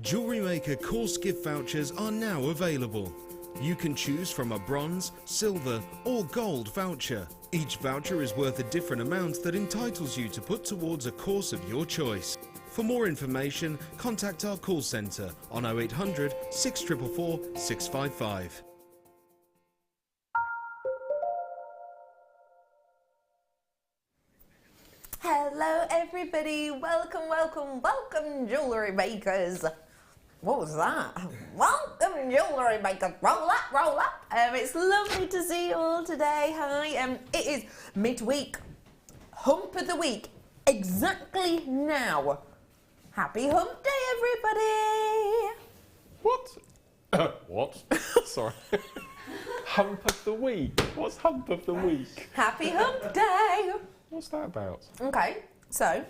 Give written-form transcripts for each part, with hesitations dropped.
Jewellery Maker course gift vouchers are now available. You can choose from a bronze, silver or gold voucher. Each voucher is worth a different amount that entitles you to put towards a course of your choice. For more information, contact our call centre on 0800 644 655. Hello everybody, welcome Jewellery Makers. What was that? Welcome Jewellery Makers, roll up. It's lovely to see you all today. Hi, it is midweek, hump of the week, exactly now. Happy hump day everybody. What? What? Sorry. Hump of the week? What's hump of the week? Happy hump day. What's that about? Okay, so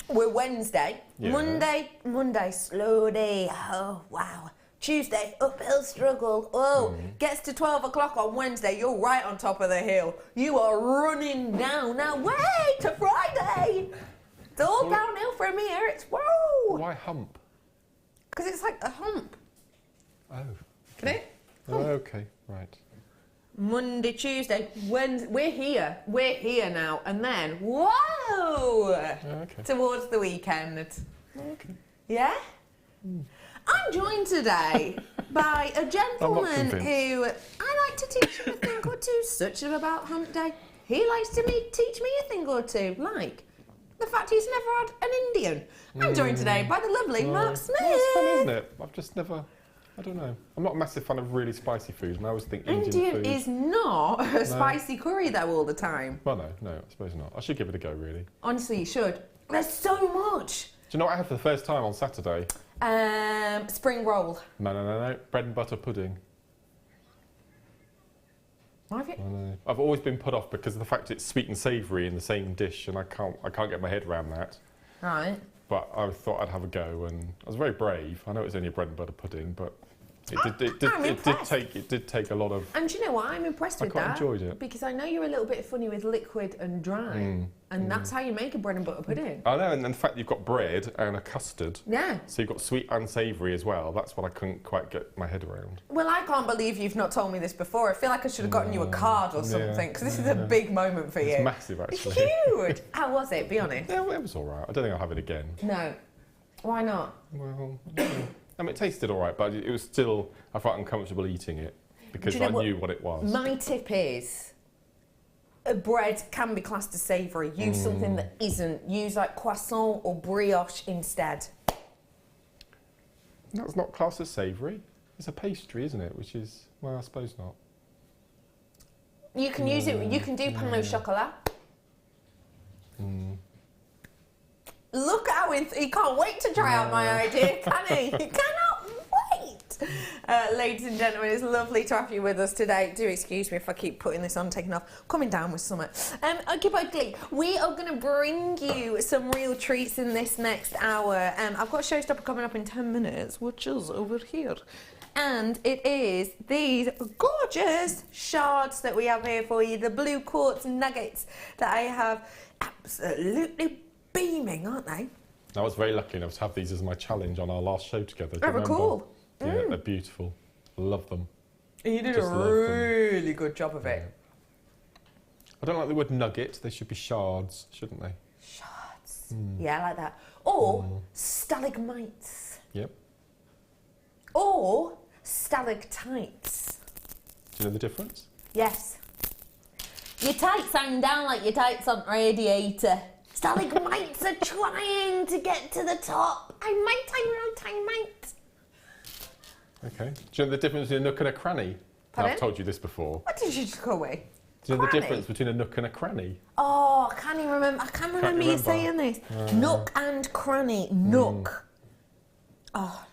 we're Wednesday. Yeah. Monday, slow day. Oh, wow. Tuesday, uphill struggle. Oh, gets to 12 o'clock on Wednesday, you're right on top of the hill. You are running down. Now, wait to Friday. It's all downhill from here. It's whoa. Why hump? Because it's like a hump. Oh. Can it? Oh, okay, right. Monday, Tuesday, Wednesday, we're here now, and then, whoa, Okay. towards the weekend. Okay. Yeah? I'm joined today by a gentleman who I like to teach him a thing or two, such as about hump day. He likes to teach me a thing or two, like the fact he's never had an Indian. I'm joined today by the lovely Mark Smith. Well, that's fun, isn't it? I've just never... I don't know. I'm not a massive fan of really spicy food, and I always think Indian food... is not a spicy curry, though, all the time. Well, no, I suppose not. I should give it a go, really. Honestly, you should. There's so much. Do you know what I had for the first time on Saturday? Spring roll. No. Bread and butter pudding. Have you? I know. I've always been put off because of the fact it's sweet and savoury in the same dish, and I can't get my head around that. Right. But I thought I'd have a go, and I was very brave. I know it's only a bread and butter pudding, but it did take a lot of... And do you know what? I'm impressed with that. I quite enjoyed it. Because I know you're a little bit funny with liquid and dry. And that's how you make a bread and butter pudding. I know, and the fact you've got bread and a custard. Yeah. So you've got sweet and savoury as well. That's what I couldn't quite get my head around. Well, I can't believe you've not told me this before. I feel like I should have gotten you a card or something, because this is a big moment for you. It's massive, actually. It's huge. How was it? Be honest. Yeah, well, it was all right. I don't think I'll have it again. No. Why not? Well, I mean, it tasted all right, but it was still... I felt uncomfortable eating it because I knew what it was. My tip is... bread can be classed as savoury. Use something that isn't. Use like croissant or brioche instead. That's not classed as savoury. It's a pastry, isn't it? Which is, well, I suppose not. You can use it. You can do pain au chocolat. Look how he can't wait to try out my idea, can he? He cannot wait. Ladies and gentlemen, it's lovely to have you with us today. Do excuse me if I keep putting this on, taking off, coming down with summer. Okay, we are going to bring you some real treats in this next hour. I've got a showstopper coming up in 10 minutes, which is over here. And it is these gorgeous shards that we have here for you, the blue quartz nuggets that I have absolutely beaming, aren't they? I was very lucky enough to have these as my challenge on our last show together. Do you remember? Cool. Yeah, they're beautiful. Love them. You did a really good job of it. I don't like the word nugget. They should be shards, shouldn't they? Shards. Yeah, I like that. Or stalagmites. Yep. Or stalactites. Do you know the difference? Yes. Your tights hang down like your tights on radiator. Stalagmites are trying to get to the top. I might. Okay. Do you know the difference between a nook and a cranny? Pardon? I've told you this before. What did you just call me? Do you know the difference between a nook and a cranny? Oh, I can't remember you saying this. Nook and cranny. Nook. Oh,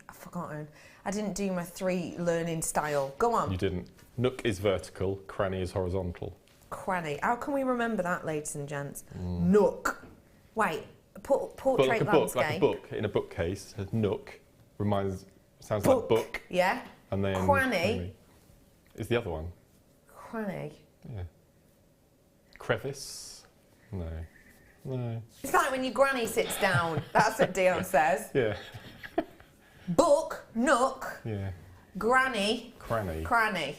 I've forgotten. I didn't do my 3 learning style. Go on. You didn't. Nook is vertical, cranny is horizontal. Cranny. How can we remember that, ladies and gents? Nook. Wait, portrait landscape. Like a book in a bookcase. A nook sounds like book. Yeah. And then cranny is the other one. Cranny. Yeah. Crevice. No. It's like when your granny sits down. That's what Dion says. Yeah. Book, Nook, Yeah. Granny, Cranny. Cranny.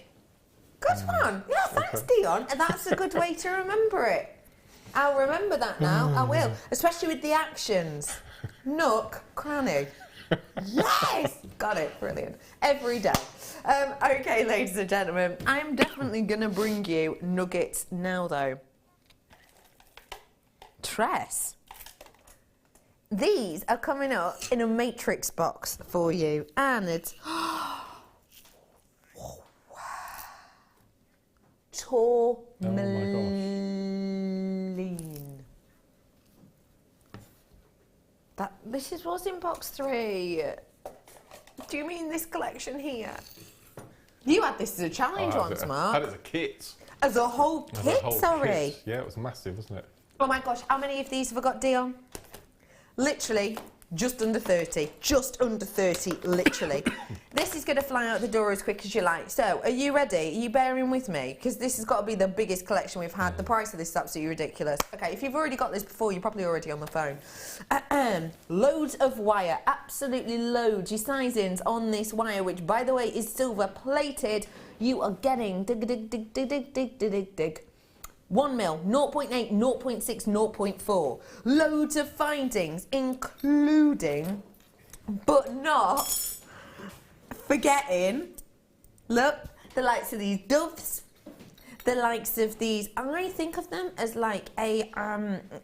Good one. Yeah, thanks, Dion. And that's a good way to remember it. I'll remember that now. I will. Especially with the actions. Nook, Cranny. Yes! Got it. Brilliant. Every day. Okay, ladies and gentlemen, I'm definitely going to bring you nuggets now, though. Tress. These are coming up in a matrix box for you, and it's tourmaline. This is what's in box 3. Do you mean this collection here? You had this as a challenge once, Mark. I had it as a kit. As a whole kit, sorry. Kit. Yeah, it was massive, wasn't it? Oh my gosh, how many of these have I got, Dion? Literally, just under 30. Just under 30, literally. This is going to fly out the door as quick as you like. So, are you ready? Are you bearing with me? Because this has got to be the biggest collection we've had. The price of this is absolutely ridiculous. Okay, if you've already got this before, you're probably already on the phone. Loads of wire. Absolutely loads. Your sizings on this wire, which, by the way, is silver plated. You are getting... dig, dig, dig, dig, dig, dig, dig, dig. 1 mil, 0.8, 0.6, 0.4. Loads of findings, including, but not forgetting, look, the likes of these doves, the likes of these, I think of them as like a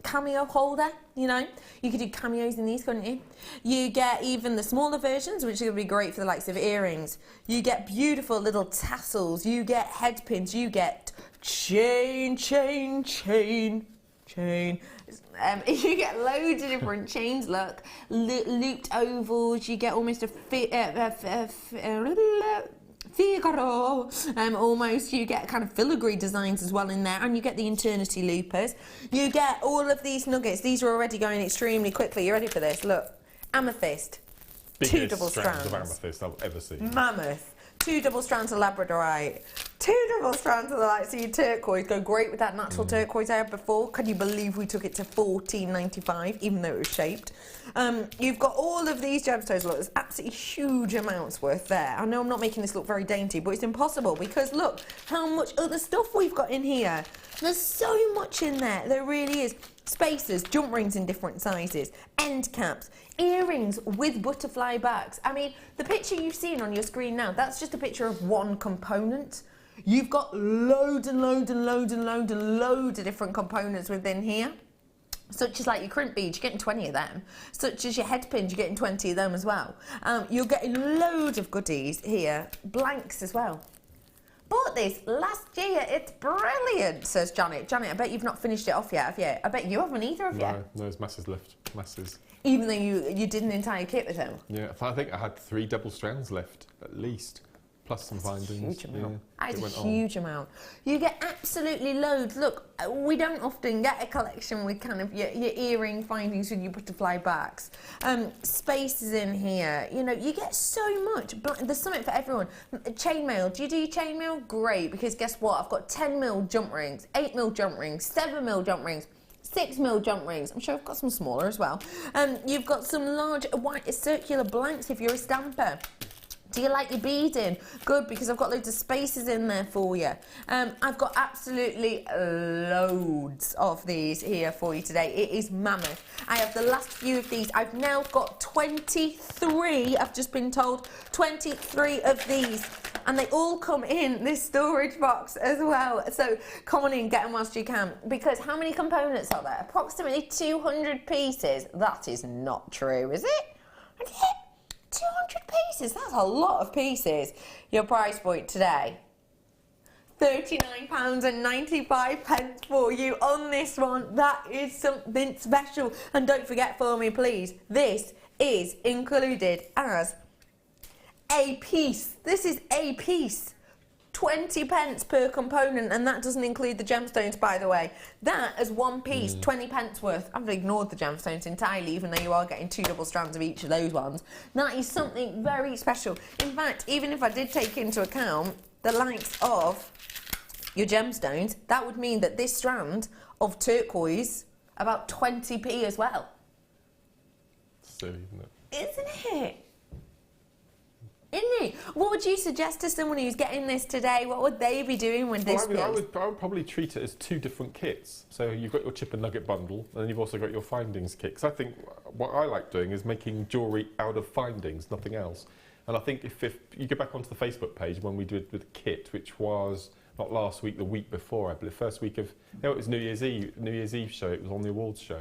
cameo holder, you know. You could do cameos in these, couldn't you? You get even the smaller versions, which are going to be great for the likes of earrings. You get beautiful little tassels. You get head pins. You get chain. You get loads of different chains, look. Looped ovals. You get almost a Figaro, almost. You get kind of filigree designs as well in there, and you get the eternity loopers. You get all of these nuggets. These are already going extremely quickly. You ready for this? Look, amethyst, Biggest 2 double strands of amethyst I've ever seen. Mammoth, 2 double strands of labradorite, 2 double strands of the light sea turquoise. Go great with that natural turquoise I had before. Can you believe we took it to $14.95, even though it was shaped? You've got all of these gemstones. Look, there's absolutely huge amounts worth there. I know I'm not making this look very dainty, but it's impossible because look how much other stuff we've got in here. There's so much in there. There really is. Spacers, jump rings in different sizes, end caps, earrings with butterfly backs. I mean, the picture you've seen on your screen now, that's just a picture of one component. You've got loads and loads and loads and loads and loads of different components within here. Such as like your crimp beads, you're getting 20 of them. Such as your head pins, you're getting 20 of them as well. You're getting loads of goodies here, blanks as well. Bought this last year, it's brilliant, says Janet. Janet, I bet you've not finished it off yet, have you? I bet you haven't either, have you? No, there's masses left, masses. Even though you did an entire kit with him? Yeah, I think I had 3 double strands left, at least. Plus some findings. Huge amount. Yeah, That is a huge amount. You get absolutely loads. Look, we don't often get a collection with kind of your earring findings with your butterfly backs. Spaces in here. You know, you get so much. There's something for everyone. Chainmail. Do you do your chainmail? Great, because guess what? I've got 10 mil jump rings, 8 mil jump rings, 7 mil jump rings, 6 mil jump rings. I'm sure I've got some smaller as well. You've got some large white circular blanks if you're a stamper. Do you like your beading? Good, because I've got loads of spaces in there for you. I've got absolutely loads of these here for you today. It is mammoth. I have the last few of these. I've now got 23, I've just been told, 23 of these. And they all come in this storage box as well. So come on in, get them whilst you can. Because how many components are there? Approximately 200 pieces. That is not true, is it? 200 pieces, that's a lot of pieces. Your price point today, £39.95 for you on this one. That is something special. And don't forget for me, please, this is included as a piece. This is a piece. 20 pence per component, and that doesn't include the gemstones, by the way. That as one piece, 20 pence worth. I've ignored the gemstones entirely, even though you are getting 2 double strands of each of those ones. That is something very special. In fact, even if I did take into account the likes of your gemstones, that would mean that this strand of turquoise, about 20p as well. Silly, isn't it? Isn't it? right. What would you suggest to someone who's getting this today? What would they be doing with this? I would probably treat it as 2 different kits. So you've got your chip and nugget bundle, and then you've also got your findings kit. Because I think what I like doing is making jewellery out of findings, nothing else. And I think if you go back onto the Facebook page when we did with kit, which was not last week, the week before, I believe, first week of, no, it was New Year's Eve show. It was on the awards show.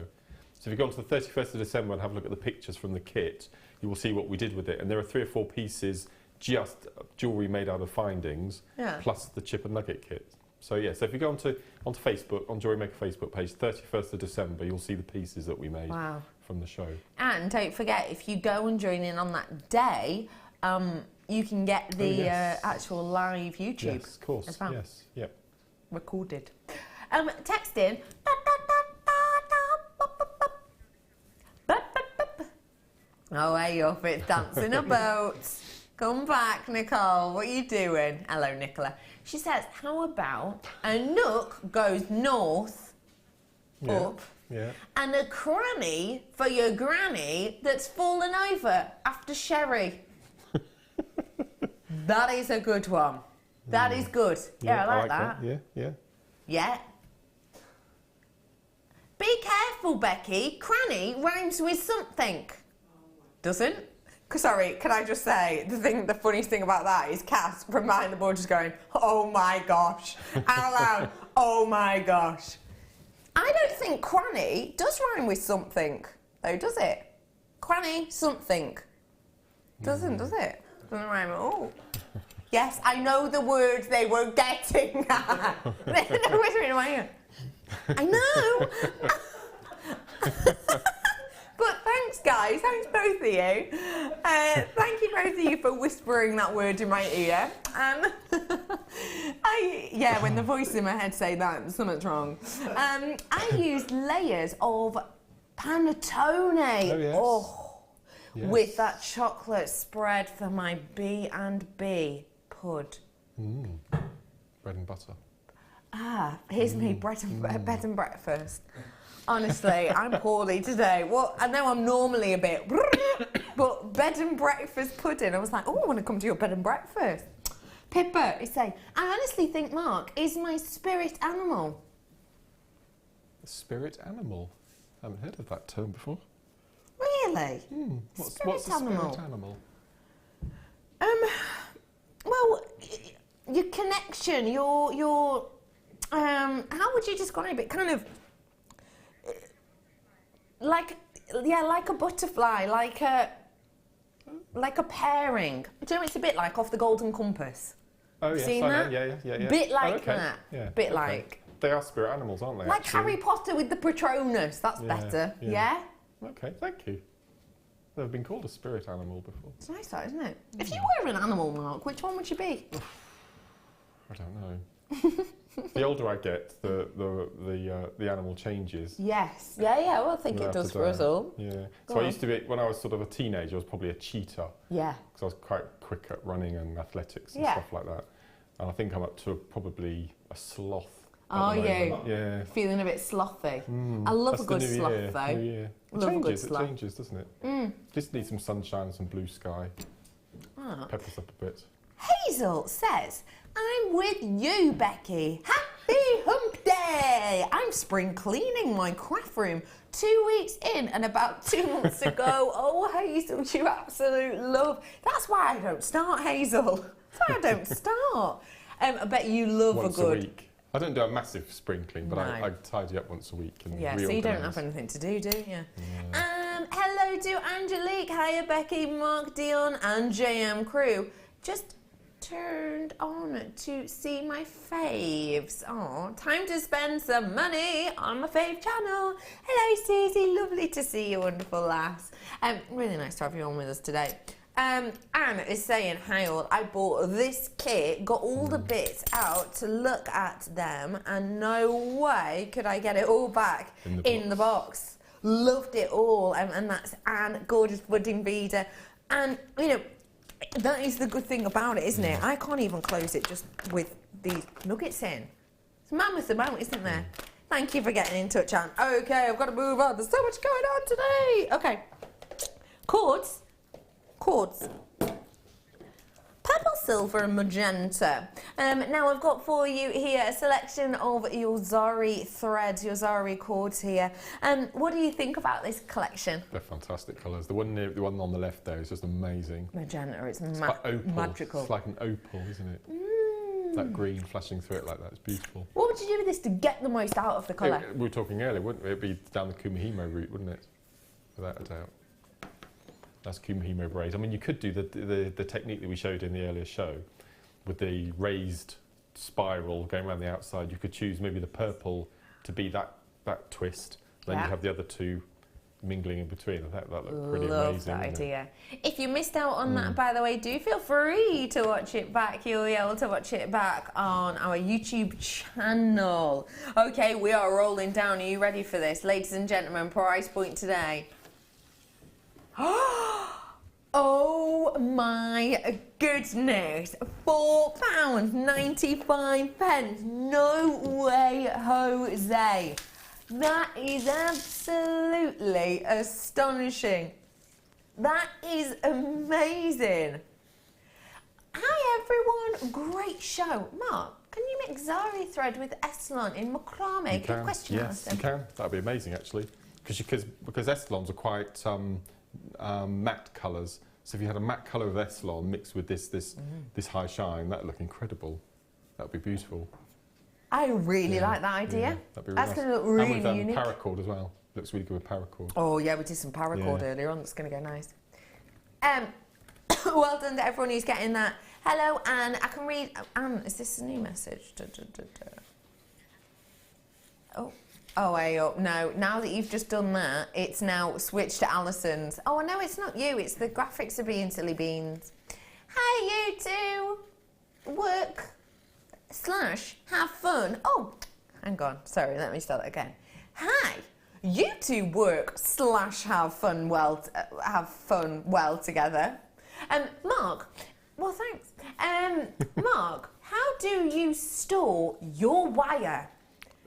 So if you go on to the 31st of December and have a look at the pictures from the kit, you will see what we did with it. And there are 3 or 4 pieces just jewellery made out of findings, plus the chip and nugget kit. So yeah, so if you go onto Facebook, on Jewellery Maker Facebook page, 31st of December, you'll see the pieces that we made from the show. And don't forget, if you go and join in on that day, you can get the actual live YouTube. Yes, of course. As well. Yes, yep. Recorded. Text in. Oh, hey, up, it's dancing a boat. Come back, Nicole. What are you doing? Hello, Nicola. She says, how about a nook goes north, up, and a cranny for your granny that's fallen over after sherry. That is a good one. That is good. Yeah, I like that. Yeah. Be careful, Becky. Cranny rhymes with something. Doesn't? Sorry, can I just say, the funniest thing about that is Cass from behind the board just going, oh my gosh, out loud, oh my gosh. I don't think cranny does rhyme with something, though, does it? Cranny, something. Doesn't, does it? Doesn't rhyme at all. Yes, I know the words they were getting at. They're whispering in my ear. I know. But thanks, guys. Thanks, both of you. Thank you, both of you, for whispering that word in my ear. When the voice in my head say that, something's wrong. I used layers of panettone. With that chocolate spread for my B&B pud. Bread and butter. Here's me, bed and breakfast. Honestly, I'm poorly today. Well, I know I'm normally a bit, but bed and breakfast pudding. I was like, oh, I want to come to your bed and breakfast. Pippa is saying, I honestly think Mark is my spirit animal. Spirit animal? I haven't heard of that term before. Really? What's a spirit animal? Well, your connection, your how would you describe it? Kind of like a butterfly, like a pairing. Do you know, it's a bit like Off the Golden Compass. Oh, yes, seen that? Yeah. Bit like that. Yeah. Bit like. They are spirit animals, aren't they? Like actually? Harry Potter with the Patronus. That's better. Yeah? Okay, thank you. They've been called a spirit animal before. It's nice, that, isn't it? If you were an animal, Mark, which one would you be? I don't know. The older I get, the animal changes. Yes. Yeah. Well, I think it does for us all. Yeah. So I used to be, when I was sort of a teenager, I was probably a cheetah. Yeah. Because I was quite quick at running and athletics and stuff like that. And I think I'm up to probably a sloth. Are you? Yeah. Feeling a bit slothy. I love a good sloth, though. It changes, doesn't it? Just need some sunshine and some blue sky. Peppers up a bit. Hazel says, I'm with you, Becky. Happy hump day! I'm spring cleaning my craft room 2 weeks in and about 2 months ago. Oh, Hazel, you absolute love. That's why I don't start, Hazel. That's why I don't start. I bet you love once a good... a week. I don't do a massive spring clean, but I tidy up once a week and reorganise. So you don't have anything to do you? Yeah. Hello to Angelique, hiya Becky, Mark, Dion and JM crew. Just turned on to see my faves. Oh, time to spend some money on my fave channel. Hello Susie, lovely to see you, wonderful lass. Really nice to have you on with us today. Anne is saying, hi all, I bought this kit, got all the bits out to look at them, and no way could I get it all back in the box. Loved it all, and that's Anne, gorgeous budding beader. And, you know, that is the good thing about it, isn't it? I can't even close it just with these nuggets in. It's a mammoth amount, isn't there? Thank you for getting in touch, Anne. Okay, I've got to move on. There's so much going on today. Okay. Cords. silver and magenta. Now I've got for you here a selection of your zari threads, your zari cords here. What do you think about this collection? They're fantastic colours. The one on the left there is just amazing. Magenta, it's like opal. magical. It's like an opal, isn't it? That green flashing through it like that. It's beautiful. What would you do with this to get the most out of the colour? We were talking earlier, wouldn't it? It'd be down the Kumihimo route, wouldn't it? Without a doubt. That's Kumihimo braids. I mean, you could do the technique that we showed in the earlier show with the raised spiral going around the outside. You could choose maybe the purple to be that twist. Then you have the other two mingling in between. I think that looked pretty amazing. Love that idea. If you missed out on that, by the way, do feel free to watch it back. You'll be able to watch it back on our YouTube channel. Okay, we are rolling down. Are you ready for this? Ladies and gentlemen, price point today. Oh my goodness, £4.95. No way, Jose. That is absolutely astonishing. That is amazing. Hi everyone, great show. Mark, can you make zari thread with Eslon in macrame? Good question, yes, Master. you can. That'd be amazing actually, because Eslons are quite matte colours. So if you had a matte colour of Eslon mixed with this high shine, that'd look incredible. That'd be beautiful. I really like that idea. Yeah, that'd be That's nice. going to look really and with, unique. paracord as well. Looks really good with paracord. Oh yeah, we did some paracord earlier on. That's going to go nice. Well done to everyone who's getting that. Hello, Anne. I can read. Anne, is this a new message? Oh, hey up. No, now that you've just done that, it's now switched to Alison's. Oh, no, it's not you. It's the graphics are being silly beans. Hi, you two. Work / have fun. Oh, hang on. Sorry, let me start that again. Hi, you two work / have fun well together. Mark. Well, thanks. Mark, how do you store your wire?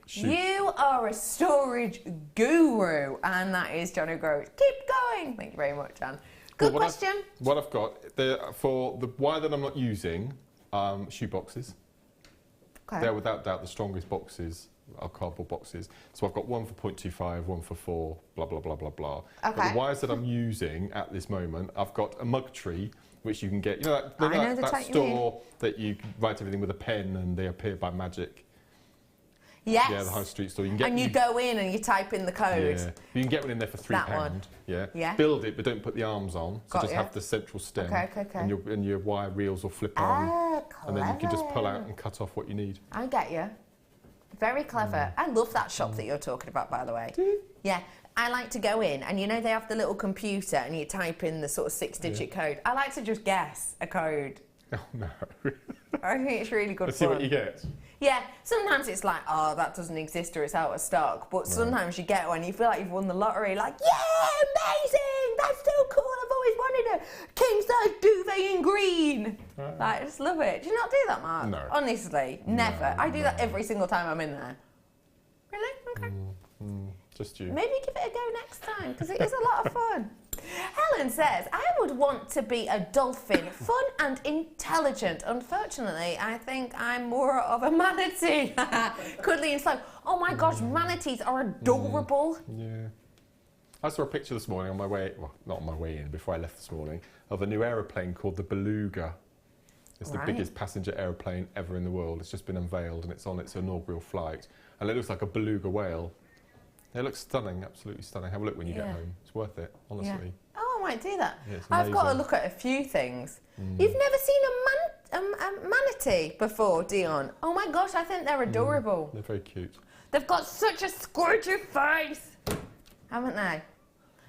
Shoot. You are a storage guru, and that is John O'Groats. Keep going. Thank you very much, John. Good question. What I've got for the wire that I'm not using, shoe boxes. Okay. They're without doubt the strongest boxes, are cardboard boxes. So I've got one for 0.25, one for 4, blah blah blah blah blah. Okay. But the wires that I'm using at this moment, I've got a mug tree, which you can get. You know that store that you write everything with a pen and they appear by magic. Yes. Yeah, the high street store. You can get, and you go in and you type in the code. Yeah. You can get one in there for £3. Yeah. Yeah. Build it, but don't put the arms on. So just have the central stem. Okay. And your wire reels will flip on. And then you can just pull out and cut off what you need. I get you. Very clever. I love that shop that you're talking about, by the way. Yeah. I like to go in and you know they have the little computer and you type in the sort of 6-digit code. I like to just guess a code. Oh no. I think it's really good Let's fun. see what you get. Yeah, sometimes it's like, oh, that doesn't exist or it's out of stock. But sometimes you get one, you feel like you've won the lottery. Like, yeah, amazing! That's so cool. I've always wanted a king-size duvet in green. Like, I just love it. Do you not do that, Mark? No. Honestly, never. I do that every single time I'm in there. Really? Okay. Just you. Maybe give it a go next time, because it is a lot of fun. Helen says, I would want to be a dolphin, fun and intelligent. Unfortunately, I think I'm more of a manatee. Cuddly and slow. Oh my gosh, manatees are adorable. Yeah. I saw a picture this morning on my way, well, not on my way in, before I left this morning, of a new aeroplane called the Beluga. It's the biggest passenger aeroplane ever in the world. It's just been unveiled and it's on its inaugural flight. And it looks like a beluga whale. It looks stunning, absolutely stunning. Have a look when you get home. It's worth it, honestly. Yeah. Oh, I might do that. Yeah, it's I've got to amazing. look at a few things. You've never seen a manatee before, Dion? Oh my gosh, I think they're adorable. They're very cute. They've got such a squirty face, haven't they?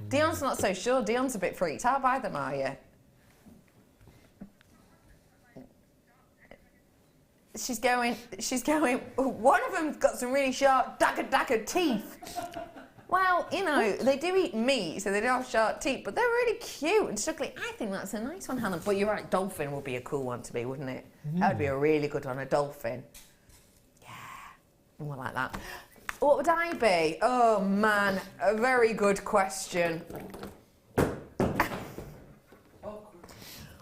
Dion's not so sure. Dion's a bit freaked out by them, are you? She's going, one of them's got some really sharp dagger teeth. Well, you know, they do eat meat, so they do have sharp teeth, but they're really cute and struggly. I think that's a nice one, Helen. But you're right, dolphin would be a cool one to be, wouldn't it? That would be a really good one, a dolphin. Yeah, more like that. What would I be? Oh, man, a very good question.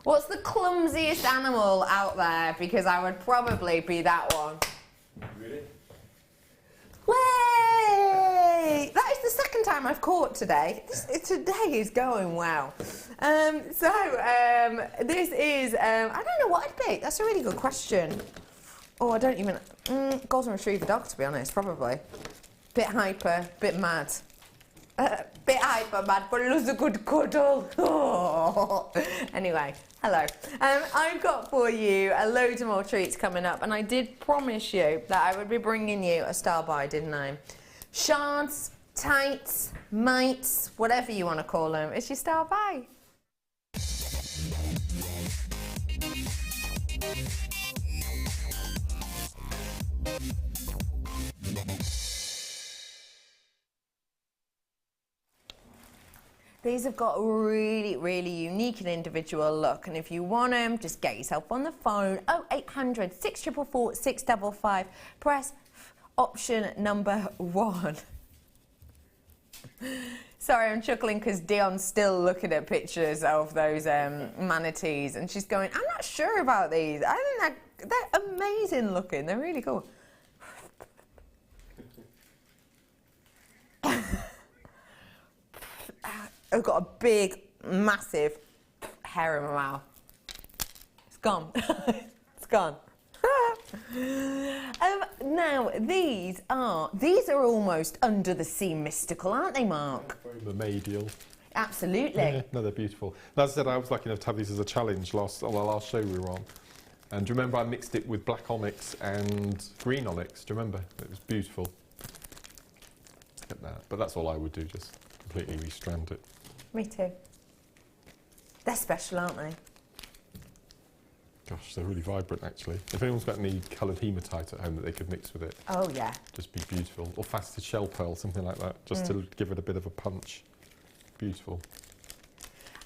What's the clumsiest animal out there? Because I would probably be that one. Really? Way! That is the second time I've caught today. Today is going well. This is, I don't know what I'd pick. That's a really good question. Oh, I don't even, golden retriever dog, to be honest, probably. Bit hyper, bit mad. Bit hyper mad, but loves a good cuddle. Oh. Anyway, hello. I've got for you a load of more treats coming up, and I did promise you that I would be bringing you a style buy, didn't I? Shards, tights, mites, whatever you want to call them. It's your style buy. These have got a really, really unique and individual look, and if you want them, just get yourself on the phone. 0800 644 655. Press option number 1. Sorry, I'm chuckling because Dion's still looking at pictures of those manatees, and she's going, I'm not sure about these. I think they're amazing looking. They're really cool. I've got a big, massive hair in my mouth. It's gone. It's gone. Now, these are almost under the sea mystical, aren't they, Mark? Very mermaidial. Absolutely. Yeah, no, they're beautiful. And as I said, I was lucky enough to have these as a challenge on the last show we were on. And do you remember I mixed it with black onyx and green onyx? Do you remember? It was beautiful. Look at that. But that's all I would do, just completely restrand it. Me too. They're special, aren't they? Gosh, they're really vibrant, actually. If anyone's got any coloured hematite at home that they could mix with it, oh yeah, just be beautiful. Or faceted shell pearl, something like that, just to give it a bit of a punch. Beautiful.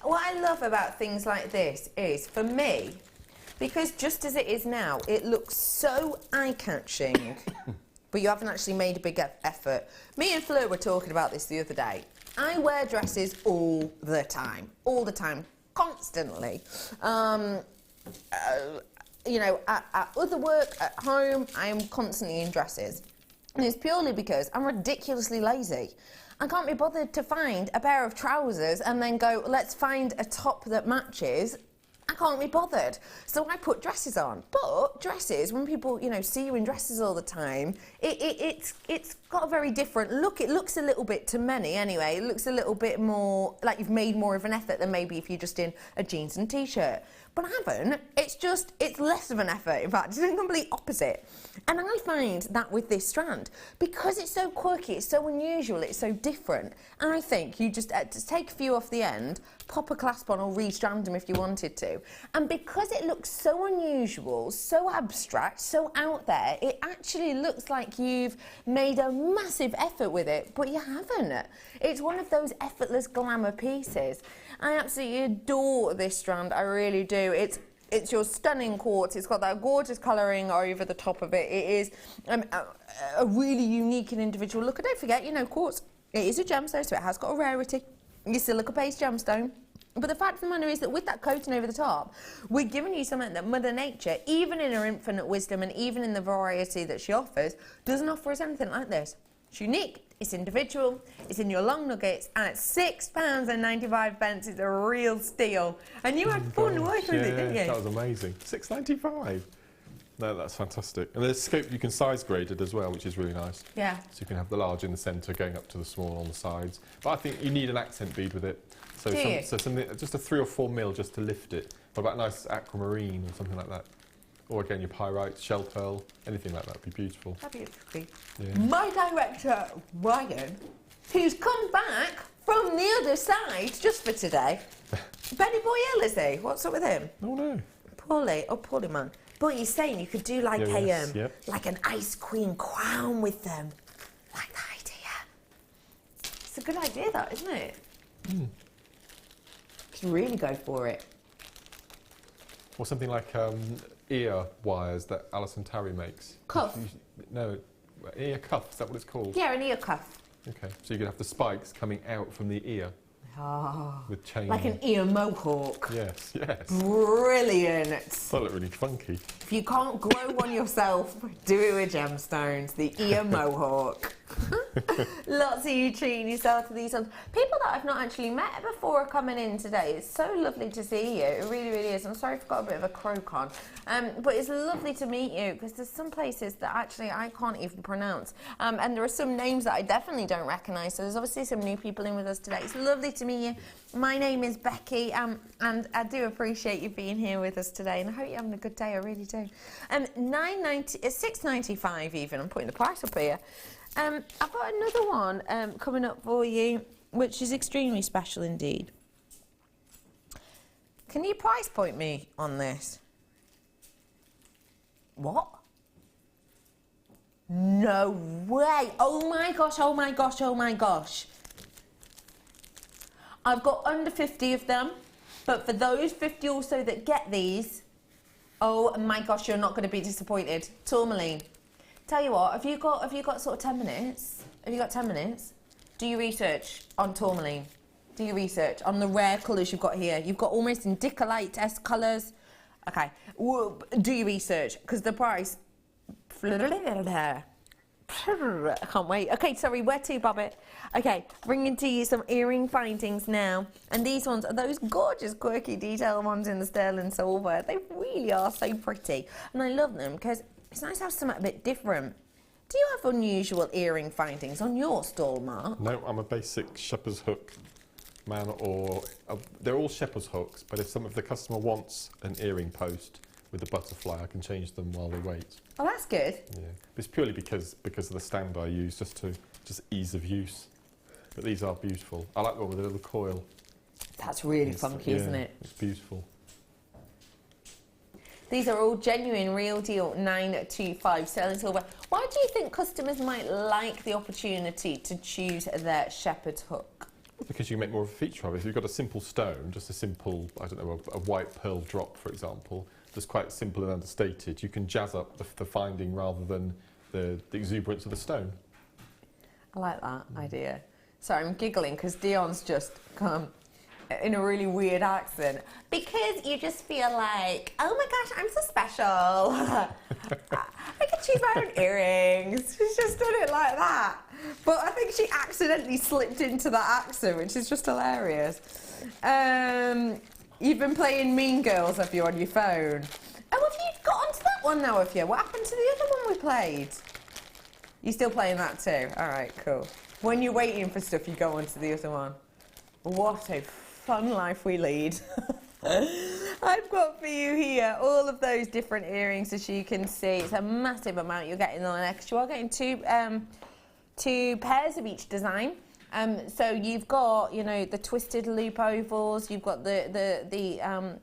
What I love about things like this is, for me, because just as it is now, it looks so eye-catching, but you haven't actually made a big effort. Me and Fleur were talking about this the other day. I wear dresses all the time, constantly. You know, at other work, at home, I am constantly in dresses. And it's purely because I'm ridiculously lazy. I can't be bothered to find a pair of trousers and then go, let's find a top that matches. I can't be bothered. So I put dresses on. But dresses, when people, you know, see you in dresses all the time, it's got a very different look. It looks a little bit, to many anyway, it looks a little bit more like you've made more of an effort than maybe if you're just in a jeans and t-shirt. But I haven't. It's less of an effort, in fact. It's the complete opposite. And I find that with this strand, because it's so quirky, it's so unusual, it's so different, and I think you just take a few off the end, pop a clasp on or restrand them if you wanted to. And because it looks so unusual, so abstract, so out there, it actually looks like you've made a massive effort with it, but you haven't. It's one of those effortless glamour pieces. I absolutely adore this strand, I really do. It's your stunning quartz. It's got that gorgeous colouring over the top of it. It is a really unique and individual look. And don't forget, you know, quartz, it is a gemstone, so it has got a rarity. Your silica-based gemstone. But the fact of the matter is that with that coating over the top, we're giving you something that Mother Nature, even in her infinite wisdom and even in the variety that she offers, doesn't offer us anything like this. It's unique. It's individual, it's in your long nuggets, and it's £6.95. It's a real steal. And you had fun working with it, didn't you? That was amazing. £6.95. No, that's fantastic. And there's scope you can size grade it as well, which is really nice. Yeah. So you can have the large in the centre going up to the small on the sides. But I think you need an accent bead with it. So, so something, just a 3 or 4 mil just to lift it. What about a nice aquamarine or something like that? Or again, your pyrite, shell pearl, anything like that would be beautiful. That'd be yeah. My director, Ryan, who's come back from the other side just for today. Benny Boy Hill, is he? What's up with him? Oh no. Poorly man. But he's saying you could do like like an ice queen crown with them. Like that idea. It's a good idea, that, isn't it? Mm. Should really go for it. Or something like ear wires that Alison Tarry makes. Cuff? No, ear cuff, is that what it's called? Yeah, an ear cuff. Okay, so you could have the spikes coming out from the ear. Oh, with chain. like an ear mohawk. Yes, yes. Brilliant. That looked really funky. If you can't grow one yourself, do it with gemstones. The ear mohawk. Lots of you treating yourself to these ones. People that I've not actually met before are coming in today. It's so lovely to see you. It really, really is. I'm sorry I've got a bit of a croak on. But it's lovely to meet you because there's some places that actually I can't even pronounce. And there are some names that I definitely don't recognise. So there's obviously some new people in with us today. It's lovely to meet you. My name is Becky, and I do appreciate you being here with us today. And I hope you're having a good day. I really do. $6.95 even. I'm putting the price up here. I've got another one coming up for you, which is extremely special indeed. Can you price point me on this? What? No way. Oh my gosh, oh my gosh, oh my gosh. I've got under 50 of them, but for those 50 also that get these, oh my gosh, you're not going to be disappointed. Tourmaline. Tell you what, have you got sort of 10 minutes? Have you got 10 minutes? Do your research on tourmaline. Do your research on the rare colours you've got here. You've got almost indicolite-esque colours. Okay, do your research, because the price... I can't wait. Okay, sorry, where to, Bobbit? Okay, bringing to you some earring findings now. And these ones are those gorgeous, quirky, detailed ones in the sterling silver. They really are so pretty. And I love them, because it's nice to have something a bit different. Do you have unusual earring findings on your stall, Mark? No, I'm a basic shepherd's hook man, or they're all shepherd's hooks, but if the customer wants an earring post with a butterfly, I can change them while they wait. Oh, that's good. Yeah, it's purely because of the stand I use, just ease of use. But these are beautiful. I like the one with a little coil. That's really funky, isn't it? It's beautiful. These are all genuine, real deal 925 sterling silver. Why do you think customers might like the opportunity to choose their shepherd's hook? Because you make more of a feature of it. If you've got a simple stone, just a simple, I don't know, a white pearl drop, for example, just quite simple and understated, you can jazz up the finding rather than the exuberance of the stone. I like that idea. Sorry, I'm giggling because Dion's just come in a really weird accent, because you just feel like, oh my gosh, I'm so special. I can choose my own earrings. She's just done it like that. But I think she accidentally slipped into that accent, which is just hilarious. You've been playing Mean Girls, have you, on your phone? Oh, have you got onto that one now, have you? What happened to the other one we played? You still playing that too? All right, cool. When you're waiting for stuff, you go onto the other one. What a fun life we lead. I've got for you here all of those different earrings, as you can see. It's a massive amount you're getting on next. You are getting two pairs of each design. So you've got, you know, the twisted loop ovals. You've got the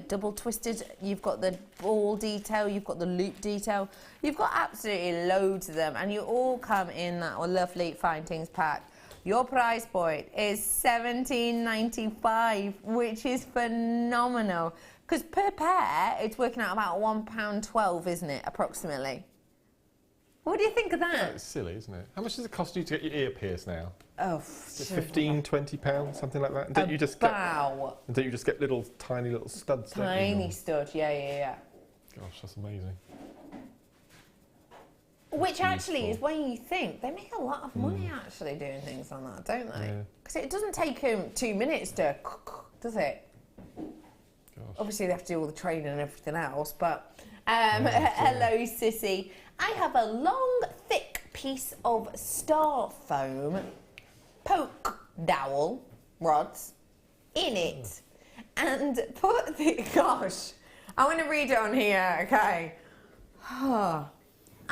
double twisted. You've got the ball detail. You've got the loop detail. You've got absolutely loads of them, and you all come in that lovely findings pack. Your price point is $17.95, which is phenomenal. Because per pair, it's working out about £1.12, isn't it, approximately? What do you think of that? Yeah, it's silly, isn't it? How much does it cost you to get your ear pierced now? Oh, £15, £20, something like that. And don't you just get little tiny little studs? Tiny stud, yeah. Gosh, that's amazing. Which actually is when you think they make a lot of money actually doing things on that, don't they? Because it doesn't take them 2 minutes to, does it? Gosh. Obviously they have to do all the training and everything else, but hello Sissy. I have a long, thick piece of star foam poke dowel rods in it, and put the, gosh, I want to read it on here, okay.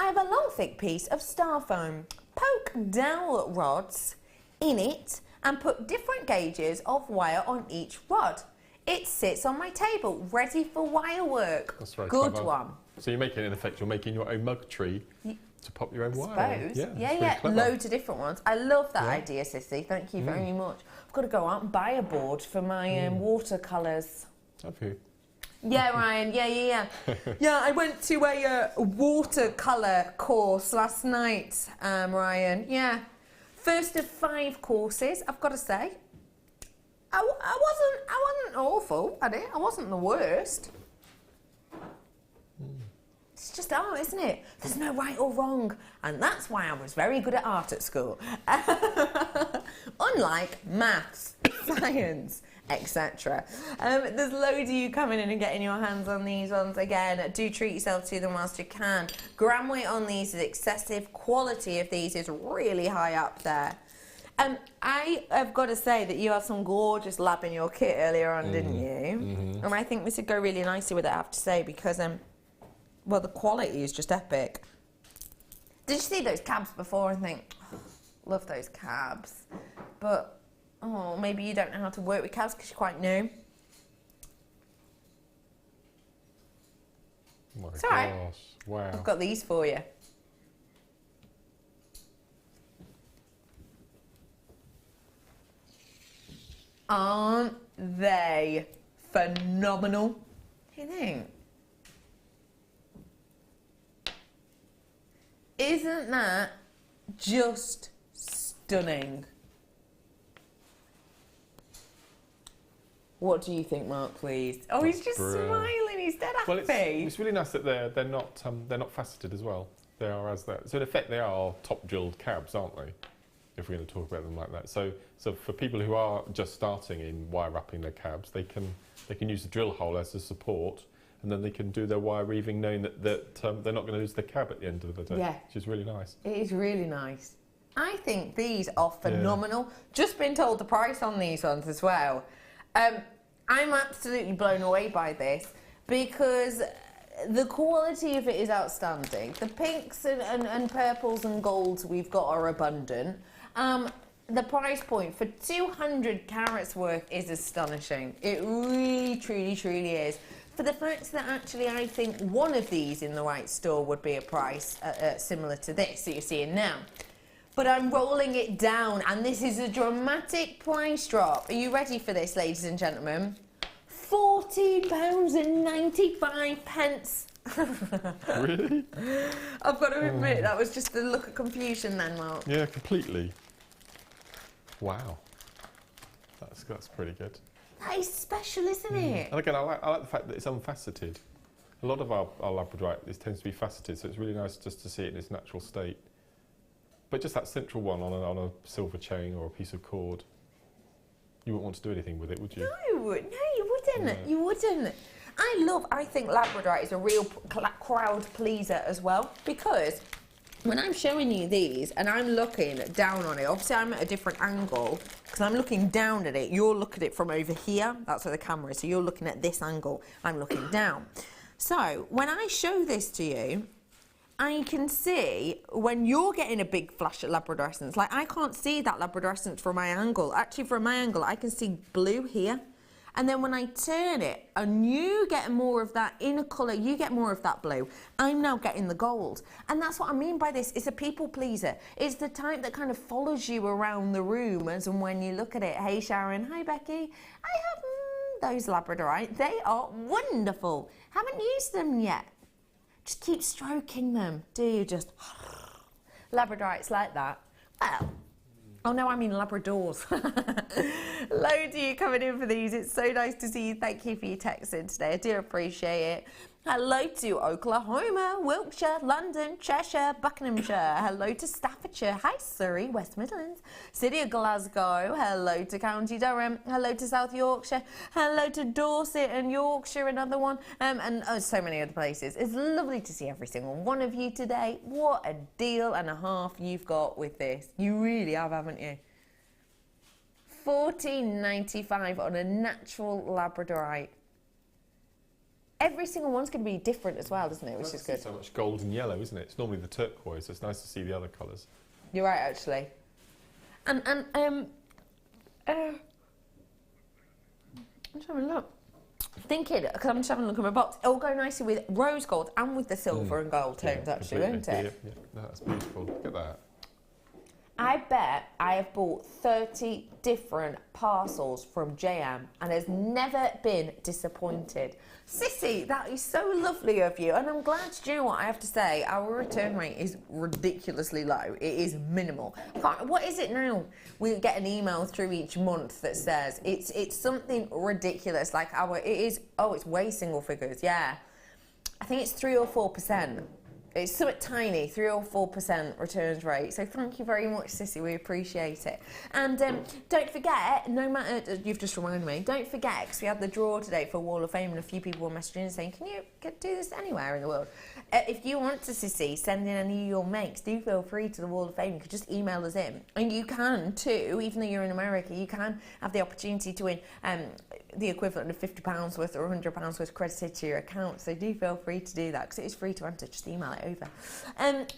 I have a long, thick piece of star foam poke dowel rods in it, and put different gauges of wire on each rod. It sits on my table, ready for wire work. That's very good clever. one. So you're making, in effect, you're making your own mug tree to pop your own wire on. Yeah, loads of different ones. I love that idea, Sissy. Thank you very much. I've got to go out and buy a board for my watercolours. Have you? Yeah, Ryan. Yeah. Yeah, I went to a watercolour course last night, Ryan. Yeah. First of 5 courses, I've got to say. I wasn't awful at it. I wasn't the worst. It's just art, isn't it? There's no right or wrong. And that's why I was very good at art at school. Unlike maths, science, etc. There's loads of you coming in and getting your hands on these ones. Again, do treat yourself to them whilst you can. Gram weight on these is excessive. Quality of these is really high up there. I have got to say that you had some gorgeous lab in your kit earlier on, didn't you? And I think this would go really nicely with it, I have to say, because well, the quality is just epic. Did you see those cabs before and think, oh, love those cabs, but oh, maybe you don't know how to work with cabs because you're quite new? Oh my it's all right. gosh, wow. I've got these for you. Aren't they phenomenal? What do you think? Isn't that just stunning? What do you think, Mark, please? Oh, he's just smiling. He's dead happy. Well, it's really nice that they're not faceted as well. They are as that. So in effect, they are top drilled cabs, aren't they? If we're going to talk about them like that. So for people who are just starting in wire wrapping their cabs, they can use the drill hole as a support, and then they can do their wire weaving knowing that they're not going to lose their cab at the end of the day, yeah. Which is really nice. It is really nice. I think these are phenomenal. Yeah. Just been told the price on these ones as well. I'm absolutely blown away by this because the quality of it is outstanding. The pinks and purples and golds we've got are abundant. The price point for 200 carats worth is astonishing. It really, truly, truly is. For the fact that actually I think one of these in the right store would be a price similar to this that you're seeing now. But I'm rolling it down, and this is a dramatic price drop. Are you ready for this, ladies and gentlemen? £14.95. Really? I've got to admit, that was just the look of confusion then, Mark. Yeah, completely. Wow. That's pretty good. That is special, isn't it? And again, I like the fact that it's unfaceted. A lot of our labradorite, this tends to be faceted, so it's really nice just to see it in its natural state. But just that central one on a silver chain or a piece of cord, you wouldn't want to do anything with it, would you? No, you wouldn't. No. You wouldn't. I think labradorite is a real crowd pleaser as well, because when I'm showing you these and I'm looking down on it, obviously I'm at a different angle because I'm looking down at it. You're looking at it from over here. That's where the camera is. So you're looking at this angle. I'm looking down. So when I show this to you, I can see when you're getting a big flash of labradorescence, like I can't see that labradorescence from my angle. Actually, from my angle, I can see blue here. And then when I turn it and you get more of that inner colour, you get more of that blue, I'm now getting the gold. And that's what I mean by this. It's a people pleaser. It's the type that kind of follows you around the room as and when you look at it. Hey, Sharon. Hi, Becky. I have those labradorite. They are wonderful. Haven't used them yet. Just keep stroking them. Do you just... Labradorites like that. Well... Oh no, I mean Labradors. Loads of you coming in for these. It's so nice to see you. Thank you for your text in today. I do appreciate it. Hello to Oklahoma, Wiltshire, London, Cheshire, Buckinghamshire. Hello to Staffordshire. Hi Surrey, West Midlands. City of Glasgow. Hello to County Durham. Hello to South Yorkshire. Hello to Dorset and Yorkshire, another one. And so many other places. It's lovely to see every single one of you today. What a deal and a half you've got with this. You really have, haven't you? $14.95 on a natural labradorite. Every single one's going to be different as well, isn't it? Which is good. So much gold and yellow, isn't it? It's normally the turquoise, so it's nice to see the other colours. You're right, actually. And I'm trying to look. Thinking, because I'm just having a look at my box. It'll go nicely with rose gold and with the silver and gold tones, actually, won't it? Yeah. No, that's beautiful. Look at that. I bet I have bought 30 different parcels from JM and has never been disappointed. Sissy, that is so lovely of you, and I'm glad. Do you know what I have to say? Our return rate is ridiculously low. It is minimal. What is it now? We get an email through each month that says it's something ridiculous. Like it's way single figures. Yeah, I think it's 3 or 4%. It's something tiny, 3 or 4% returns rate. So thank you very much, Sissy. We appreciate it. And don't forget, no matter, you've just reminded me, don't forget, because we had the draw today for Wall of Fame and a few people were messaging saying, can you do this anywhere in the world? If you want to, Sissy, send in any of your makes, do feel free to the Wall of Fame. You can just email us in. And you can too, even though you're in America, you can have the opportunity to win the equivalent of £50 worth or £100 worth credited to your account. So do feel free to do that because it is free to enter. Just email it over.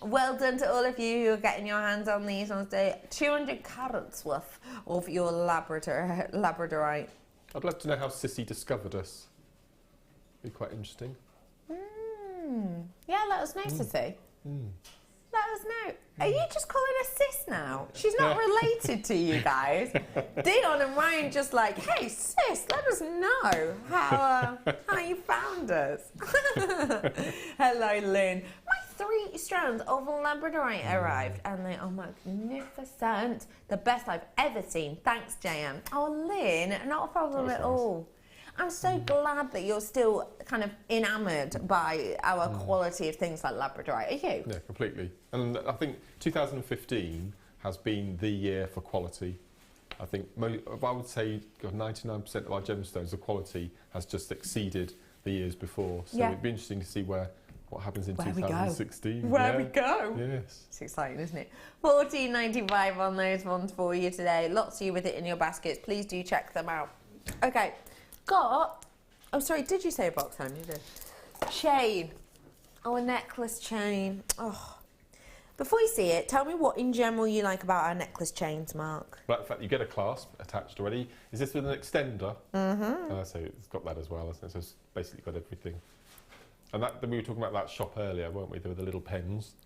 Well done to all of you who are getting your hands on these on today. 200 carats worth of your Labradorite. I'd love to know how Sissy discovered us. Be quite interesting. Yeah, let us know, Sissy. Let us know. Are you just calling her sis now? She's not related to you guys. Dion and Ryan just like, hey sis, let us know how you found us. Hello, Lynn. My 3 strands of Labradorite arrived and they are magnificent. The best I've ever seen. Thanks, JM. Oh, Lynn, not a problem at all. I'm so glad that you're still kind of enamoured by our quality of things like Labradorite. Are you? Yeah, completely. And I think 2015 has been the year for quality. I think I would say 99% of our gemstones, the quality has just exceeded the years before. So it'd be interesting to see what happens in 2016. Where we go. Yes. It's exciting, isn't it? $14.95 on those ones for you today. Lots of you with it in your baskets. Please do check them out. Okay. Oh, sorry, did you say a box home? You did. Chain. Oh, a necklace chain. Oh. Before you see it, tell me what in general you like about our necklace chains, Mark. But in fact, you get a clasp attached already. Is this with an extender? Mm-hmm. So it's got that as well, isn't it? So it's basically got everything. And we were talking about that shop earlier, weren't we? There were the little pens.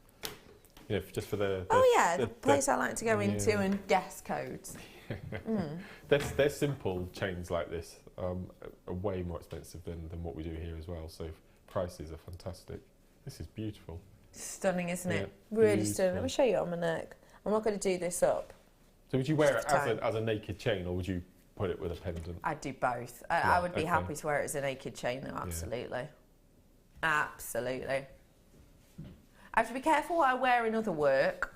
You know, just for the place I like to go into and guess codes. They're simple chains like this are way more expensive than what we do here as well. So prices are fantastic. This is beautiful. Stunning, isn't it? Really beautiful. Stunning. Let me show you on my neck. I'm not going to do this up. So would you wear it as a naked chain, or would you put it with a pendant? I'd do both. I would be happy to wear it as a naked chain, though. Absolutely, absolutely. I have to be careful what I wear in other work.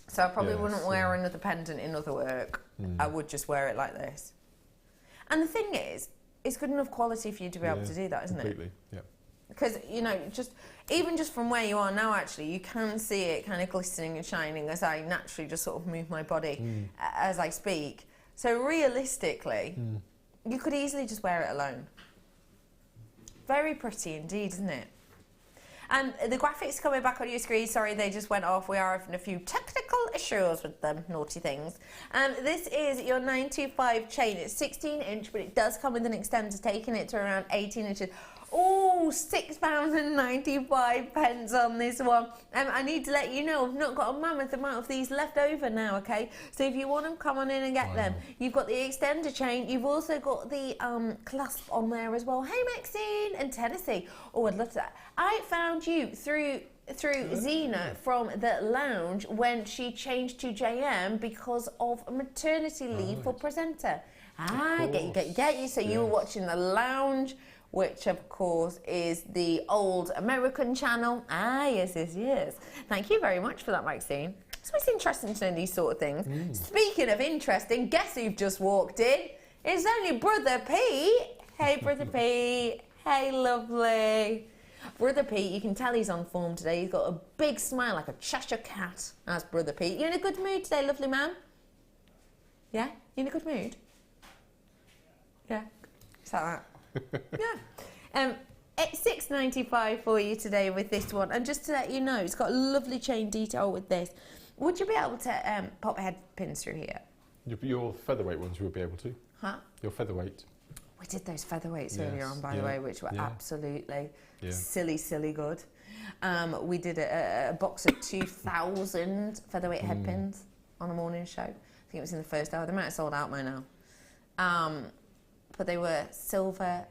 So I probably wouldn't wear another pendant in other work. I would just wear it like this. And the thing is, it's good enough quality for you to be able to do that, isn't it? Yeah. Because, you know, even just from where you are now, actually, you can see it kind of glistening and shining as I naturally just sort of move my body as I speak. So realistically, you could easily just wear it alone. Very pretty indeed, isn't it? And the graphics coming back on your screen, sorry, they just went off. We are having a few technical issues with them, naughty things. This is your 925 chain. It's 16-inch, but it does come with an extender, taking it to around 18 inches. Oh, £6.95 on this one. I need to let you know I've not got a mammoth amount of these left over now, okay? So if you want them, come on in and get them. You've got the extender chain. You've also got the clasp on there as well. Hey, Maxine and Tennessee. Oh, I'd love that. I found you through Zena from the lounge when she changed to JM because of maternity leave for presenter. Get you. So you were watching the lounge, which of course is the old American channel. Yes. Thank you very much for that, Maxine. It's always interesting to know these sort of things. Speaking of interesting, guess who've just walked in? It's only Brother Pete. Hey, Brother Pete. Hey, lovely. Brother Pete, you can tell he's on form today. He's got a big smile like a Cheshire cat. That's Brother Pete. You in a good mood today, lovely man? Yeah? You in a good mood? Yeah? Is that that? Yeah. It's $6.95 for you today with this one. And just to let you know, it's got a lovely chain detail with this. Would you be able to pop head pins through here? Your featherweight ones you would be able to. Huh? Your featherweight. We did those featherweights earlier on, by the way, which were absolutely silly good. We did a box of 2,000 featherweight head pins. on a morning show. I think it was in the first hour. They might have sold out by now. But they were silver,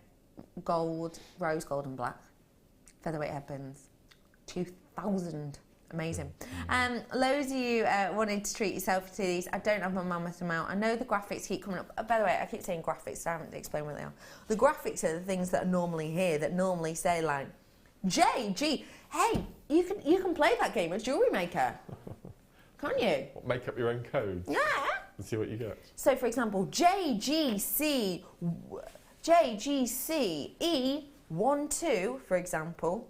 gold, rose gold and black. Featherweight headbands. 2,000. Amazing. Loads of you wanted to treat yourself to these. I don't have my mammoth amount. I know the graphics keep coming up. By the way, I keep saying graphics, so I haven't explained what they are. The graphics are the things that are normally here, that normally say like, JG, hey, you can play that game at Jewellery Maker. Can't you? What, make up your own codes? Yeah. And see what you get. So, for example, JGCE12, for example.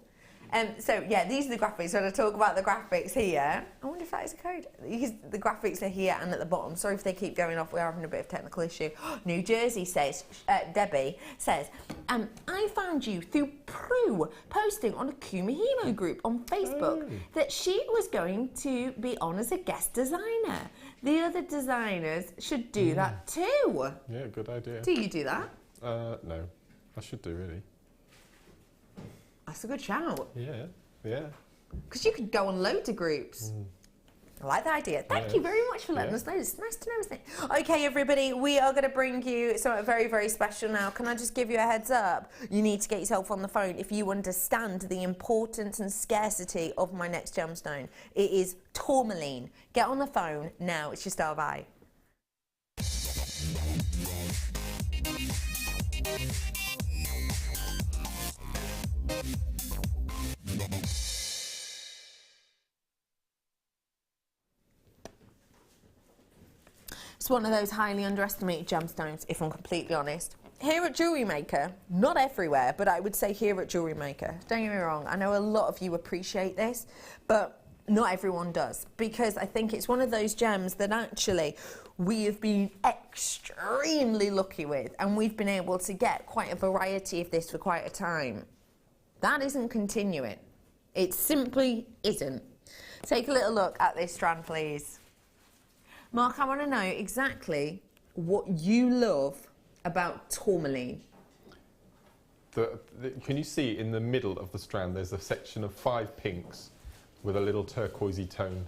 So, yeah, these are the graphics. When I talk about the graphics here, I wonder if that is a code. Because the graphics are here and at the bottom. Sorry if they keep going off. We're having a bit of technical issue. New Jersey says, Debbie says, I found you through Prue posting on a Kumahimo group on Facebook that she was going to be on as a guest designer. The other designers should do that too. Yeah, good idea. Do you do that? No. I should do, really. That's a good shout. Yeah, yeah. Because you could go on loads of groups. I like the idea. Thank you very much for letting us know. It's nice to know, isn't it? Okay, everybody, we are going to bring you something very, very special now. Can I just give you a heads up? You need to get yourself on the phone if you understand the importance and scarcity of my next gemstone. It is tourmaline. Get on the phone now. It's your star by. It's one of those highly underestimated gemstones, if I'm completely honest. Here at Jewellery Maker, not everywhere, but I would say here at Jewellery Maker, don't get me wrong, I know a lot of you appreciate this, but not everyone does, because I think it's one of those gems that actually we have been extremely lucky with, and we've been able to get quite a variety of this for quite a time. That isn't continuing. It simply isn't. Take a little look at this strand, please. Mark, I want to know exactly what you love about tourmaline. Can you see in the middle of the strand there's a section of 5 pinks with a little turquoisey tone?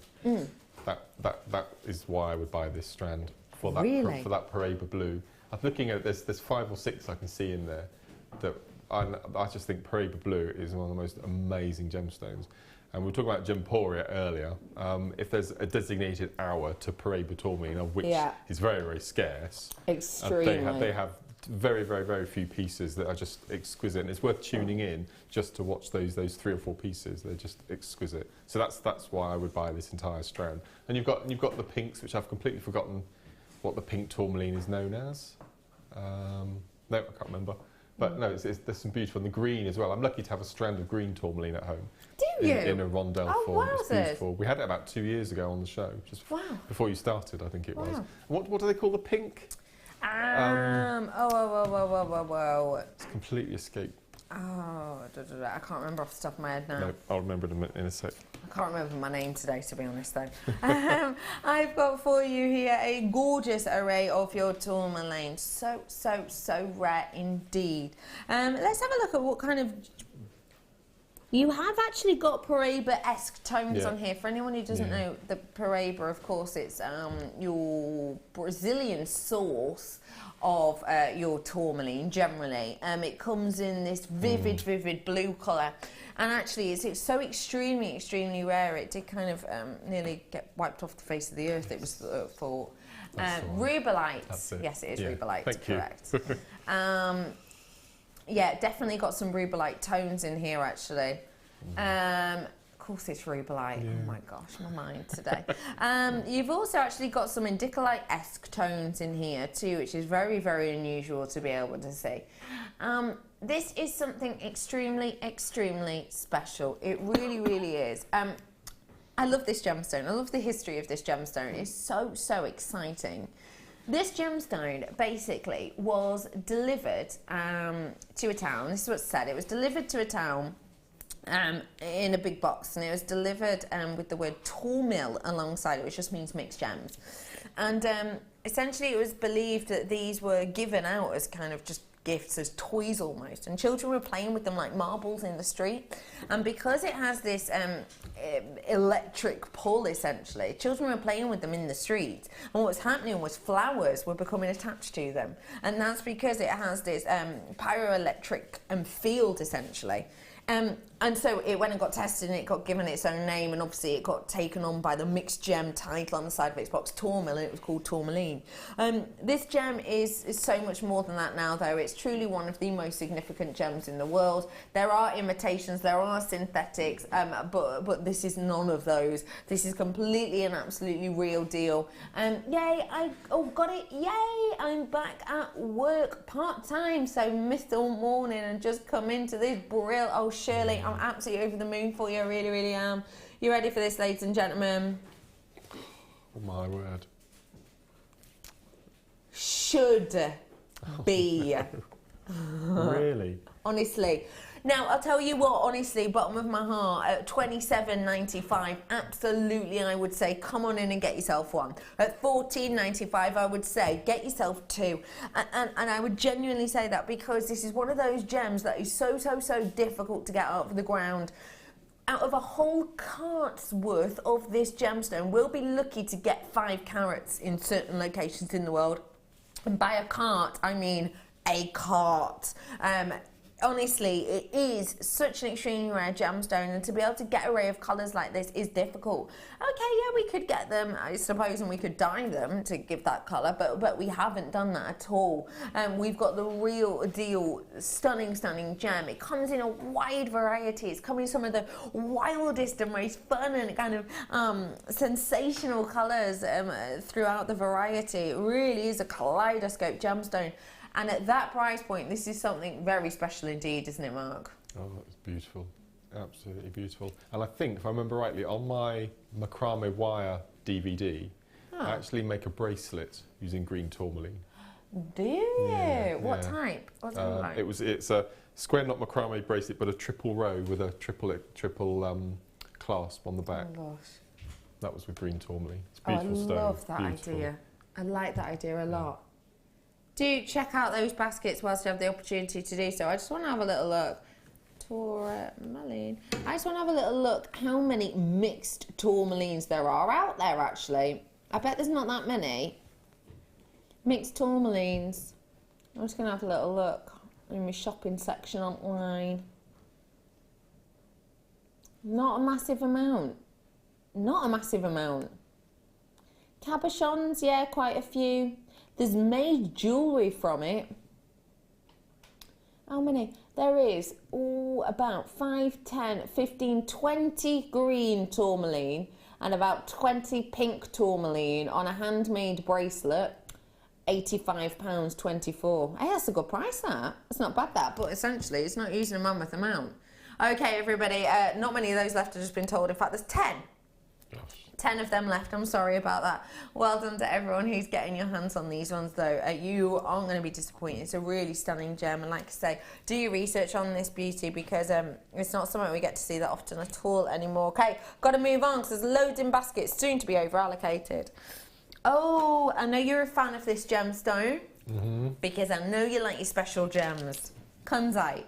That is why I would buy this strand for that, really? for that Paraiba blue. I'm looking at there's 5 or 6 I can see in there that I just think Paraiba blue is one of the most amazing gemstones. And we were talking about Gemporia earlier. If there's a designated hour to Paraiba tourmaline, of which is very, very scarce. Extremely. They have very, very, very few pieces that are just exquisite. And it's worth tuning in just to watch those 3 or 4 pieces. They're just exquisite. So that's why I would buy this entire strand. And you've got the pinks, which I've completely forgotten what the pink tourmaline is known as. No, I can't remember. But no, there's some beautiful, and the green as well. I'm lucky to have a strand of green tourmaline at home. Do you? In a rondelle form. It's beautiful. We had it about 2 years ago on the show, just before you started, I think it was. What do they call the pink? Whoa. It's completely escaped. I can't remember off the top of my head now. No, I'll remember it in a sec. I can't remember my name today, to be honest, though. I've got for you here a gorgeous array of your tourmaline. So rare indeed. Let's have a look at what kind of... You have actually got Paraiba-esque tones on here. For anyone who doesn't know, the Paraiba, of course, it's your Brazilian source of your tourmaline, generally. It comes in this vivid blue colour. And actually, it's so extremely rare, it did kind of nearly get wiped off the face of the earth, it was thought. Rubellite. Yes, it is rubellite, correct. Yeah, definitely got some rubellite tones in here, actually. Of course it's rubellite. Oh my gosh, my mind today. You've also actually got some indicolite-esque tones in here too, which is very unusual to be able to see. This is something extremely special. It really is. I love this gemstone. I love the history of this gemstone. It's so exciting. This gemstone basically was delivered to a town. This is what's said. It was delivered to a town in a big box, and it was delivered with the word tourmil alongside it, which just means mixed gems. And essentially it was believed that these were given out as kind of just gifts as toys almost, and children were playing with them like marbles in the street. And because it has this electric pull, essentially, children were playing with them in the street, and what was happening was flowers were becoming attached to them, and that's because it has this pyroelectric field, essentially. And so it went and got tested, and it got given its own name, and obviously it got taken on by the mixed gem title on the side of its box, tourmaline, and it was called tourmaline. This gem is so much more than that now, though. It's truly one of the most significant gems in the world. There are imitations, there are synthetics, but this is none of those. This is completely and absolutely real deal. Yay, got it, yay, I'm back at work part-time, so missed all morning and just come into this brill. Oh, Shirley, I'm absolutely over the moon for you, I really, really am. You ready for this, ladies and gentlemen? Oh my word. Should be. Really? Honestly. Now, I'll tell you what, honestly, bottom of my heart, at $27.95, absolutely, I would say, come on in and get yourself one. At $14.95, I would say, get yourself two. And I would genuinely say that because this is one of those gems that is so difficult to get out of the ground. Out of a whole cart's worth of this gemstone, we'll be lucky to get 5 carats in certain locations in the world. And by a cart, I mean a cart. Honestly, it is such an extremely rare gemstone, and to be able to get an array of colours like this is difficult. Okay, yeah, we could get them, I suppose, and we could dye them to give that colour, but we haven't done that at all. We've got the real deal, stunning gem. It comes in a wide variety. It's coming in some of the wildest and most fun and kind of sensational colours throughout the variety. It really is a kaleidoscope gemstone. And at that price point, this is something very special indeed, isn't it, Mark? Oh, it's beautiful. Absolutely beautiful. And I think, if I remember rightly, on my macrame wire DVD, I actually make a bracelet using green tourmaline. Do you? Yeah, what type? What's it like? It's a square knot macrame bracelet, but a triple row with a triple clasp on the back. Oh, gosh. That was with green tourmaline. It's a beautiful stone. I love that beautiful. idea. I like that idea a lot. Do check out those baskets whilst you have the opportunity to do so. I just want to have a little look. Tourmaline. I just want to have a little look how many mixed tourmalines there are out there, actually. I bet there's not that many. Mixed tourmalines. I'm just going to have a little look in my shopping section online. Not a massive amount. Not a massive amount. Cabochons, yeah, quite a few. There's made jewellery from it. How many? There is about 5, 10, 15, 20 green tourmaline and about 20 pink tourmaline on a handmade bracelet. £85.24. Hey, that's a good price, that. That's not bad, that, but essentially it's not using a mammoth amount. Okay, everybody, not many of those left, I've just been told. In fact, there's 10. Gosh. 10 of them left. I'm sorry about that. Well done to everyone who's getting your hands on these ones, though. You aren't going to be disappointed. It's a really stunning gem, and like I say, do your research on this beauty, because it's not something we get to see that often at all anymore. Okay, got to move on because there's loads in baskets, soon to be over allocated. Oh, I know you're a fan of this gemstone, because I know you like your special gems. Kunzite.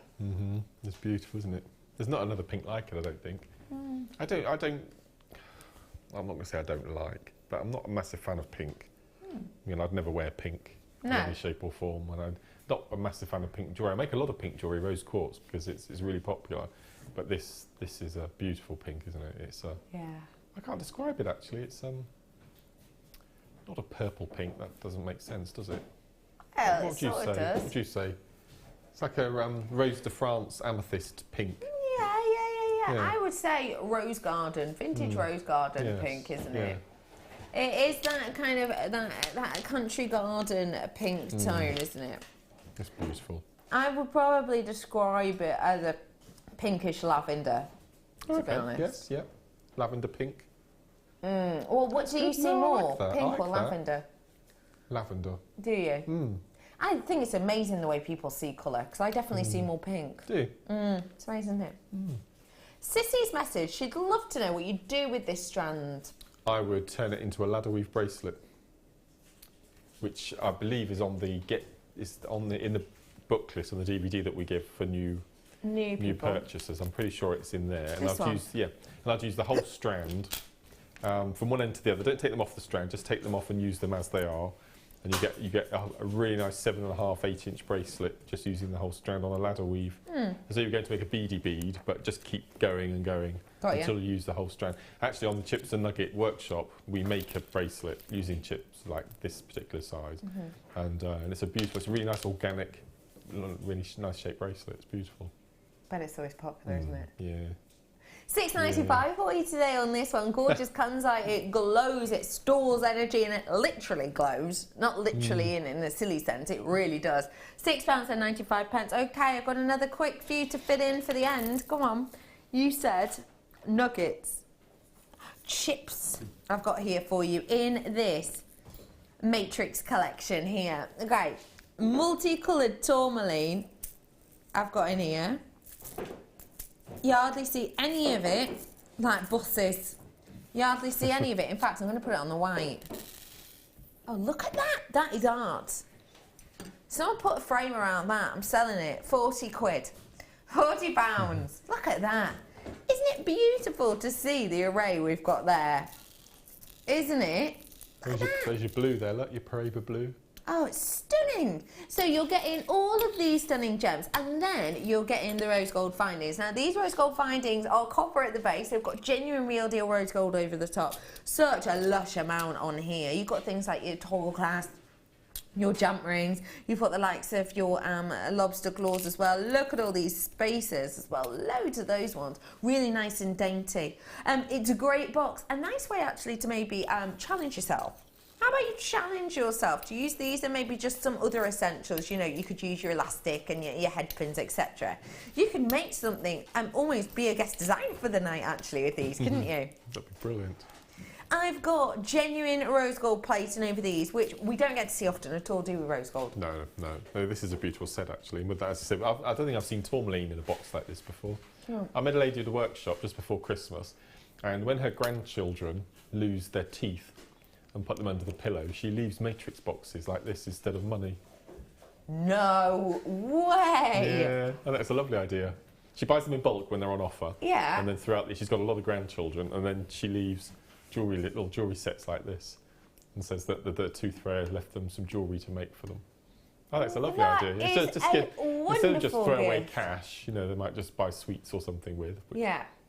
It's beautiful, isn't it? There's not another pink like it, I don't think. I'm not going to say I don't like, but I'm not a massive fan of pink. I mean, I'd never wear pink in any shape or form. And I'm not a massive fan of pink jewellery. I make a lot of pink jewellery, rose quartz, because it's really popular. But this is a beautiful pink, isn't it? It's I can't describe it, actually. It's not a purple pink. That doesn't make sense, does it? Well, what would you say? What would you say? It's like a Rose de France amethyst pink. Yeah. I would say rose garden, vintage rose garden pink, isn't it? It is that kind of that country garden pink tone, isn't it? It's beautiful. I would probably describe it as a pinkish lavender, to be honest. Yes, yeah. Lavender pink. Well, what do you see more, pink or lavender? Lavender. Do you? I think it's amazing the way people see colour, because I definitely see more pink. Do you? It's amazing, isn't it? Sissy's message, she'd love to know what you do with this strand. I would turn it into a ladder weave bracelet, which I believe is on the in the booklet and the DVD that we give for new purchasers. I'm pretty sure it's in there. And I've used the whole strand from one end to the other. Don't take them off the strand, just take them off and use them as they are. And you get a really nice 7.5, 8-inch bracelet just using the whole strand on a ladder weave. So you're going to make a beady bead, but just keep going and going until you use the whole strand. Actually, on the Chips and Nugget workshop, we make a bracelet using chips like this particular size, and it's it's a really nice organic, really nice shaped bracelet. It's beautiful. But it's always popular, isn't it? Yeah. $6.95 for you today on this one. Gorgeous kanzai. It glows, it stores energy, and it literally glows. Not literally in a silly sense, it really does. £6.95. Okay, I've got another quick few to fit in for the end. Come on. You said nuggets. Chips I've got here for you in this Matrix collection here. Okay, multicoloured tourmaline I've got in here. You hardly see any of it, like buses. You hardly see any of it. In fact, I'm going to put it on the white. Oh, look at that. That is art. Someone put a frame around that. I'm selling it. 40 quid. £40. Look at that. Isn't it beautiful to see the array we've got there? Isn't it? There's your blue there. Look, your Paraiba blue. Oh, it's stunning. So you're getting all of these stunning gems, and then you're getting the rose gold findings. Now, these rose gold findings are copper at the base. They've got genuine real deal rose gold over the top. Such a lush amount on here. You've got things like your toggle clasp, your jump rings. You've got the likes of your lobster claws as well. Look at all these spaces as well. Loads of those ones. Really nice and dainty. It's a great box. A nice way, actually, to maybe challenge yourself. How about you challenge yourself to use these and maybe just some other essentials? You know, you could use your elastic and your head pins, etc. You could make something and almost be a guest designer for the night, actually, with these, couldn't you? That'd be brilliant. I've got genuine rose gold plating over these, which we don't get to see often at all, do we, rose gold? No, this is a beautiful set, actually. And with that, as I said, I don't think I've seen tourmaline in a box like this before. I met a lady at a workshop just before Christmas, and when her grandchildren lose their teeth and put them under the pillow, she leaves matrix boxes like this instead of money. No way! Yeah, and that's a lovely idea. She buys them in bulk when they're on offer. Yeah. And then throughout, she's got a lot of grandchildren, and then she leaves little jewellery sets like this, and says that the tooth fairy left them some jewellery to make for them. Oh, that's a lovely idea. Instead of just throw away cash, you know, they might just buy sweets or something with.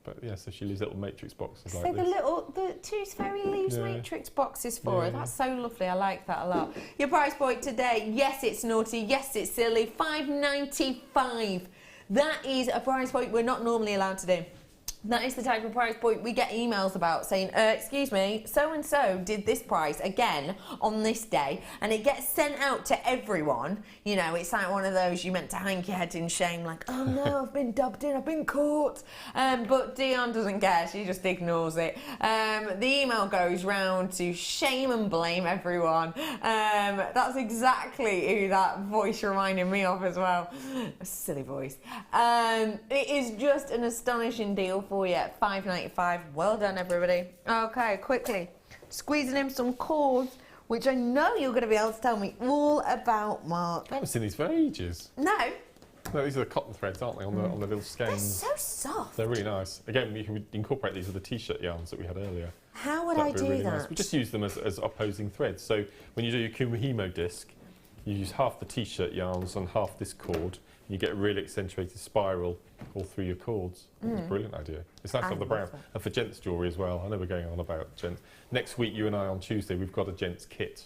But yeah, so she leaves little matrix boxes like this. So the tooth fairy leaves matrix boxes for her. That's so lovely. I like that a lot. Your price point today, yes, it's naughty, yes, it's silly. £5.95. That is a price point we're not normally allowed to do. That is the type of price point we get emails about saying, excuse me, so-and-so did this price again on this day, and it gets sent out to everyone. You know, it's like one of those you meant to hang your head in shame, like, oh no, I've been dubbed in, I've been caught. But Dion doesn't care, she just ignores it. The email goes round to shame and blame everyone. That's exactly who that voice reminded me of as well. A silly voice. It is just an astonishing deal for you at £5.95. Well done, everybody. Okay, quickly squeezing in some cords, which I know you're going to be able to tell me all about, Mark. I haven't seen these for ages. No, these are the cotton threads, aren't they, on the little skeins? they're so soft. They're really nice. Again, we can incorporate these with the t-shirt yarns that we had earlier. How would I do really that? Nice. We just use them as opposing threads. So when you do your Kumihimo disc, you use half the t-shirt yarns and half this cord. You get a really accentuated spiral all through your cords. It's a brilliant idea. It's nice to have the brown. And for gents jewellery as well. I know we're going on about gents. Next week, you and I on Tuesday, we've got a gents kit.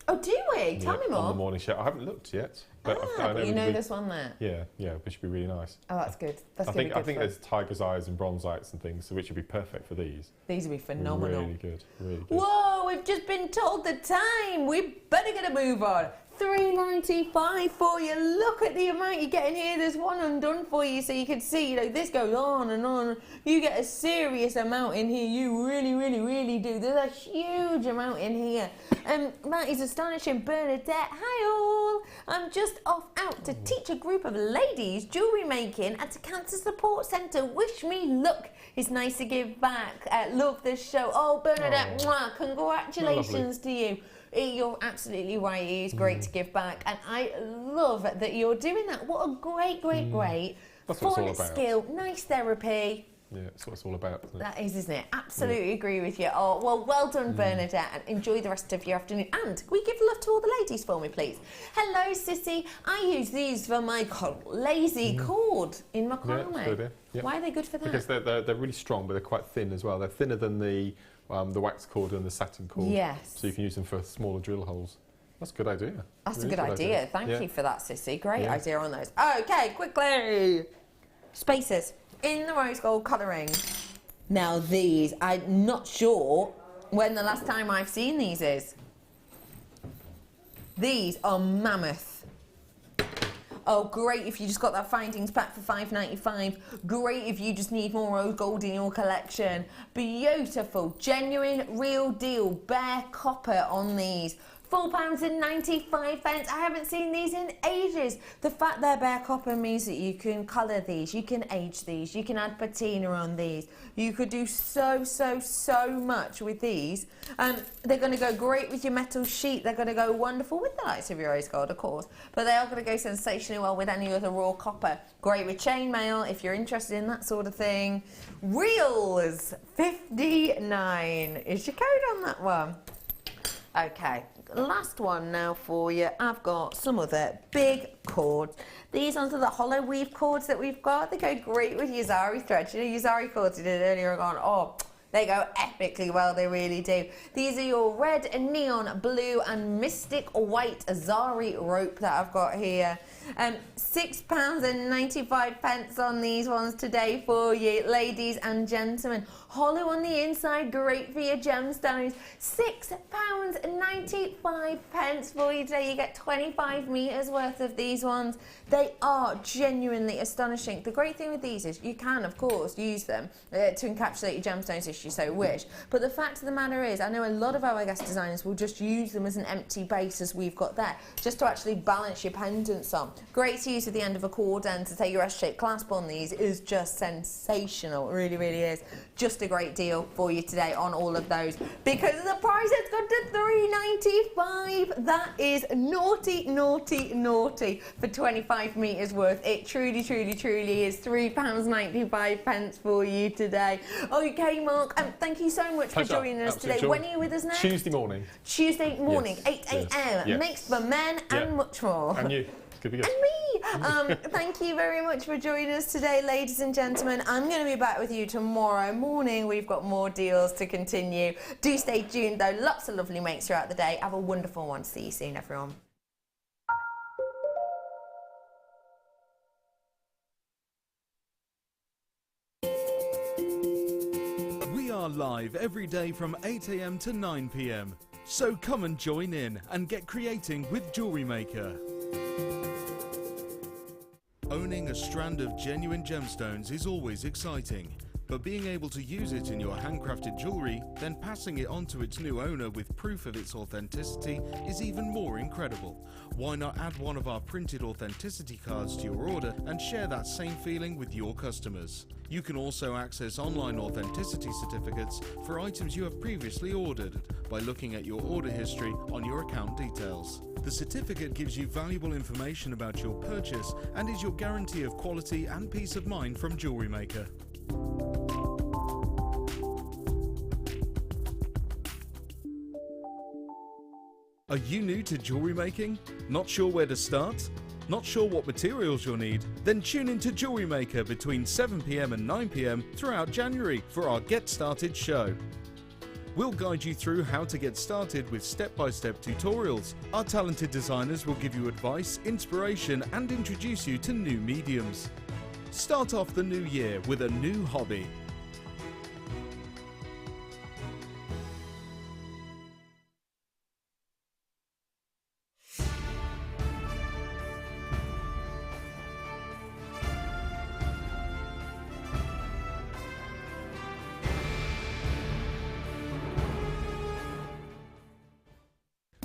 Oh, do we? Tell me more. On the morning show. I haven't looked yet. But I know you know there's one there. Yeah, which would be really nice. Oh, that's good. I think there's tiger's eyes and bronzites and things, so which would be perfect for these. These would be phenomenal. Really good, really good. Whoa, we've just been told the time. We better get a move on. £3.95 for you. Look at the amount you get in here. There's one undone for you so you can see, you know, this goes on and on. You get a serious amount in here. You really, really, really do. There's a huge amount in here. That is astonishing. Bernadette, hi all. I'm just off out to teach a group of ladies jewellery making at a cancer support centre. Wish me luck. It's nice to give back. Love this show. Oh, Bernadette, mwah, congratulations to you. You're absolutely right. It is great to give back, and I love that you're doing that. What a great That's what it's all about. skill, nice therapy. Yeah, that's what it's all about, isn't it? That is, isn't it? Absolutely agree with you. Oh, well done, Bernadette, and enjoy the rest of your afternoon. And can we give love to all the ladies for me, please? Hello, Sissy. I use these for my lazy cord in macrame. Yeah, good, yeah. Why are they good for that? Because they're really strong, but they're quite thin as well. They're thinner than the wax cord and the satin cord. Yes. So you can use them for smaller drill holes. That's a good idea. That's a good idea. Thank you for that, Sissy. Great idea on those. Okay, quickly. Spaces in the rose gold colouring. Now these, I'm not sure when the last time I've seen these is. These are mammoth. Oh, great if you just got that findings pack for $5.95. Great if you just need more rose gold in your collection. Beautiful, genuine, real deal, bare copper on these. £4.95. I haven't seen these in ages. The fact they're bare copper means that you can colour these, you can age these, you can add patina on these. You could do so much with these. They're going to go great with your metal sheet. They're going to go wonderful with the likes of your rose gold, of course. But they are going to go sensationally well with any other raw copper. Great with chainmail if you're interested in that sort of thing. Reels 59 is your code on that one. Okay, last one now for you. I've got some other big cords. These ones are the hollow weave cords that we've got. They go great with Yazari thread. You know, Yazari cords we did earlier are gone, oh, they go epically well, they really do. These are your red, neon blue and mystic white Azari rope that I've got here. £6.95 on these ones today for you, ladies and gentlemen. Hollow on the inside, great for your gemstones. £6.95 for you today. You get 25 metres worth of these ones. They are genuinely astonishing. The great thing with these is you can, of course, use them to encapsulate your gemstones if you so wish. But the fact of the matter is, I know a lot of our guest designers will just use them as an empty base as we've got there, just to actually balance your pendants on. Great to use at the end of a cord, and to take your S-shaped clasp on these is just sensational. It really, really is. Just a great deal for you today on all of those. Because the price has gone to $3.95. That is naughty for 25 metres worth. It truly is £3.95 for you today. Okay, Mark, thank you so much for joining us today. When are you with us next? Tuesday morning. Tuesday morning, Yes. 8 a.m. Yes. Mixed for men and much more. And you. Could be good. And me. Thank you very much for joining us today, ladies and gentlemen. I'm going to be back with you tomorrow morning. We've got more deals to continue. Do stay tuned, though. Lots of lovely makes throughout the day. Have a wonderful one. See you soon, everyone. We are live every day from 8 a.m. to 9 p.m. So come and join in and get creating with Jewellery Maker. Owning a strand of genuine gemstones is always exciting, but being able to use it in your handcrafted jewellery, then passing it on to its new owner with proof of its authenticity is even more incredible. Why not add one of our printed authenticity cards to your order and share that same feeling with your customers? You can also access online authenticity certificates for items you have previously ordered by looking at your order history on your account details. The certificate gives you valuable information about your purchase and is your guarantee of quality and peace of mind from Jewellery Maker. Are you new to jewellery making? Not sure where to start? Not sure what materials you'll need? Then tune into Jewellery Maker between 7 p.m. and 9 p.m. throughout January for our Get Started show. We'll guide you through how to get started with step-by-step tutorials. Our talented designers will give you advice, inspiration, and introduce you to new mediums. Start off the new year with a new hobby.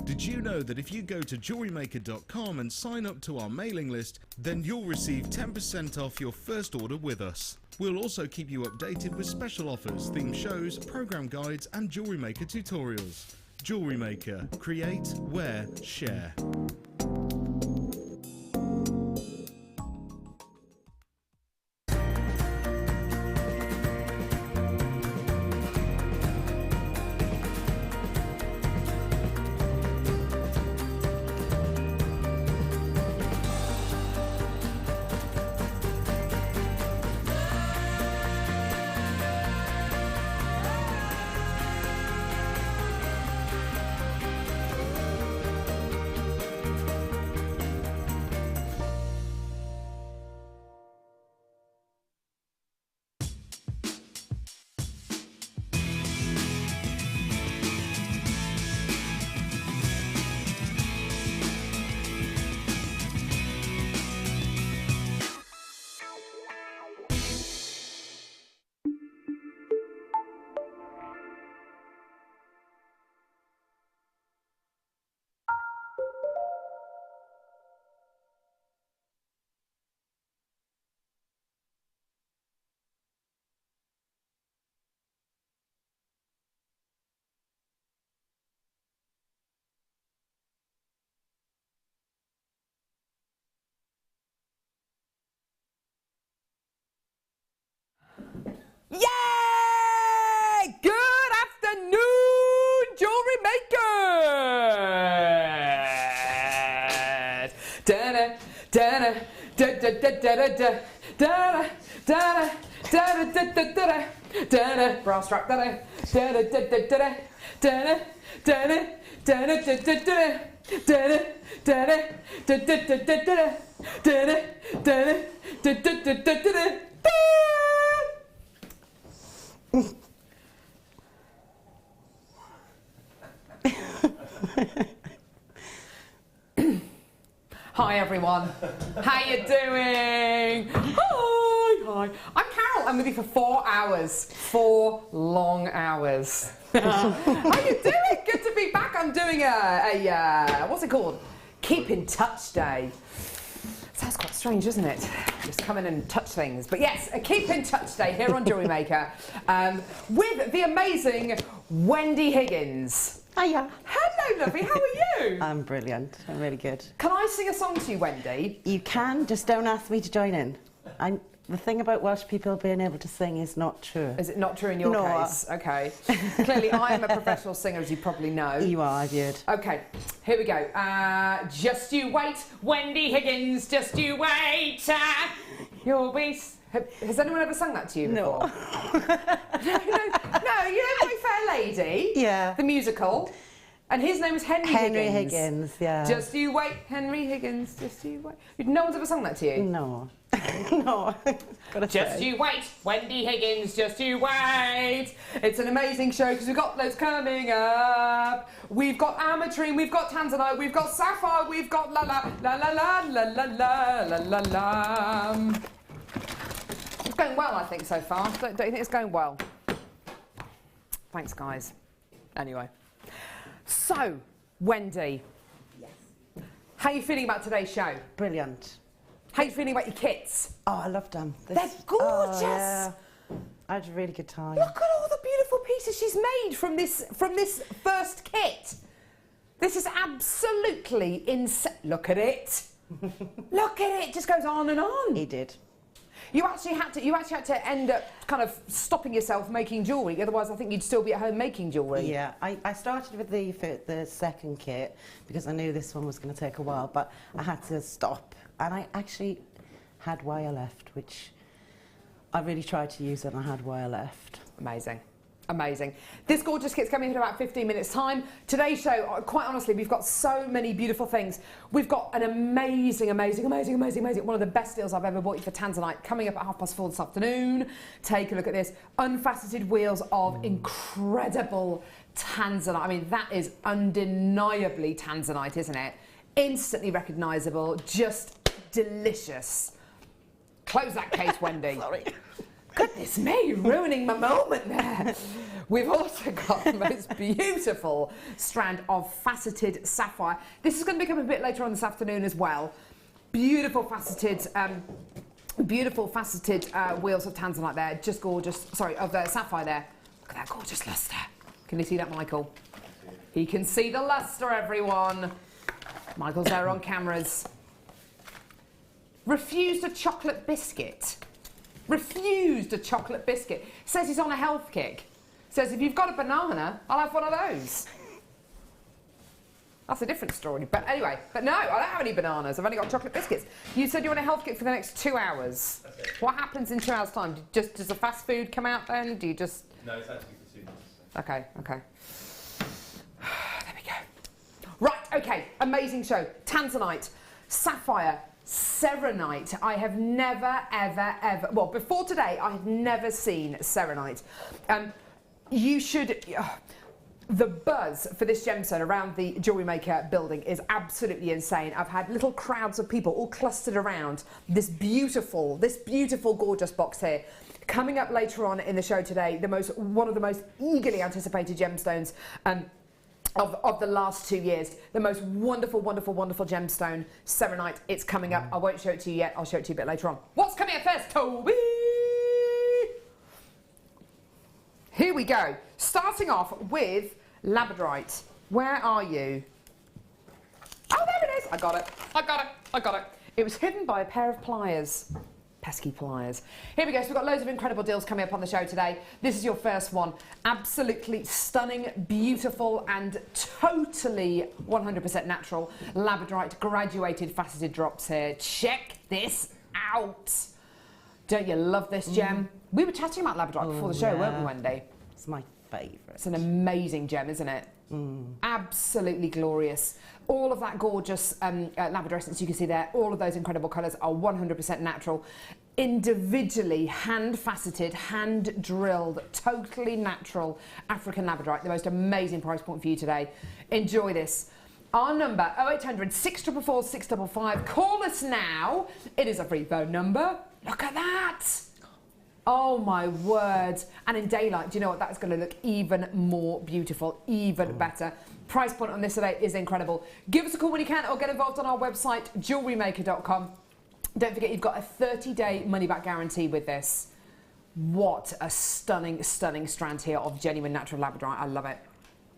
Did you know that if you go to JewelleryMaker.com and sign up to our mailing list, then you'll receive 10% off your first order with us. We'll also keep you updated with special offers, theme shows, program guides and Jewellery Maker tutorials. Jewellery Maker. Create, wear, share. Yay! Good afternoon, Jewellery Makers! Da-da, da-da, da-da-da-da-da, da-da, da-da, da-da-da-da-da, da-da, bra strap, da-da, da-da-da-da-da, da-da, da-da, da-da-da-da-da, da-da, da-da, da-da-da-da-da, da-da, da-da, da-da-da-da-da. Hi everyone, how you doing? Hi. I'm Carol, I'm with you for 4 hours, 4 long hours. How you doing? Good to be back. I'm doing a what's it called? Keep in touch day. Sounds quite strange, doesn't it? Just come in and touch things. But yes, a Keep in Touch day here on Jewellery Maker with the amazing Wendy Higgins. Hiya. Hello, lovely. How are you? I'm brilliant. I'm really good. Can I sing a song to you, Wendy? You can, just don't ask me to join in. The thing about Welsh people being able to sing is not true. Is it not true in your No. case? Okay. Clearly, I am a professional singer, as you probably know. You are, I've heard. Okay, here we go. Just you wait, Wendy Higgins, just you wait. You'll be... Has anyone ever sung that to you before? No. No, you know My Fair Lady? Yeah. The musical. And his name is Henry Higgins, yeah. Just you wait, Henry Higgins, just you wait. No one's ever sung that to you? No. No. Gotta Just say. you wait, Wendy Higgins, just you wait. It's an amazing show because we've got loads coming up. We've got Ametrine, we've got Tanzanite, we've got Sapphire, we've got la la la la la la la la la la. It's going well, I think, so far. Don't you think it's going well? Thanks, guys. Anyway. So, Wendy. Yes. How are you feeling about today's show? Brilliant. How are you feeling about your kits? Oh, I love them. They're gorgeous. Oh, yeah. I had a really good time. Look at all the beautiful pieces she's made from this first kit. This is absolutely insane. Look at it. Look at it. It just goes on and on. He did. You actually had to end up kind of stopping yourself making jewellery. Otherwise, I think you'd still be at home making jewellery. Yeah, I started with the second kit because I knew this one was going to take a while, but I had to stop. And I actually had wire left, which I really tried to use and I had wire left. Amazing. Amazing. This gorgeous kit's coming in about 15 minutes time. Today's show, quite honestly, we've got so many beautiful things. We've got an amazing, one of the best deals I've ever bought you for Tanzanite coming up at 4:30 this afternoon. Take a look at this. Unfaceted wheels of incredible Tanzanite. I mean, that is undeniably Tanzanite, isn't it? Instantly recognisable, just delicious. Close that case, Wendy. Sorry. Goodness me, ruining my moment there. We've also got the most beautiful strand of faceted sapphire. This is going to become a bit later on this afternoon as well. Beautiful faceted wheels of Tanzanite there, just gorgeous. Sorry, of sapphire there. Look at that gorgeous lustre. Can you see that, Michael? He can see the luster, everyone. Michael's there on cameras. Refused a chocolate biscuit. Refused a chocolate biscuit. Says he's on a health kick. Says if you've got a banana, I'll have one of those. That's a different story. But anyway, but no, I don't have any bananas. I've only got chocolate biscuits. You said you want a health kick for the next 2 hours. What happens in 2 hours' time? Does the fast food come out then? Do you just... No, it's actually consumers. Okay. There we go. Right, okay, amazing show. Tanzanite, sapphire, serenite. I have never, ever, well, before today, I had never seen serenite. You should... the buzz for this gemstone around the Jewellery Maker building is absolutely insane. I've had little crowds of people all clustered around this beautiful, gorgeous box here. Coming up later on in the show today, one of the most eagerly anticipated gemstones of the last 2 years. The most wonderful gemstone, serenite. It's coming up. I won't show it to you yet. I'll show it to you a bit later on. What's coming up first, Toby? Here we go. Starting off with labradorite. Where are you? Oh, there it is. I got it. It was hidden by a pair of pliers. Pesky pliers. Here we go. So we've got loads of incredible deals coming up on the show today. This is your first one. Absolutely stunning, beautiful, and totally 100% natural labradorite graduated faceted drops here. Check this out. Don't you love this gem? We were chatting about labradorite before the show, weren't we, Wendy? It's my favourite. It's an amazing gem, isn't it? Absolutely glorious. All of that gorgeous labradorescence you can see there, all of those incredible colours are 100% natural. Individually hand-faceted, hand-drilled, totally natural African labradorite. The most amazing price point for you today. Enjoy this. Our number, 0800 644 655. Call us now. It is a free phone number. Look at that. Oh my word. And in daylight, do you know what? That's going to look even more beautiful, even better. Price point on this today is incredible. Give us a call when you can or get involved on our website, JewelleryMaker.com. Don't forget, you've got a 30-day money-back guarantee with this. What a stunning, stunning strand here of genuine natural labradorite. I love it.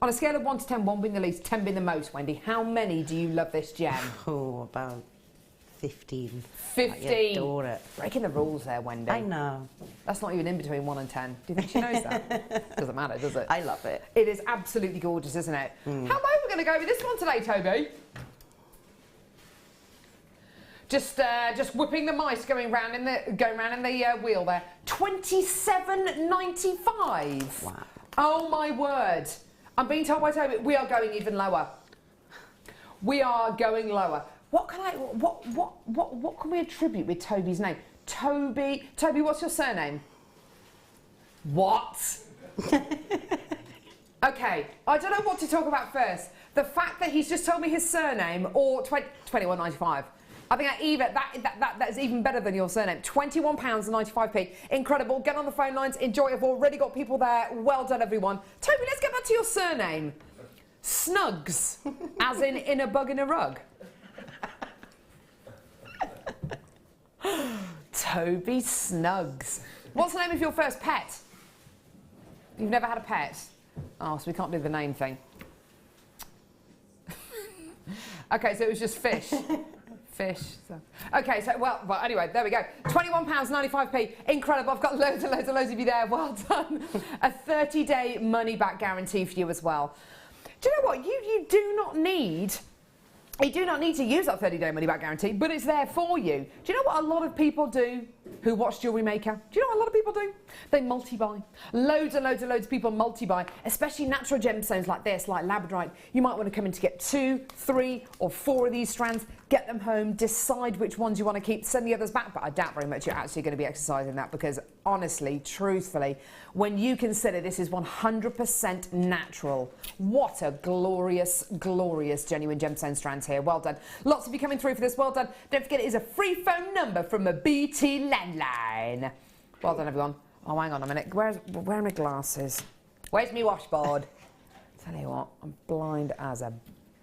On a scale of 1 to 10, 1 being the least, 10 being the most, Wendy, how many do you love this gem? Oh, about 15. 15. I adore it. Breaking the rules there, Wendy. I know. That's not even in between 1 and 10. Do you think she knows that? Doesn't matter, does it? I love it. It is absolutely gorgeous, isn't it? How low are we going to go with this one today, Toby? Just whipping the mice going round in the wheel there. $27.95. Wow. Oh my word! I'm being told by Toby we are going even lower. We are going lower. What can we attribute with Toby's name? Toby, what's your surname? What? Okay, I don't know what to talk about first. The fact that he's just told me his surname or £21.95. I think that is even better than your surname. £21.95. Incredible. Get on the phone lines. Enjoy. I've already got people there. Well done, everyone. Toby, let's get back to your surname. Snugs, as in a bug in a rug. Toby Snugs. What's the name of your first pet? You've never had a pet? Oh, so we can't do the name thing. Okay, so it was just fish. Fish. So. Okay, so, well, anyway, there we go. £21.95. Incredible. I've got loads of you there. Well done. A 30-day money-back guarantee for you as well. Do you know what? You do not need to use that 30-day money-back guarantee, but it's there for you. Do you know what a lot of people do who watch Jewellery Maker? Do you know what a lot of people do? They multi-buy. Loads of people multi-buy, especially natural gemstones like this, like labradorite. You might want to come in to get 2, 3 or 4 of these strands, get them home, decide which ones you want to keep, send the others back, but I doubt very much you're actually going to be exercising that because honestly, truthfully, when you consider this is 100% natural, what a glorious, glorious genuine gemstone strands here. Well done. Lots of you coming through for this. Well done. Don't forget it is a free phone number from a BT landline. Well done, everyone. Oh, hang on a minute. Where are my glasses? Where's my washboard? Tell you what, I'm blind as a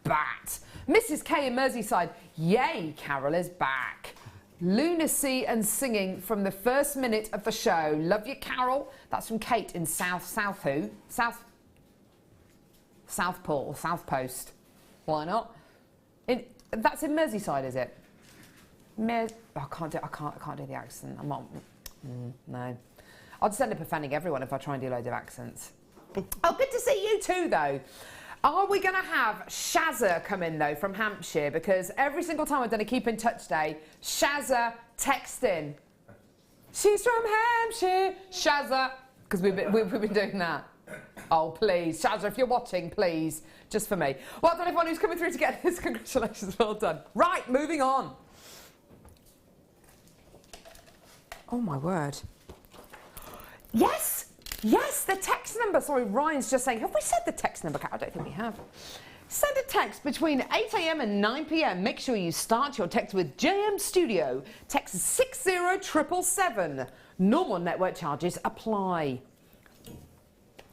bat. Mrs. K in Merseyside. Yay, Carol is back. Lunacy and singing from the first minute of the show. Love you, Carol. That's from Kate in South who? South Southport or South Post. Why not? That's in Merseyside, is it? I can't do the accent. I'm not. No. I'll just end up offending everyone if I try and do loads of accents. Oh, good to see you too, though. Are we going to have Shazza come in, though, from Hampshire? Because every single time I've done a Keep in Touch Day, Shazza text in. She's from Hampshire, Shazza. Because we've been doing that. Oh, please. Shazza, if you're watching, please. Just for me. Well done, everyone who's coming through to get this. Congratulations. Well done. Right, moving on. Oh, my word. Yes! Yes, the text number. Sorry, Ryan's just saying, have we said the text number? I don't think we have. Send a text between 8 a.m. and 9 p.m. Make sure you start your text with JM Studio. Text 60777. Normal network charges apply.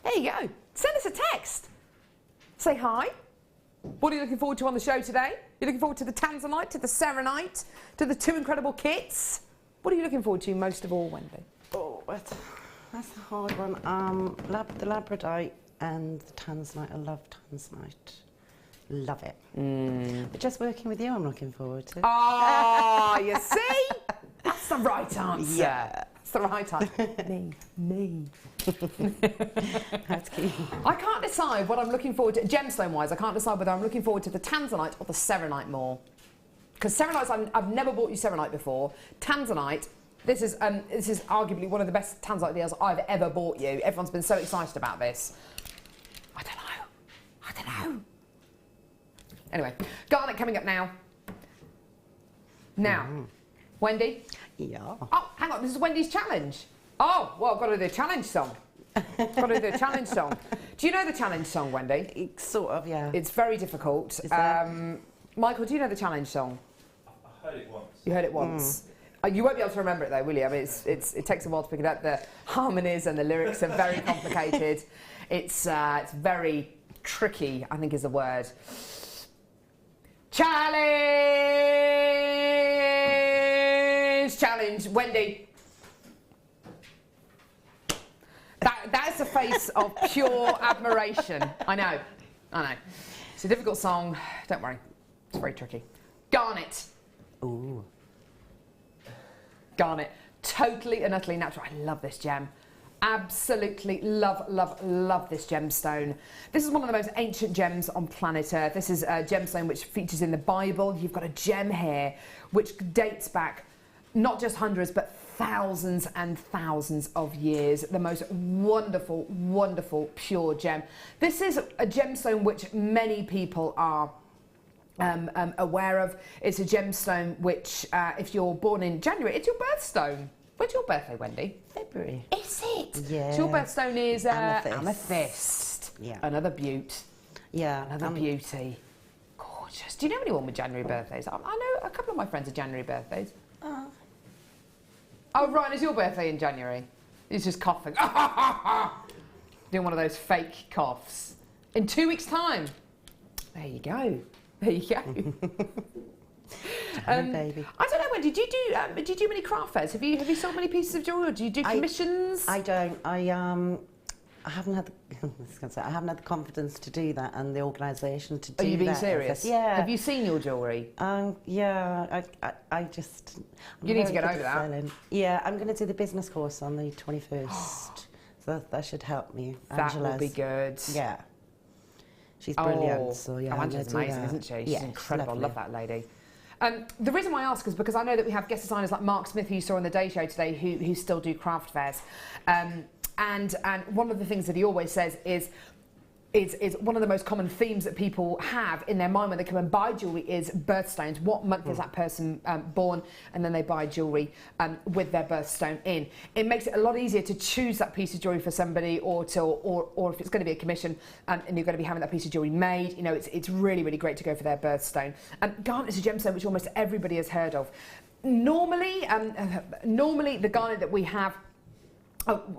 There you go. Send us a text. Say hi. What are you looking forward to on the show today? You're looking forward to the Tanzanite, to the Serenite, to the two incredible kits? What are you looking forward to most of all, Wendy? Oh, that's a hard one. The Labradorite and the Tanzanite. I love Tanzanite. Love it. But just working with you, I'm looking forward to. Ah, you see? That's the right answer. Yeah. That's the right answer. Me. That's key. I can't decide what I'm looking forward to, gemstone-wise, I can't decide whether I'm looking forward to the Tanzanite or the Serenite more. Because Serenites, I've never bought you Serenite before. Tanzanite, this is arguably one of the best Tanzanite deals I've ever bought you. Everyone's been so excited about this. I don't know. Anyway, garnet coming up now. Wendy? Yeah. Oh, hang on, this is Wendy's challenge. Oh, well, I've got to do the challenge song. Do you know the challenge song, Wendy? It's sort of, yeah. It's very difficult. Michael, do you know the challenge song? I heard it once. You heard it once. You won't be able to remember it though, will you? I mean, it takes a while to pick it up. The harmonies and the lyrics are very complicated. It's very tricky, I think is the word. Challenge, Wendy. That is the face of pure admiration. I know. It's a difficult song. Don't worry. It's very tricky. Garnet. Ooh. Garnet. Totally and utterly natural. I love this gem. Absolutely love this gemstone. This is one of the most ancient gems on planet Earth. This is a gemstone which features in the Bible. You've got a gem here which dates back not just hundreds but thousands and thousands of years. The most wonderful pure gem. This is a gemstone which many people are aware of. It's a gemstone which if you're born in January, it's your birthstone. When's your birthday, Wendy? February. Is it? Yeah. So your birthstone is Amethyst. Yeah. Yeah. Another beaut. Yeah. Another beauty. Gorgeous. Do you know anyone with January birthdays? I know a couple of my friends are January birthdays. Oh, Ryan, is your birthday in January? He's just coughing. Doing one of those fake coughs. In 2 weeks' time. There you go. Baby. I don't know, Wendy, do you do many craft fairs? Have you sold many pieces of jewellery, or do you do commissions? I don't. I haven't had I haven't had the confidence to do that and the organisation to do that. Are you being serious? Yeah. Have you seen your jewellery? Yeah. I just. You need to get over that. Selling. Yeah, I'm going to do the business course on the 21st, so that should help me. That will be good. Yeah. She's brilliant. So yeah, Angela's amazing, isn't she? She's incredible. I love that lady. The reason why I ask is because I know that we have guest designers like Mark Smith, who you saw on the Day Show today, who still do craft fairs. And one of the things that he always says is one of the most common themes that people have in their mind when they come and buy jewellery is birthstones. What month is that person born? And then they buy jewellery with their birthstone in. It makes it a lot easier to choose that piece of jewellery for somebody, or if it's going to be a commission and you're going to be having that piece of jewellery made. You know, it's really great to go for their birthstone. Garnet is a gemstone which almost everybody has heard of. Normally the garnet that we have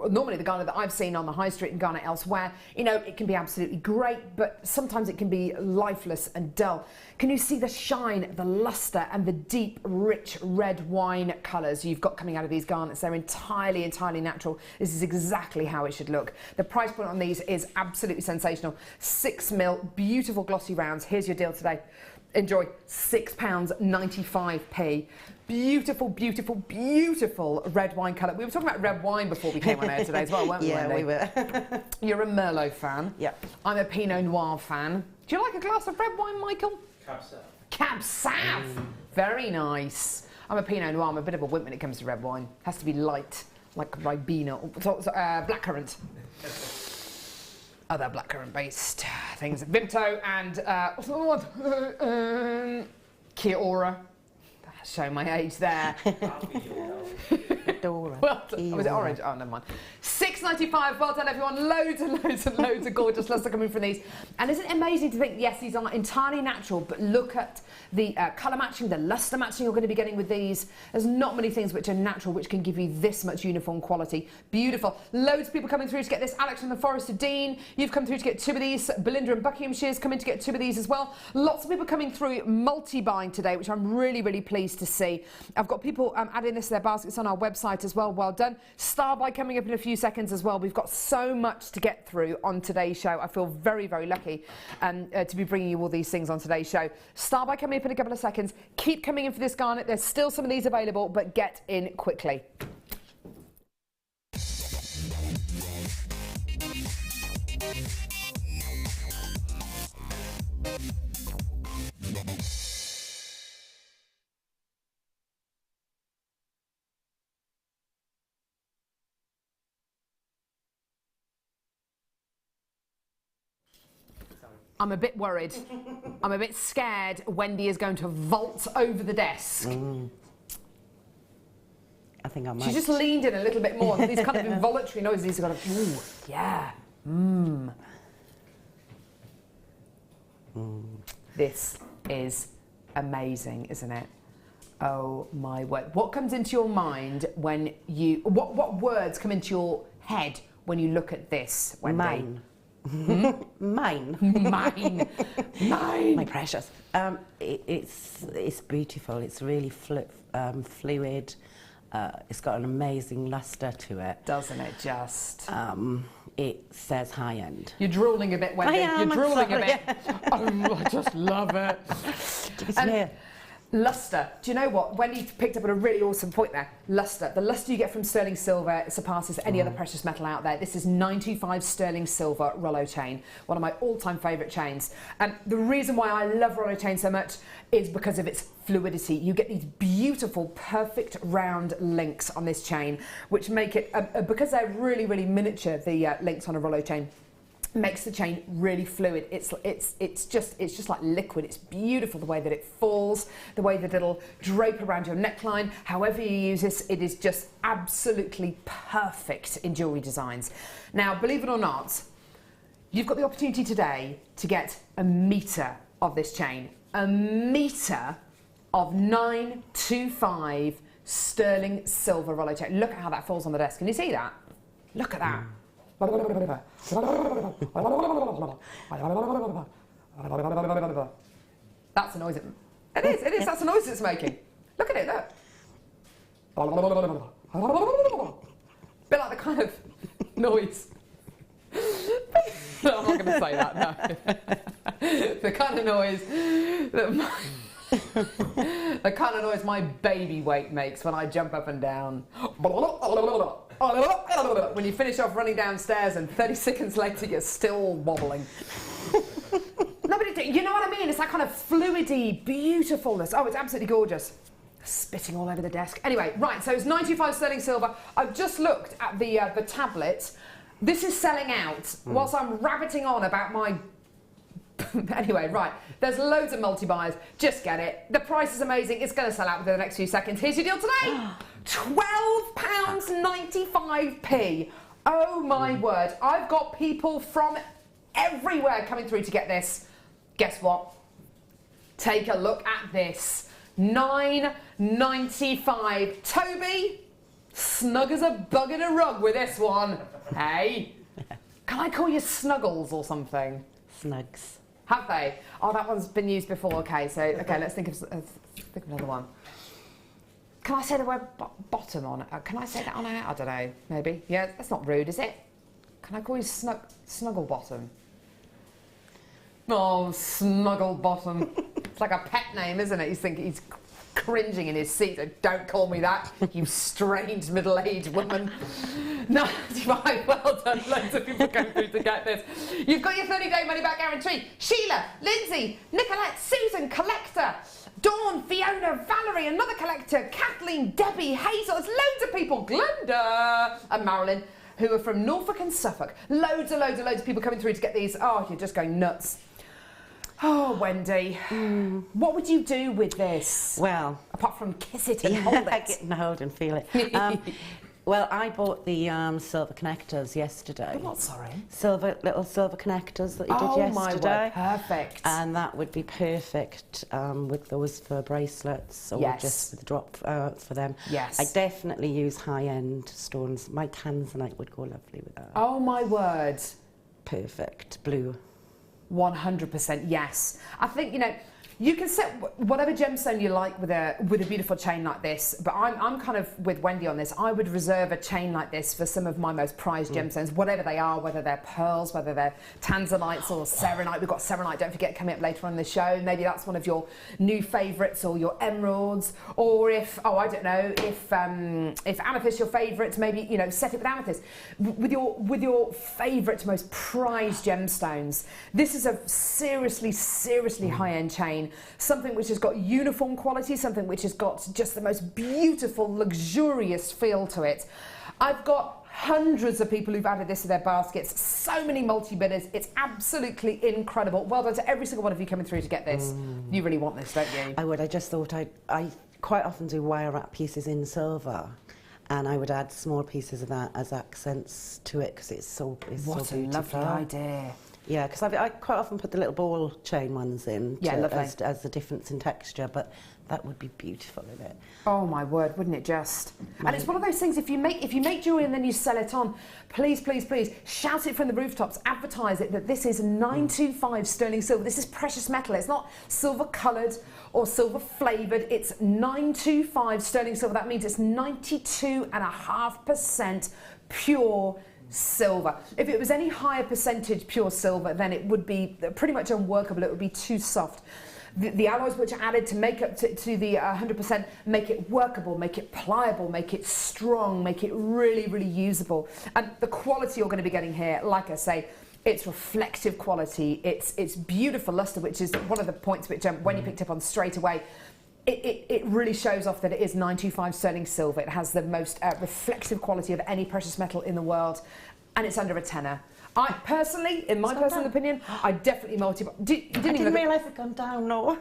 normally the garnet that I've seen on the high street and garnet elsewhere, you know, it can be absolutely great, but sometimes it can be lifeless and dull. Can you see the shine, the luster, and the deep, rich red wine colours you've got coming out of these garnets? They're entirely, entirely natural. This is exactly how it should look. The price point on these is absolutely sensational. 6mm, beautiful glossy rounds. Here's your deal today. Enjoy, £6.95. Beautiful, beautiful, beautiful red wine colour. We were talking about red wine before we came on air today as well, weren't we, Yeah, Wendy? we were. You're a Merlot fan. Yeah. I'm a Pinot Noir fan. Do you like a glass of red wine, Michael? Cab Sauv. Cab Sauv. Very nice. I'm a Pinot Noir. I'm a bit of a wimp when it comes to red wine. Has to be light, like Ribena, blackcurrant. Other blackcurrant based things. Vimto and Kiora. Showing my age there. Dora. Well, was it orange? Oh, never mind. £6.95. Well done, everyone. Loads and loads and loads of gorgeous luster coming from these. And isn't it amazing to think, yes, these are entirely natural, but look at the colour matching, the luster matching you're going to be getting with these. There's not many things which are natural which can give you this much uniform quality. Beautiful. Loads of people coming through to get this. Alex from the Forest of Dean, you've come through to get 2 of these. Belinda and Buckinghamshire's coming to get 2 of these as well. Lots of people coming through multi-buying today, which I'm really, really pleased to see. I've got people adding this to their baskets on our website as well. Well done. Star Buy coming up in a few seconds as well. We've got so much to get through on today's show. I feel very, very lucky to be bringing you all these things on today's show. Star Buy coming up in a couple of seconds. Keep coming in for this garnet. There's still some of these available, but get in quickly. I'm a bit worried. I'm a bit scared Wendy is going to vault over the desk. I think I might. She just leaned in a little bit more. These kind of involuntary noises. These are kind of, ooh, yeah, This is amazing, isn't it? Oh my word. What comes into your mind when you, what words come into your head when you look at this, Wendy? Mine. Mine. Mine. Mine. My precious. It's beautiful. It's really fluid. It's got an amazing luster to it. Doesn't it just? It says high end. You're drooling a bit, Wendy. You're drooling a bit. Oh, I just love it. Luster. Do you know what? Wendy picked up on a really awesome point there. Luster. The luster you get from sterling silver surpasses any other precious metal out there. This is 925 sterling silver Rollo chain, one of my all-time favourite chains. And the reason why I love Rollo chain so much is because of its fluidity. You get these beautiful, perfect round links on this chain, which make it, because they're really, really miniature, the links on a Rollo chain, makes the chain really fluid. It's just like liquid. It's beautiful the way that it falls, the way that it'll drape around your neckline. However you use this, it is just absolutely perfect in jewellery designs. Now, believe it or not, you've got the opportunity today to get a metre of this chain. A metre of 925 sterling silver Rollo chain. Look at how that falls on the desk. Can you see that? Look at that. That's the noise it is, that's the noise it's making. Look at it, look. Bit like the kind of noise. No, I'm not going to say that, no. The kind of noise that the kind of noise my baby weight makes when I jump up and down. When you finish off running downstairs and 30 seconds later you're still wobbling. No, but you know what I mean? It's that kind of fluidy beautifulness. Oh, it's absolutely gorgeous. Spitting all over the desk. Anyway, right, so it's 95 sterling silver. I've just looked at the tablet. This is selling out whilst I'm rabbiting on about my... Anyway, right, there's loads of multi-buyers. Just get it. The price is amazing. It's going to sell out within the next few seconds. Here's your deal today. £12.95p. Oh my word. I've got people from everywhere coming through to get this. Guess what? Take a look at this. £9.95. Toby, Snug as a bug in a rug with this one. Hey? Can I call you Snuggles or something? Snugs. Have they? Oh, that one's been used before. Okay, so let's think of another one. Can I say the word bottom on it? Can I say that on it? I don't know. Maybe. Yeah, that's not rude, is it? Can I call you Snuggle Bottom? Oh, Snuggle Bottom. It's like a pet name, isn't it? He's cringing in his seat. So don't call me that, you strange middle-aged woman. 95, well done. Loads of people going through to get this. You've got your 30-day money-back guarantee. Sheila, Lindsay, Nicolette, Susan, Collector, Dawn, Fiona, Valerie, another collector, Kathleen, Debbie, Hazel. There's loads of people. Glenda and Marilyn, who are from Norfolk and Suffolk. Loads of people coming through to get these. Oh, you're just going nuts. Oh, Wendy, what would you do with this? Well, apart from kiss it and hold it. Get and hold and feel it. Well, I bought the silver connectors yesterday. I'm not sorry. Little silver connectors that you did yesterday. Oh my word, perfect. And that would be perfect with those for bracelets or just with the drop for them. Yes. I definitely use high-end stones. My tanzanite would go lovely with that. Oh my word. Perfect. Blue. 100% yes. I think, you know, you can set whatever gemstone you like with a beautiful chain like this, but I'm kind of with Wendy on this. I would reserve a chain like this for some of my most prized gemstones, whatever they are, whether they're pearls, whether they're tanzanites or serenite. We've got serenite, don't forget, coming up later on in the show. Maybe that's one of your new favourites, or your emeralds, or if, oh, I don't know, if amethyst your favourite, maybe, you know, set it with amethyst. With your favourite, most prized gemstones. This is a seriously high-end chain. Something which has got uniform quality, something which has got just the most beautiful, luxurious feel to it. I've got hundreds of people who've added this to their baskets, so many multi-bidders. It's absolutely incredible. Well done to every single one of you coming through to get this. You really want this, don't you? I would. I just thought I quite often do wire wrap pieces in silver, and I would add small pieces of that as accents to it because it's so beautiful. What a lovely idea. Yeah, because I quite often put the little ball chain ones in as the difference in texture, but that would be beautiful in it. Oh my word, wouldn't it just? And it's one of those things, if you make jewellery and then you sell it on, please shout it from the rooftops, advertise it that this is 925 sterling silver. This is precious metal. It's not silver coloured or silver flavoured. It's 925 sterling silver. That means it's 92.5% pure silver. If it was any higher percentage pure silver, then it would be pretty much unworkable. It would be too soft. The alloys which are added to make up to the 100% make it workable, make it pliable, make it strong, make it really usable. And the quality you're going to be getting here, like I say, it's reflective quality, it's beautiful lustre, which is one of the points which Wendy picked up on straight away. It really shows off that it is 925 sterling silver. It has the most reflective quality of any precious metal in the world, and it's under a tenner. I personally, in my personal opinion, I definitely multiply. You didn't realise it gone down, no.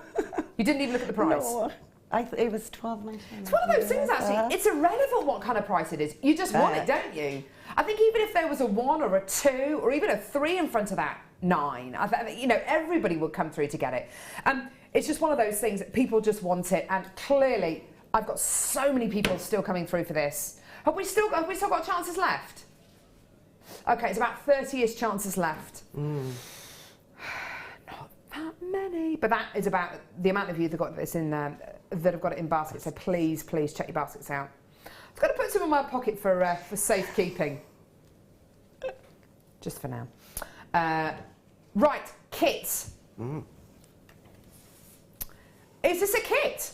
You didn't even look at the price? No. It was $12.99. It's one of those things, actually. It's irrelevant what kind of price it is. You just want it, don't you? I think even if there was a 1 or a 2 or even a 3 in front of that 9, you know, everybody would come through to get it. It's just one of those things that people just want it, and clearly I've got so many people still coming through for this. Have we still got chances left? Okay, it's about 30-ish chances left. Not that many, but that is about the amount of you that got this in that have got it in baskets. So please check your baskets out. I've got to put some in my pocket for safekeeping, just for now. Right, kits. Is this a kit?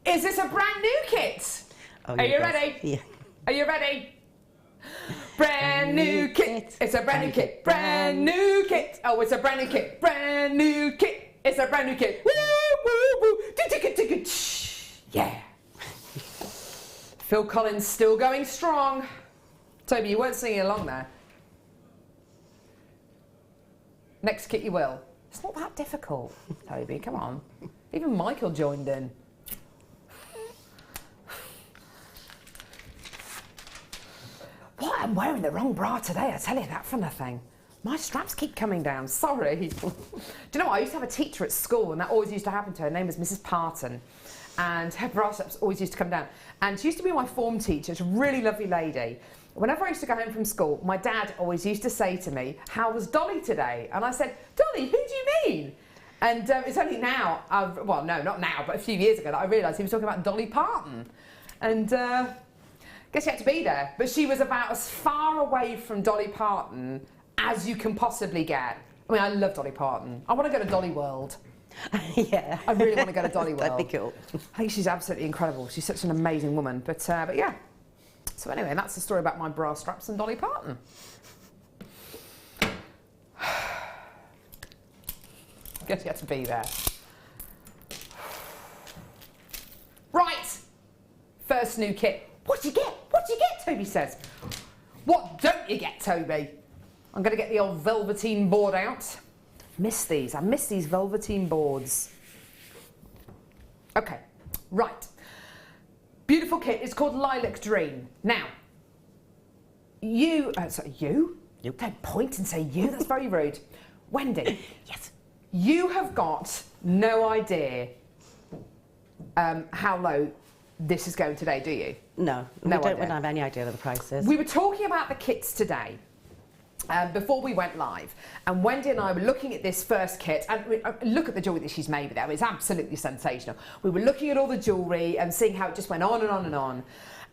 Is this a brand new kit? Oh, Are you ready? Yeah. Are you ready? Brand new kit. It's a brand new kit. Brand new kit. Oh, it's a brand new kit. Brand new kit. It's a brand new kit. Woo, woo, woo. Yeah. Phil Collins still going strong. Toby, you weren't singing along there. Next kit you will. It's not that difficult, Toby. Come on. Even Michael joined in. What? I'm wearing the wrong bra today, I tell you that for nothing. My straps keep coming down, sorry. Do you know what? I used to have a teacher at school, and that always used to happen to her. Her name was Mrs. Parton. and her bra straps always used to come down. And she used to be my form teacher, she's a really lovely lady. Whenever I used to go home from school, my dad always used to say to me, "How was Dolly today?" And I said, "Dolly, who do you mean?" And it's only now, well, no, not now, but a few years ago that I realised he was talking about Dolly Parton. And I guess she had to be there. But she was about as far away from Dolly Parton as you can possibly get. I mean, I love Dolly Parton. I want to go to Dolly World. Yeah. I really want to go to Dolly World. That'd be cool. I think she's absolutely incredible. She's such an amazing woman. But yeah. So anyway, that's the story about my bra straps and Dolly Parton. Guess you had to be there. Right. First new kit. What do you get? What do you get? Toby says. What don't you get, Toby? I'm going to get the old velveteen board out. Miss these. I miss these velveteen boards. Okay. Right. Beautiful kit. It's called Lilac Dream. Now, you... sorry, you? Yep. Don't point and say you. That's very rude. Wendy. Yes. You have got no idea how low this is going today, do you? No, No we don't idea. have any idea of the prices. We were talking about the kits today before we went live, and Wendy and I were looking at this first kit, and look at the jewellery that she's made with it. I mean, it's absolutely sensational. We were looking at all the jewellery and seeing how it just went on and on and on,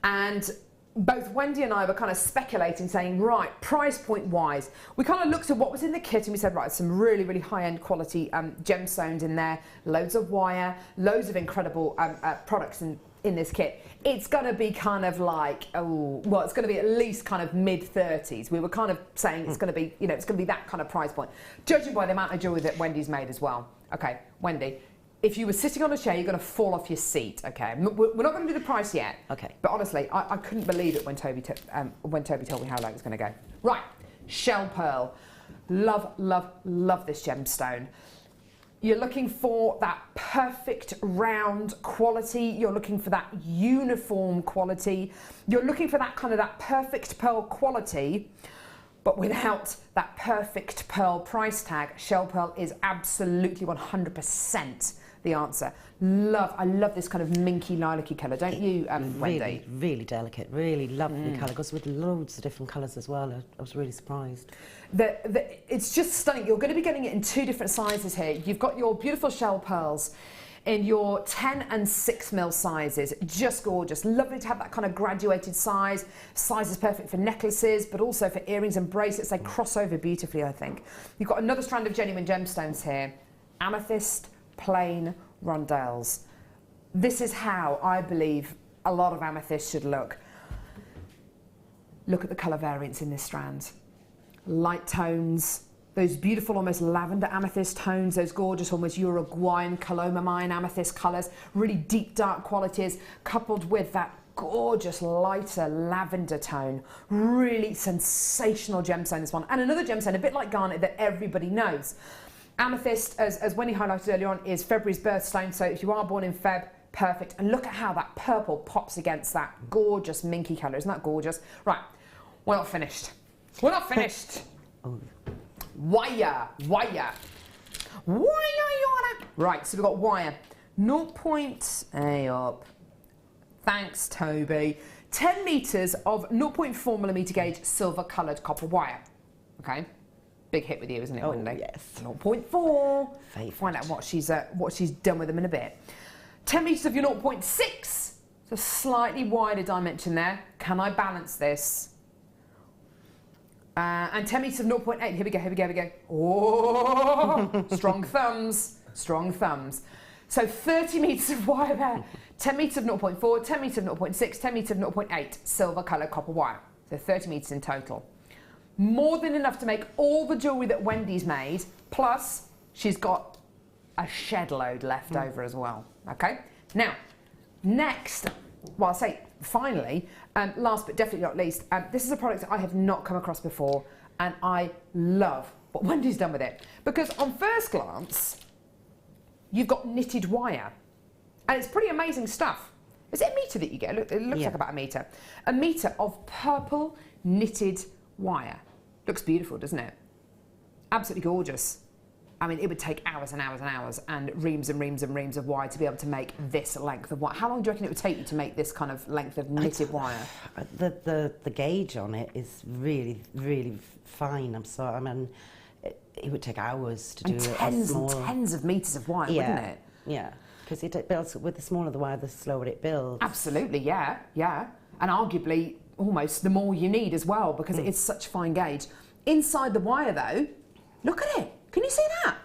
and both Wendy and I were kind of speculating, saying, right, price point wise, we kind of looked at what was in the kit and we said, right, some really, really high-end quality gemstones in there, loads of wire, loads of incredible products in this kit. It's going to be kind of like, well, it's going to be at least kind of mid-30s. We were kind of saying it's going to be, it's going to be that kind of price point, judging by the amount of jewellery that Wendy's made as well. Okay, Wendy, if you were sitting on a chair, you're going to fall off your seat, okay? We're not going to do the price yet. Okay. But honestly, I couldn't believe it when Toby told me how low it was going to go. Right, shell pearl. Love, love, love this gemstone. You're looking for that perfect round quality. You're looking for that uniform quality. You're looking for that kind of that perfect pearl quality, but without that perfect pearl price tag. Shell pearl is absolutely 100% the answer. I love this kind of minky lilac-y colour, don't you, Wendy? Really, really delicate, really lovely colour. Goes with loads of different colours as well. I was really surprised. It's just stunning. You're going to be getting it in 2 different sizes here. You've got your beautiful shell pearls in your 10 and 6 mil sizes. Just gorgeous. Lovely to have that kind of graduated size. Size is perfect for necklaces, but also for earrings and bracelets. They cross over beautifully, I think. You've got another strand of genuine gemstones here. Amethyst, plain, rondelles. This is how I believe a lot of amethyst should look. Look at the colour variants in this strand. Light tones, those beautiful almost lavender amethyst tones, those gorgeous almost Uruguayan colomamine amethyst colours, really deep dark qualities, coupled with that gorgeous lighter lavender tone. Really sensational gemstone, this one. And another gemstone, a bit like garnet, that everybody knows. Amethyst, as Wendy highlighted earlier on, is February's birthstone, so if you are born in Feb, perfect. And look at how that purple pops against that gorgeous minky colour. Isn't that gorgeous? Right, we're not finished. We're not finished. Wire. Right, so we've got wire. 0.8 up. Thanks, Toby. 10 metres of 0.4mm gauge silver coloured copper wire. Okay. Big hit with you, isn't it, Wendy? Yes. 0.4. Favourite. Find out what she's done with them in a bit. 10 metres of your 0.6. So slightly wider dimension there. Can I balance this? And 10 metres of 0.8. Here we go. Oh, strong thumbs. So 30 metres of wire there. 10 metres of 0.4, 10 metres of 0.6, 10 metres of 0.8 silver coloured copper wire. So 30 metres in total. More than enough to make all the jewellery that Wendy's made, plus she's got a shed load left over as well. Okay? Now, next, well, I'll say finally, last but definitely not least, this is a product that I have not come across before, and I love what Wendy's done with it. Because on first glance, you've got knitted wire, and it's pretty amazing stuff. Is it a metre that you get? It looks like about a metre. A metre of purple knitted wire. Looks beautiful, doesn't it? Absolutely gorgeous. I mean, it would take hours and hours and hours and reams and reams and reams of wire to be able to make this length of wire. How long do you reckon it would take you to make this kind of length of knitted wire? The gauge on it is really, really fine. I mean, it would take hours to do it. Tens and tens of metres of wire, wouldn't it? Yeah, because it builds, with the smaller the wire, the slower it builds. Absolutely, yeah. And arguably, almost the more you need as well, because it is such fine gauge. Inside the wire, though, look at it. Can you see that?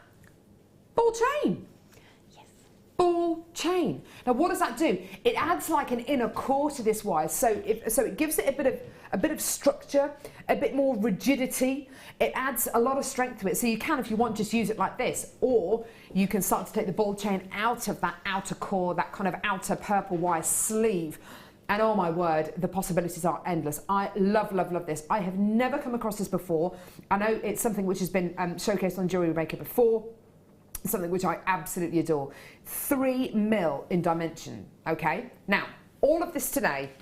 Ball chain. Yes. Ball chain. Now, what does that do? It adds like an inner core to this wire, so it gives it a bit of structure, a bit more rigidity. It adds a lot of strength to it. So you can, if you want, just use it like this, or you can start to take the ball chain out of that outer core, that kind of outer purple wire sleeve. And oh my word, the possibilities are endless. I love, love, love this. I have never come across this before. I know it's something which has been showcased on Jewellery Maker before. It's something which I absolutely adore. 3 mil in dimension, okay? Now, all of this today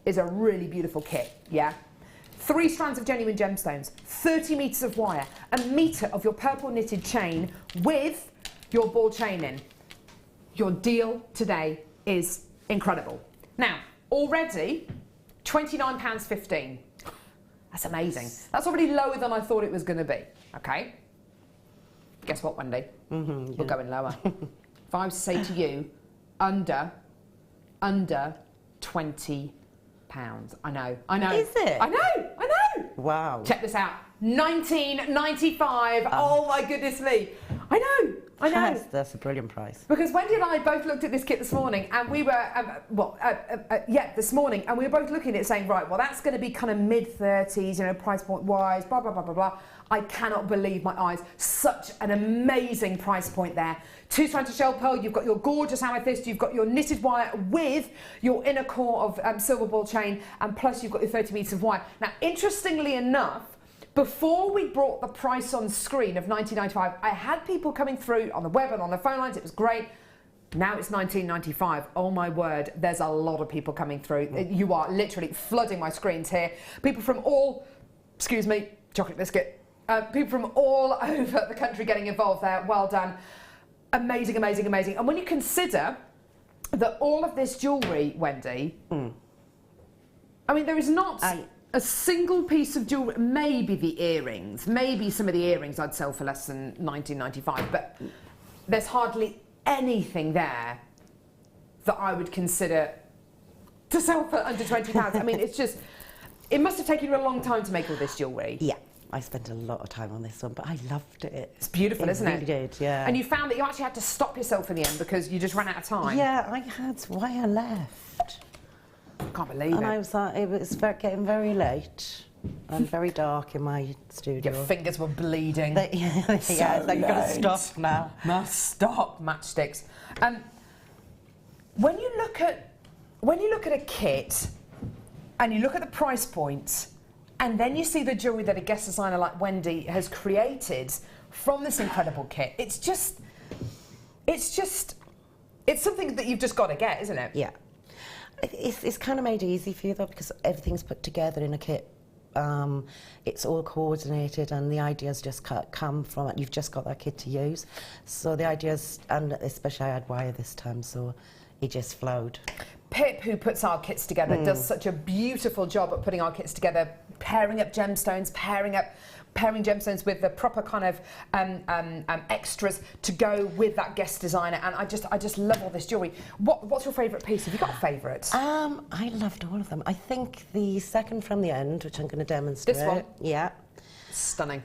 is a really beautiful kit, yeah? 3 strands of genuine gemstones, 30 metres of wire, 1 metre of your purple knitted chain with your ball chain in. Your deal today is incredible. Now, already £29.15. That's amazing. That's already lower than I thought it was going to be, okay? Guess what, Wendy? We're going lower. If I was to say to you, under £20. I know. Is it? I know. Wow. Check this out. £19.95. Oh my goodness me. I know. That's a brilliant price. Because Wendy and I both looked at this kit this morning, and we were, this morning, and we were both looking at it saying, right, well, that's going to be kind of mid-30s, you know, price point wise, blah, blah, blah, blah, blah. I cannot believe my eyes. Such an amazing price point there. 2 strands of shell pearl, you've got your gorgeous amethyst, you've got your knitted wire with your inner core of silver ball chain, and plus you've got your 30 metres of wire. Now, interestingly enough, before we brought the price on screen of $19.95, I had people coming through on the web and on the phone lines. It was great. Now it's $19.95. Oh my word, there's a lot of people coming through. You are literally flooding my screens here. People from all, excuse me, chocolate biscuit. People from all over the country getting involved there. Well done. Amazing, amazing, amazing. And when you consider that all of this jewellery, Wendy, I mean, there is not a single piece of jewellery, maybe the earrings, maybe some of the earrings I'd sell for less than $19.95, but there's hardly anything there that I would consider to sell for under £20. I mean, it's just, it must have taken you a long time to make all this jewellery. Yeah, I spent a lot of time on this one, but I loved it. It's beautiful, isn't it? It really did, yeah. And you found that you actually had to stop yourself in the end because you just ran out of time. Yeah, I had wire left. I can't believe it. And I was like, it was getting very late and very dark in my studio. Your fingers were bleeding. Yeah, it's like, you've got to stop now. Must stop, matchsticks. When you look at a kit and you look at the price points, and then you see the jewellery that a guest designer like Wendy has created from this incredible kit, it's something that you've just got to get, isn't it? Yeah. It's kind of made easy for you though, because everything's put together in a kit. It's all coordinated, and the ideas just come from it. You've just got that kit to use. So the ideas, and especially I had wire this time, so it just flowed. Pip, who puts our kits together, does such a beautiful job at putting our kits together, pairing up gemstones, pairing gemstones with the proper kind of extras to go with that guest designer. And I just love all this jewellery. What's your favourite piece? Have you got a favourite? I loved all of them. I think the second from the end, which I'm going to demonstrate. This one? Yeah. Stunning.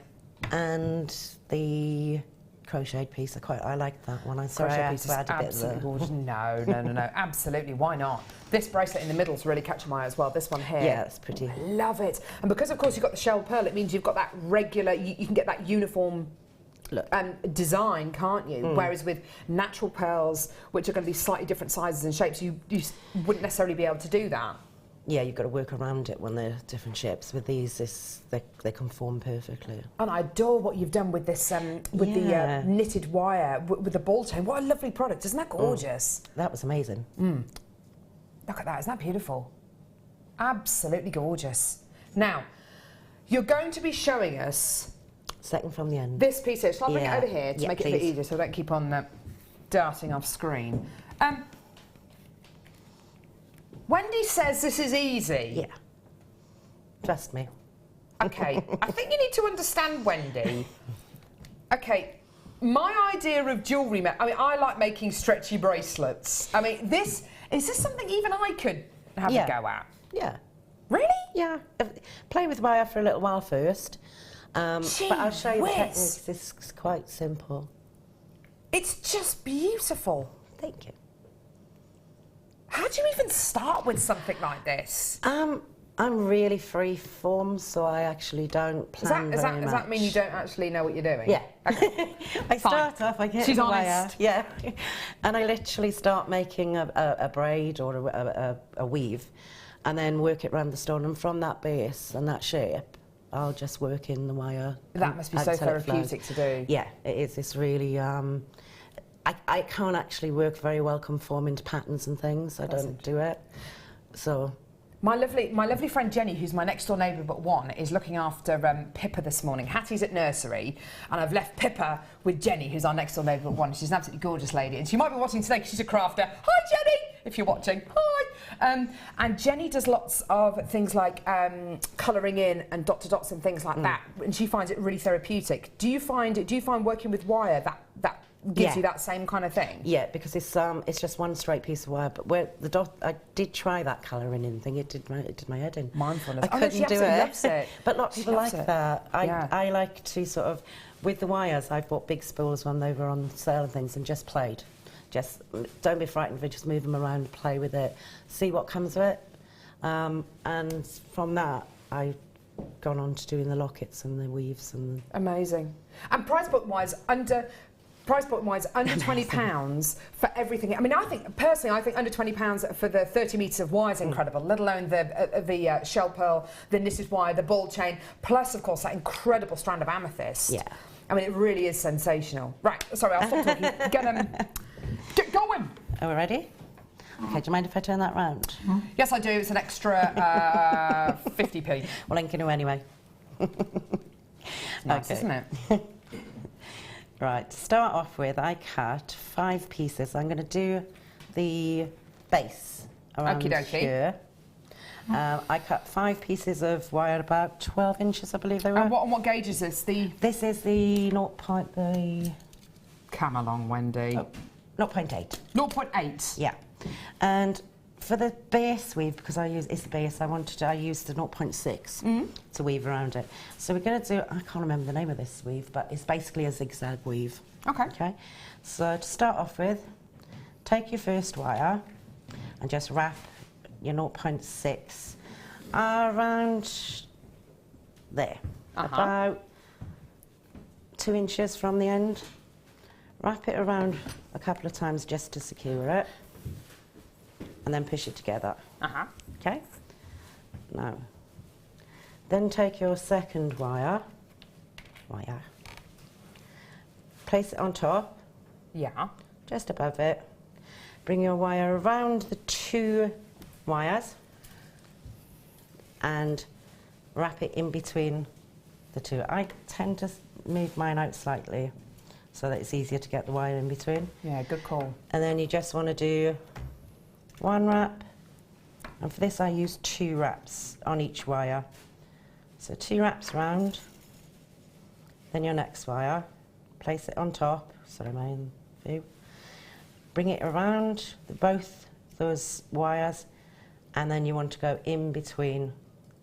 And the crocheted piece, I like that one. I'm sorry I had to add a bit absolutely there. gorgeous. No, absolutely. Why not? This bracelet in the middle is really catching my eye as well. This one here. Yeah, it's pretty. I love it. And because, of course, you've got the shell pearl, it means you've got that regular, you can get that uniform look design, can't you? Whereas with natural pearls, which are going to be slightly different sizes and shapes, you wouldn't necessarily be able to do that. Yeah, you've got to work around it when they're different shapes. With these, they conform perfectly. And I adore what you've done with this, with the knitted wire, with the ball chain. What a lovely product. Isn't that gorgeous? That was amazing. Look at that. Isn't that beautiful? Absolutely gorgeous. Now, you're going to be showing us Second from the end. This piece here, shall I bring Yeah. it over here to Yeah, make it a bit please. easier so I don't keep on darting off screen? Wendy says this is easy. Yeah. Trust me. Okay, I think you need to understand, Wendy. Okay, my idea of jewellery, I mean, I like making stretchy bracelets. I mean, is this something even I could have Yeah. a go at? Yeah. Really? Yeah. Play with wire for a little while first. But I'll show you the Gee techniques. It's quite simple. It's just beautiful. Thank you. How do you even start with something like this? I'm really free form, so I actually don't plan Does very much. that mean you don't actually know what you're doing? Yeah. Okay. I start off, I get She's the wire, honest. yeah, and I literally start making a braid or a weave, and then work it around the stone, and from that base and that shape, I'll just work in the wire. That must be so until it flows. therapeutic to do. Yeah, it is. It's really. I can't actually work very well conforming to patterns and things. I don't do it. So. My lovely friend Jenny, who's my next door neighbour but one, is looking after Pippa this morning. Hattie's at nursery, and I've left Pippa with Jenny, who's our next door neighbour but one. She's an absolutely gorgeous lady, and she might be watching today because she's a crafter. Hi, Jenny, if you're watching. Hi. And Jenny does lots of things like colouring in and dot to dots and things like that, and she finds it really therapeutic. Do you find working with wire that gives you that same kind of thing? Yeah, because it's just one straight piece of wire. But where the dot, I did try that colouring in thing. It did my head in. Mindfulness. I couldn't do it. Loves it. But lots of people like that. Yeah. I like to sort of, with the wires, I bought big spools when they were on sale and things, and just played. Just don't be frightened of it. Just move them around, play with it, see what comes of it. And from that, I've gone on to doing the lockets and the weaves and. Amazing. And price point wise, under £20 for everything. I mean, I think under £20 for the 30 metres of wire is incredible, let alone the shell pearl, the knitted wire, the ball chain, plus, of course, that incredible strand of amethyst. Yeah. I mean, it really is sensational. Right, sorry, I'll stop talking. Get going. Are we ready? Okay, do you mind if I turn that round? Yes, I do. It's an extra 50p. Well, I'm going to anyway. Nice, Okay. isn't it? Right, to start off with, I cut 5 pieces. I'm going to do the base around Okie dokie. here. I cut 5 pieces of wire, about 12 inches, I believe they were. And what gauge is this? This is the Come along, Wendy. 0.8. 0.8. Yeah. And for the base weave, because it's the base, I used the 0.6 to weave around it. So we're going to do, I can't remember the name of this weave, but it's basically a zigzag weave. Okay. Okay. So to start off with, take your first wire and just wrap your 0.6 around there, about 2 inches from the end. Wrap it around a couple of times just to secure it, and then push it together. Okay? Now, then take your second wire, place it on top, Yeah. just above it. Bring your wire around the 2 wires and wrap it in between the 2. I tend to move mine out slightly so that it's easier to get the wire in between. Yeah, good call. And then you just want to do 1 wrap, and for this I use 2 wraps on each wire. So 2 wraps round, then your next wire, place it on top, sorry my view, bring it around both those wires, and then you want to go in between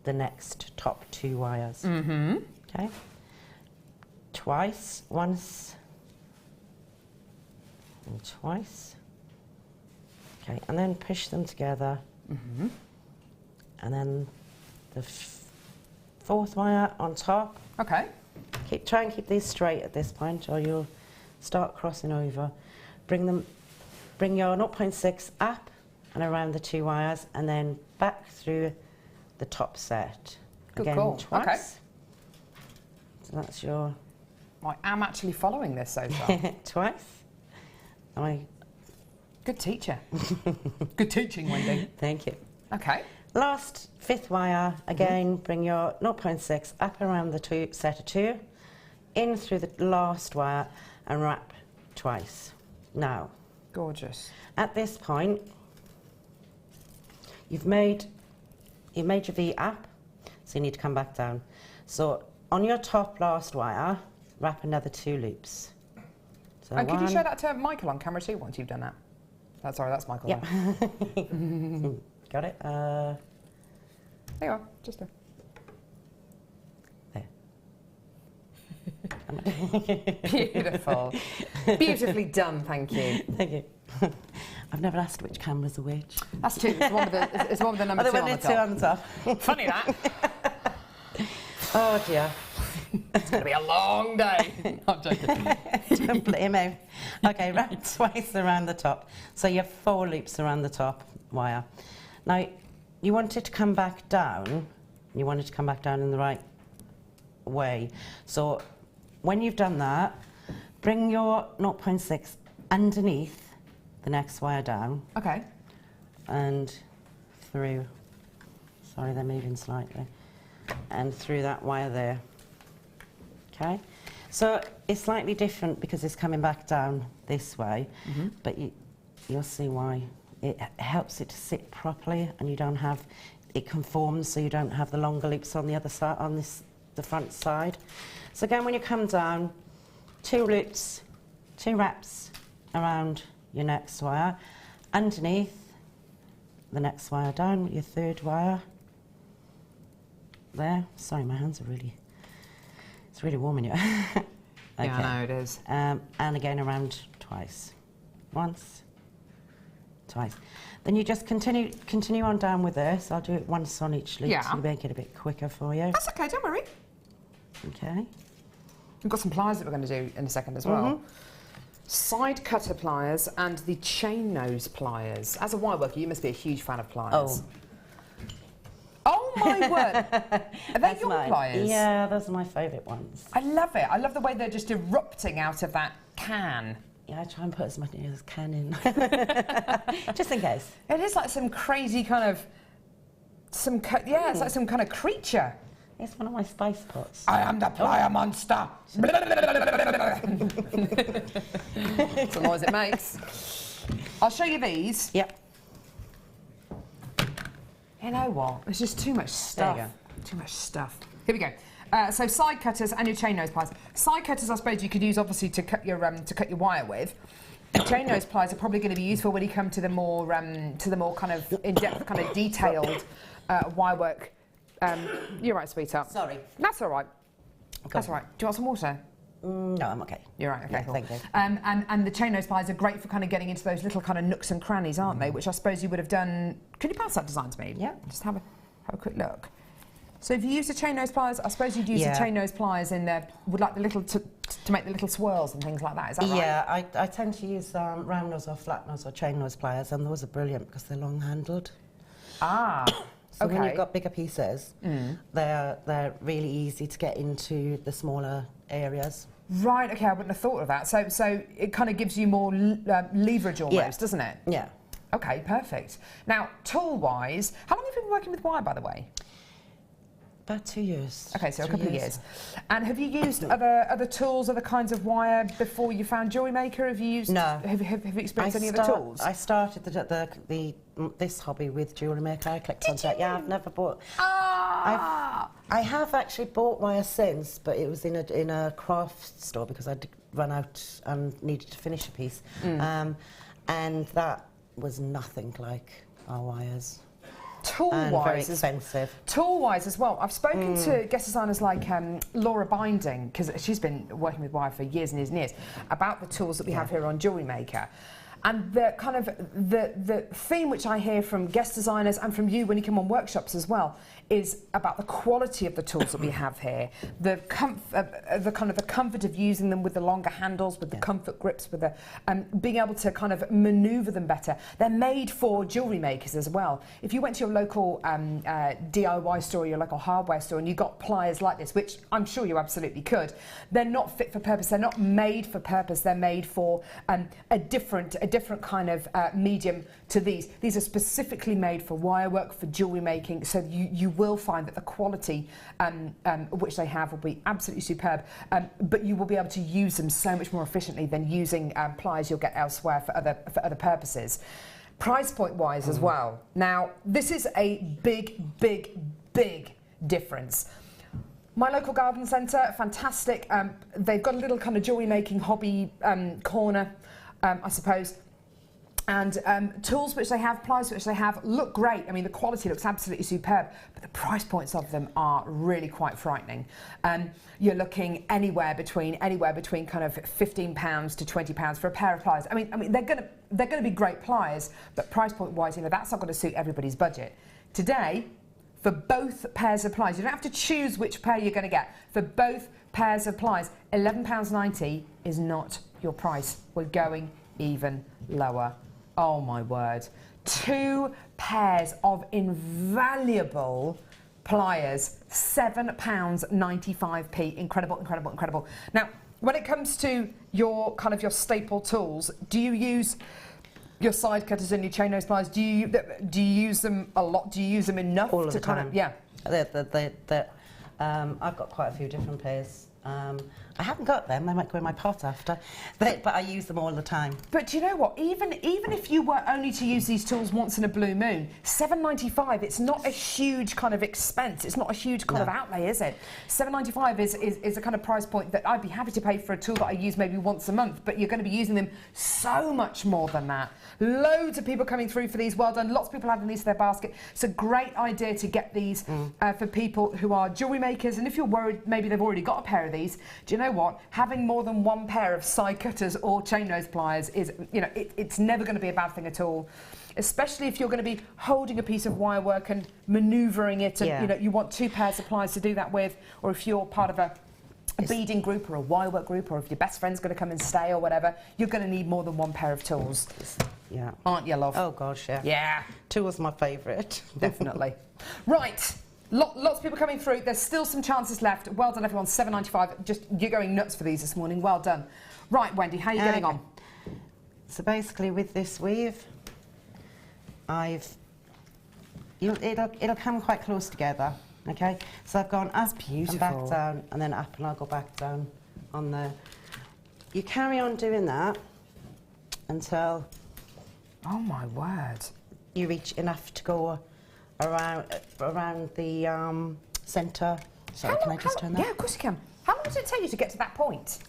the next top 2 wires. Okay? Twice, once, and twice. Okay, and then push them together. And then the 4th wire on top. Okay. Try and keep these straight at this point, or you'll start crossing over. Bring your 0.6 up and around the 2 wires, and then back through the top set. Good Again, call. twice. Okay. So that's your I am actually following this so far. twice. Good teacher. Good teaching, Wendy. Thank you. Okay. Last 5th wire, again, bring your 0.6 up around the set of 2, in through the last wire and wrap twice. Now, Gorgeous. at this point, you've made your V up, so you need to come back down. So on your top last wire, wrap another 2 loops. So And could you one- show that to Michael on camera too once you've done that? Sorry, that's Michael. Yep. there. Got it? There you are, just there. Beautiful. Beautifully done, thank you. Thank you. I've never asked which camera's a which. That's 2. It's one with the number 2 on the top. On the top. Funny that. Oh dear. It's going to be a long day. I'm joking. Don't blame me. Okay, wrap twice around the top. So you have 4 loops around the top wire. Now, you want it to come back down. You want it to come back down in the right way. So when you've done that, bring your 0.6 underneath the next wire down Okay. and through. Sorry, they're moving slightly. And through that wire there. Okay? So it's slightly different because it's coming back down this way, but you'll see why. It helps it to sit properly, and you don't have it conforms, so you don't have the longer loops on the other side, on the front side. So again, when you come down, 2 loops, 2 wraps around your next wire, underneath the next wire down, your 3rd wire. There. Sorry, my hands are it's really warm in here. Okay. Yeah, I know it is. And again around twice. Once, twice. Then you just continue on down with this. I'll do it once on each loop to make it a bit quicker for you. That's okay, don't worry. Okay. We've got some pliers that we're going to do in a second as well. Side cutter pliers and the chain nose pliers. As a wire worker, you must be a huge fan of pliers. Oh my word! Are they your pliers? Yeah, those are my favourite ones. I love it. I love the way they're just erupting out of that can. Yeah, I try and put as much as I can in. Just in case. It is like some crazy kind of... it's like some kind of creature. It's one of my spice pots. I am the plier monster. That's the noise it makes. I'll show you these. Yep. You know what? There's just too much stuff. There you Too much stuff. Here we go. So side cutters and your chain nose pliers. Side cutters, I suppose you could use obviously to cut your wire with. The chain nose pliers are probably going to be useful when you come to the more kind of in-depth, kind of detailed wire work. You're right, sweetheart. Sorry. That's all right. That's all right. Do you want some water? No, I'm okay. You're right, okay, Yeah, cool. thank you. And the chain nose pliers are great for kind of getting into those little kind of nooks and crannies, aren't they? Which I suppose you would have done. Could you pass that design to me? Yeah. Just have a quick look. So if you use the chain nose pliers, I suppose you'd use the chain nose pliers in there with like the little to make the little swirls and things like that. Is that right? Yeah, I tend to use round nose or flat nose or chain nose pliers, and those are brilliant because they're long handled. Ah. So okay. when you've got bigger pieces, they're really easy to get into the smaller areas. Right. Okay. I wouldn't have thought of that. So it kind of gives you more leverage almost, doesn't it? Yeah. Okay. Perfect. Now, tool-wise, how long have you been working with wire, by the way? About 2 years. Okay, so a couple of years. And have you used other tools, other kinds of wire before you found Jewellery Maker? Have you used? No. Have you experienced any other tools? I started this hobby with Jewellery Maker. I clicked onto it. Yeah, I've never bought. Ah! I have actually bought wire since, but it was in a craft store because I'd run out and needed to finish a piece, and that was nothing like our wires. Tool-wise, very expensive. Tool-wise as well. I've spoken to guest designers like Laura Binding, because she's been working with wire for years and years and years, about the tools that we have here on Jewellery Maker. And the kind of the theme which I hear from guest designers and from you when you come on workshops as well is about the quality of the tools that we have here, the kind of the comfort of using them with the longer handles, with the comfort grips, with the being able to kind of manoeuvre them better. They're made for jewellery makers as well. If you went to your local DIY store, your local hardware store, and you got pliers like this, which I'm sure you absolutely could, they're not fit for purpose. They're not made for purpose. They're made for a different kind of medium to these. These are specifically made for wire work, for jewellery making, so you will find that the quality which they have will be absolutely superb, but you will be able to use them so much more efficiently than using pliers you'll get elsewhere for other purposes. Price point wise as well. Now, this is a big difference. My local garden centre, fantastic. They've got a little kind of jewellery making hobby corner, I suppose. And tools which they have, pliers which they have, look great. I mean, the quality looks absolutely superb, but the price points of them are really quite frightening. You're looking anywhere between kind of £15 to £20 for a pair of pliers. I mean, they're gonna be great pliers, but price point wise, you know, that's not going to suit everybody's budget. Today, for both pairs of pliers, you don't have to choose which pair you're going to get. For both pairs of pliers, £11.90 is not your price. We're going even lower. Oh my word. 2 pairs of invaluable pliers, £7.95p. Incredible. Now, when it comes to your staple tools, do you use your side cutters and your chain nose pliers? Do you use them a lot? Do you use them enough all of to the kind time? of, yeah? I've got quite a few different pairs. I haven't got them. They might go in my pot after, but I use them all the time. But do you know what? Even if you were only to use these tools once in a blue moon, £7.95. It's not a huge kind of expense. It's not a huge kind of outlay, is it? £7.95 is a kind of price point that I'd be happy to pay for a tool that I use maybe once a month. But you're going to be using them so much more than that. Loads of people coming through for these. Well done. Lots of people adding these to their basket. It's a great idea to get these for people who are jewellery makers. And if you're worried maybe they've already got a pair of these, do you know what? Having more than one pair of side cutters or chain nose pliers is, you know, it's never going to be a bad thing at all. Especially if you're going to be holding a piece of wire work and manoeuvring it, and you know you want 2 pairs of pliers to do that with, or if you're part of a beading group or a wire work group, or if your best friend's going to come and stay or whatever, you're going to need more than one pair of tools. Yeah. Aren't you, love? Oh gosh, yeah. Yeah. Tools my favourite. Definitely. Right. Lots of people coming through. There's still some chances left. Well done, everyone. £7.95. Just, you're going nuts for these this morning. Well done. Right, Wendy, how are you getting on? So basically, with this weave, it'll come quite close together. Okay. So I've gone up and back down, and then up, and I'll go back down on the. You carry on doing that until. Oh my word. You reach enough to go around the centre. Sorry, can I just turn that? Yeah, of course you can. How long does it take you to get to that point?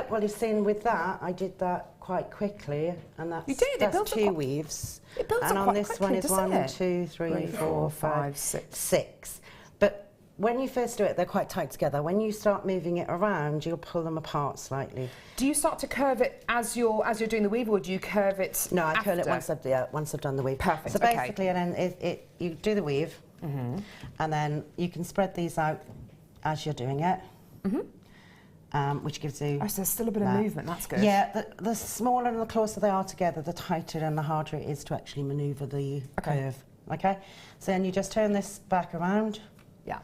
Well, you're seeing with that, I did that quite quickly, and that's, you did. that's 2 weaves. It builds and up on quite this quickly, one is doesn't it? 1, 2, 3, 4, 5, 6. But when you first do it, they're quite tight together. When you start moving it around, you'll pull them apart slightly. Do you start to curve it as you're doing the weave, or do you curve it? No, I after? curl it once I've done the weave. Perfect. So basically, and then you do the weave, and then you can spread these out as you're doing it, which gives you. Oh, so there's still a bit of movement. That's good. Yeah, the smaller and the closer they are together, the tighter and the harder it is to actually manoeuvre the curve. Okay, so then you just turn this back around. Yeah.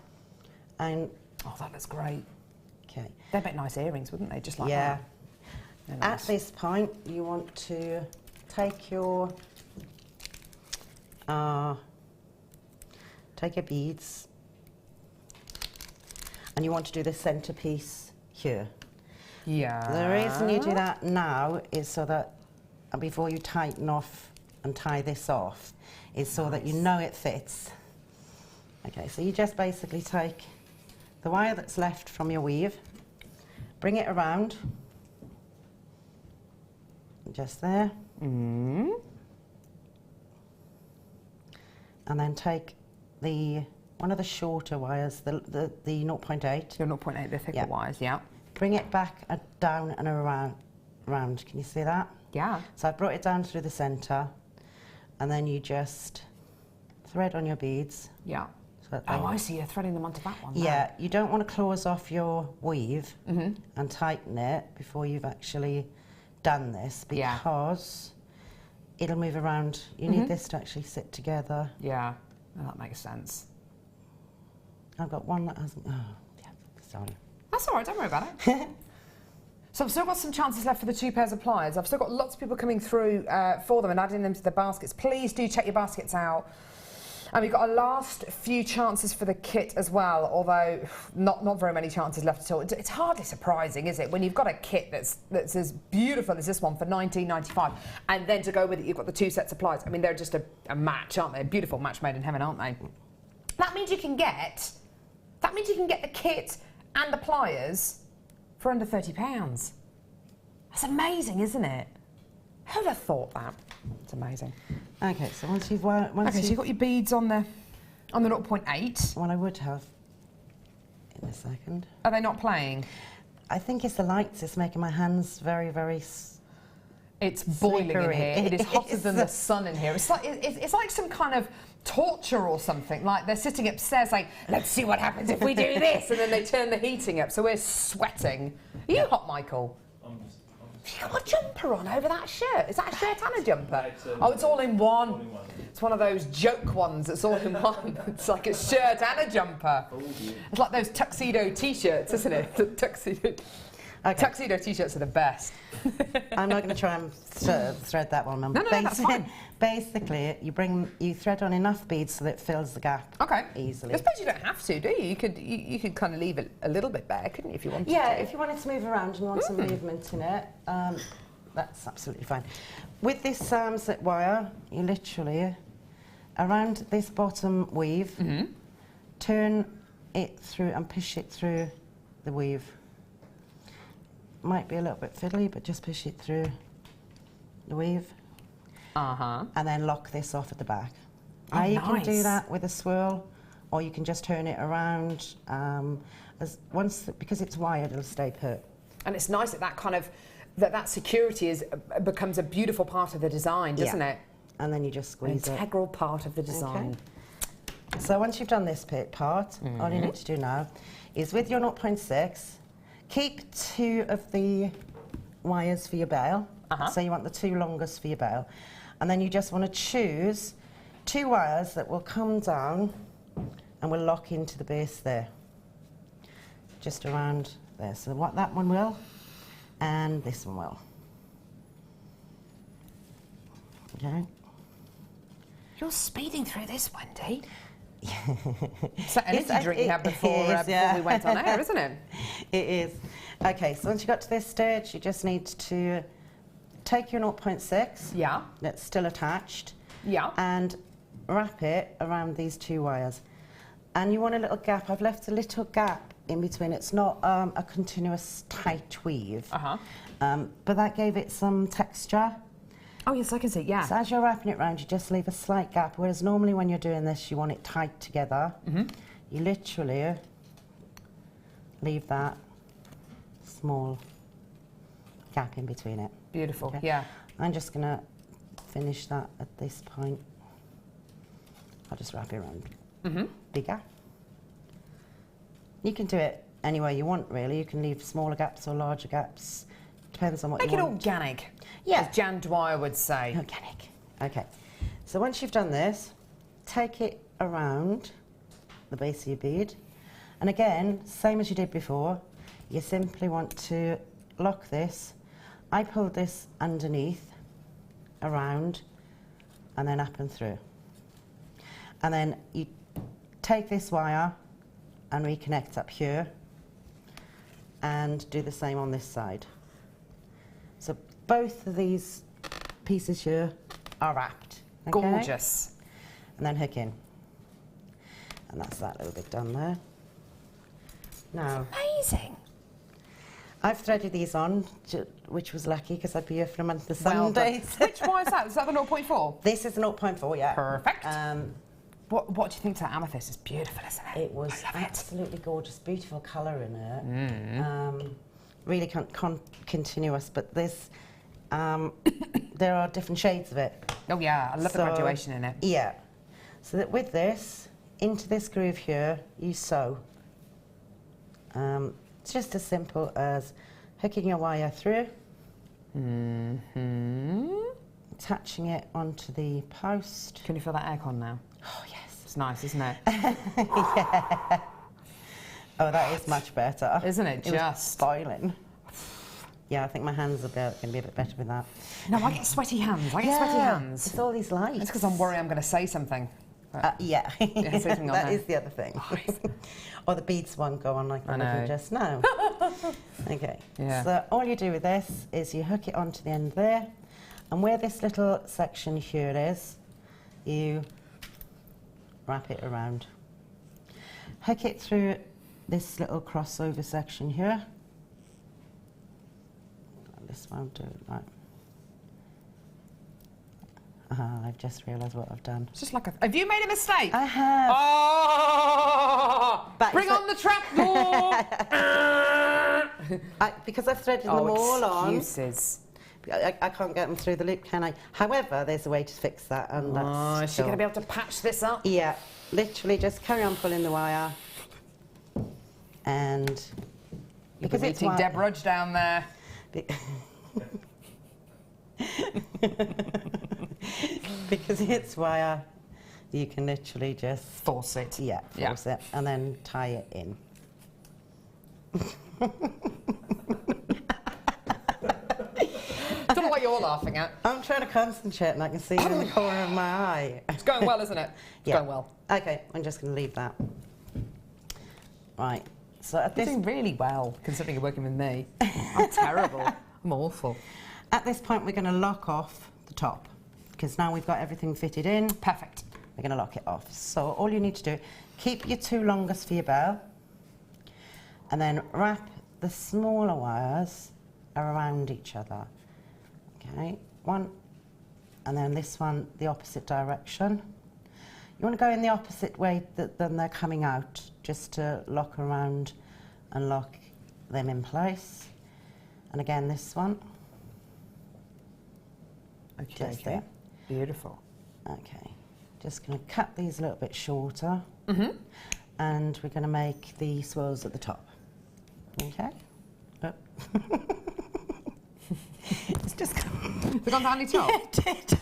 And oh, that looks great. Okay. They'd make nice earrings, wouldn't they? Just like that. Yeah. At this point, you want to take your beads, and you want to do the centerpiece here. Yeah. The reason you do that now is so that before you tighten off and tie this off, is so that you know it fits. Okay, so you just basically take the wire that's left from your weave, bring it around, just there, and then take one of the shorter wires, the 0.8. Your 0.8, the thicker wires, yeah. Bring it back and down and around. Can you see that? Yeah. So I brought it down through the centre, and then you just thread on your beads. Yeah. So oh, I see. You're threading them onto that one. Yeah. You don't want to close off your weave and tighten it before you've actually done this, because it'll move around. You need this to actually sit together. Yeah. Oh, that makes sense. I've got one that hasn't. Oh, yeah. Sorry. That's all right. Don't worry about it. So I've still got some chances left for the 2 pairs of pliers. I've still got lots of people coming through for them and adding them to their baskets. Please do check your baskets out. And we've got a last few chances for the kit as well, although not very many chances left at all. It's hardly surprising, is it, when you've got a kit that's as beautiful as this one for $19.95, and then to go with it you've got the 2 sets of pliers. I mean, they're just a match, aren't they? A beautiful match made in heaven, aren't they? That means you can get the kit and the pliers for under £30. That's amazing, isn't it? Who'd have thought that? It's amazing. Okay, so once you've So you've got your beads on the 0.8. Well, I would have in a second. Are they not playing? I think it's the lights. It's making my hands very, very. It's boiling slippery. in here. It is hotter than the It's- sun in here. It's like some kind of torture or something. Like they're sitting upstairs, like, let's see what happens if we do this, and then they turn the heating up, so we're sweating. Are you hot, Michael? You've got a jumper on over that shirt. Is that a shirt and a jumper? Oh, it's all in one. It's one of those joke ones that's all in one. It's like a shirt and a jumper. It's like those tuxedo T-shirts, isn't it? The tuxedo T-shirts are the best. I'm not going to try and thread that one, Mum. No, that's fine. Basically, you thread on enough beads so that it fills the gap easily. I suppose you don't have to, do you? You could kind of leave it a little bit bare, couldn't you, if you wanted to? Yeah, if you wanted to move around and you want some movement in it, that's absolutely fine. With this zip wire, you literally, around this bottom weave, turn it through and push it through the weave. Might be a little bit fiddly, but just push it through the weave. And then lock this off at the back. Now you can do that with a swirl, or you can just turn it around. Because it's wired, it'll stay put. And it's nice that that kind of that security becomes a beautiful part of the design, doesn't it? And then you just squeeze An integral part of the design. Okay. So once you've done this part, all you need to do now is with your 0.6, keep 2 of the wires for your bail. So you want the 2 longest for your bail. And then you just want to choose 2 wires that will come down and will lock into the base there. Just around there. So what that one will, and this one will. Okay. You're speeding through this, Wendy. It's that energy drink you had before we went on air, isn't it? It is. Okay, so once you got to this stage, you just need to take your 0.6 that's still attached and wrap it around these 2 wires. And you want a little gap. I've left a little gap in between. It's not a continuous tight weave, but that gave it some texture. Oh yes, I can see, yeah. So as you're wrapping it round, you just leave a slight gap, whereas normally when you're doing this, you want it tight together. You literally leave that small gap in between it. Beautiful, Okay. yeah. I'm just going to finish that at this point. I'll just wrap it around bigger. You can do it any way you want, really. You can leave smaller gaps or larger gaps. Depends on what you want. Make it organic, Yeah. as Jan Dwyer would say. Organic. Okay. So once you've done this, take it around the base of your bead. And again, same as you did before, you simply want to lock this. I pulled this underneath, around, and then up and through. And then you take this wire and reconnect up here and do the same on this side. So both of these pieces here are wrapped. Okay? Gorgeous. And then hook in. And that's that little bit done there. Now, Amazing. I've threaded these on, which was lucky because I'd be here for a month of Well done. Sundays. Which one is that? Is that the 0.4? This is a 0.4, yeah. Perfect. What do you think to that amethyst? It's beautiful, isn't it? It was absolutely gorgeous, beautiful colour in it. Really continuous, but this, there are different shades of it. Oh yeah, I love the graduation in it. Yeah. So that with this, into this groove here, you sew. It's just as simple as hooking your wire through, attaching it onto the post. Can you feel that aircon now? Oh yes. It's nice, isn't it? Yeah. Oh, that is much better. Isn't it? It was Just. boiling. Yeah, I think my hands are going to be a bit better with that. No, I get sweaty hands. I get sweaty hands. It's all these lights. It's because I'm worried I'm going to say something. Yeah, Yeah, something on that there. is the other thing. Or the beads one go on like I they know. did just now. Okay, Yeah. so all you do with this is you hook it onto the end there, and where this little section here is, you wrap it around. Hook it through this little crossover section here. This won't do it, right. I've just realised what I've done. It's just like a... Have you made a mistake? I have. Oh! Bring on the trapdoor! Because I've threaded them all on. Excuses. I can't get them through the loop, can I? However, there's a way to fix that, and that's... Is she going to be able to patch this up? Yeah, literally just carry on pulling the wire, and... You're beating Deb Rudge down there. Because it's wire, you can literally just... Force it. Yeah, force it, and then tie it in. I don't know what you're laughing at. I'm trying to concentrate and I can see it in the corner of my eye. It's going well, isn't it? It's going well. Okay, I'm just going to leave that. Right, so at You're this... doing really well, considering you're working with me. I'm terrible. I'm awful. At this point, we're going to lock off the top, because now we've got everything fitted in. Perfect. We're going to lock it off. So all you need to do, keep your two longest for your bell, and then wrap the smaller wires around each other. Okay, one, and then this one the opposite direction. You want to go in the opposite way than they're coming out, just to lock around and lock them in place. And again, this one. Okay. Just there. Beautiful. Okay, just going to cut these a little bit shorter, and we're going to make the swirls at the top. Okay. Oh. It's just It's gone down your top? it did.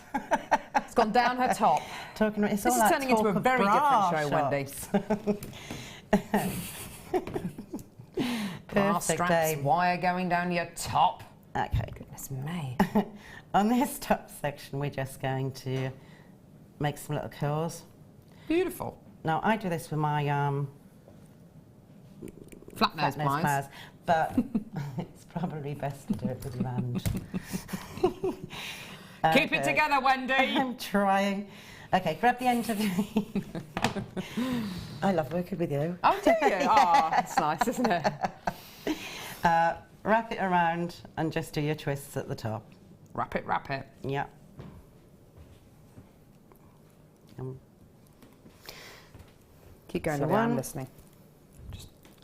It's gone down her top. Talking. It's This all is that turning into talk a of very bra different show, Wendy. Bra Perfect, straps, babe. wire going down your top. Okay. Goodness me. On this top section, we're just going to make some little curls. Beautiful. Now, I do this with my Flat nose pliers. but it's probably best to do it with your hand. Keep it together, Wendy. I'm trying. Okay, grab the end of the... I love working with you. Oh, do you? Oh, that's nice, isn't it? Wrap it around and just do your twists at the top. Wrap it, wrap it. Yeah. Keep going, So Wendy, I'm one. listening.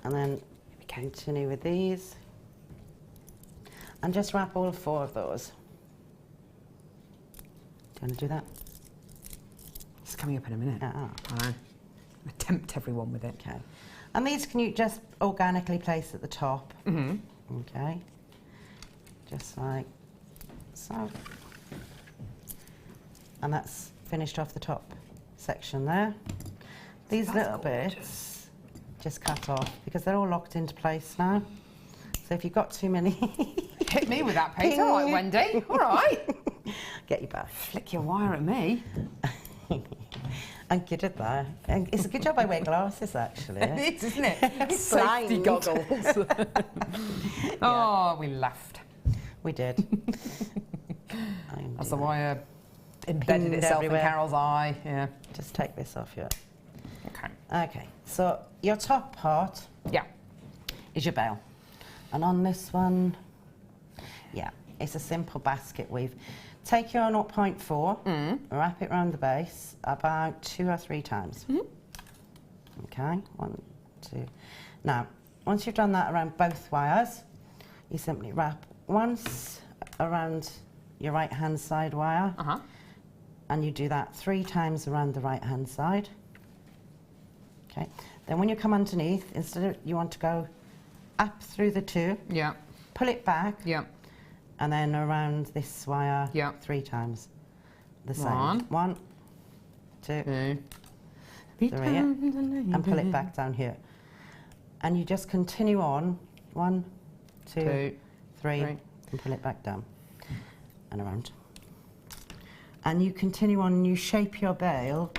And then continue with these. And just wrap all four of those. Do you want to do that? It's coming up in a minute. Uh-uh. I know. I tempt everyone with it. Okay. And these can you just organically place at the top. Okay. Just like so. And that's finished off the top section there. These little bits just cut off because they're all locked into place now. So if you've got too many... Hit me with that, Peter. All right, Wendy. All right. Get you back. Flick your wire at me. I'm good at that. And it's a good job I wear glasses, actually. It is, isn't it? Safety Blind. goggles. Oh, we laughed. We did. As the wire embedded Pinned itself everywhere. in Carol's eye. Yeah. Just take this off here. Okay. Okay, so your top part Yeah. is your bell. And on this one, yeah, it's a simple basket weave. Take your 0.4, wrap it around the base about 2 or 3 times. Okay, 1, 2. Now, once you've done that around both wires, you simply wrap once around your right-hand side wire, and you do that 3 times around the right-hand side. Okay, then when you come underneath, instead of, you want to go up through the 2, Yeah. pull it back, Yeah. and then around this wire Yeah. 3 times. The same. One. 1, 2, 3, and pull it back down here. And you just continue on. 1, 2, 3, Three. and pull it back down and around. And you continue on. And you shape your bail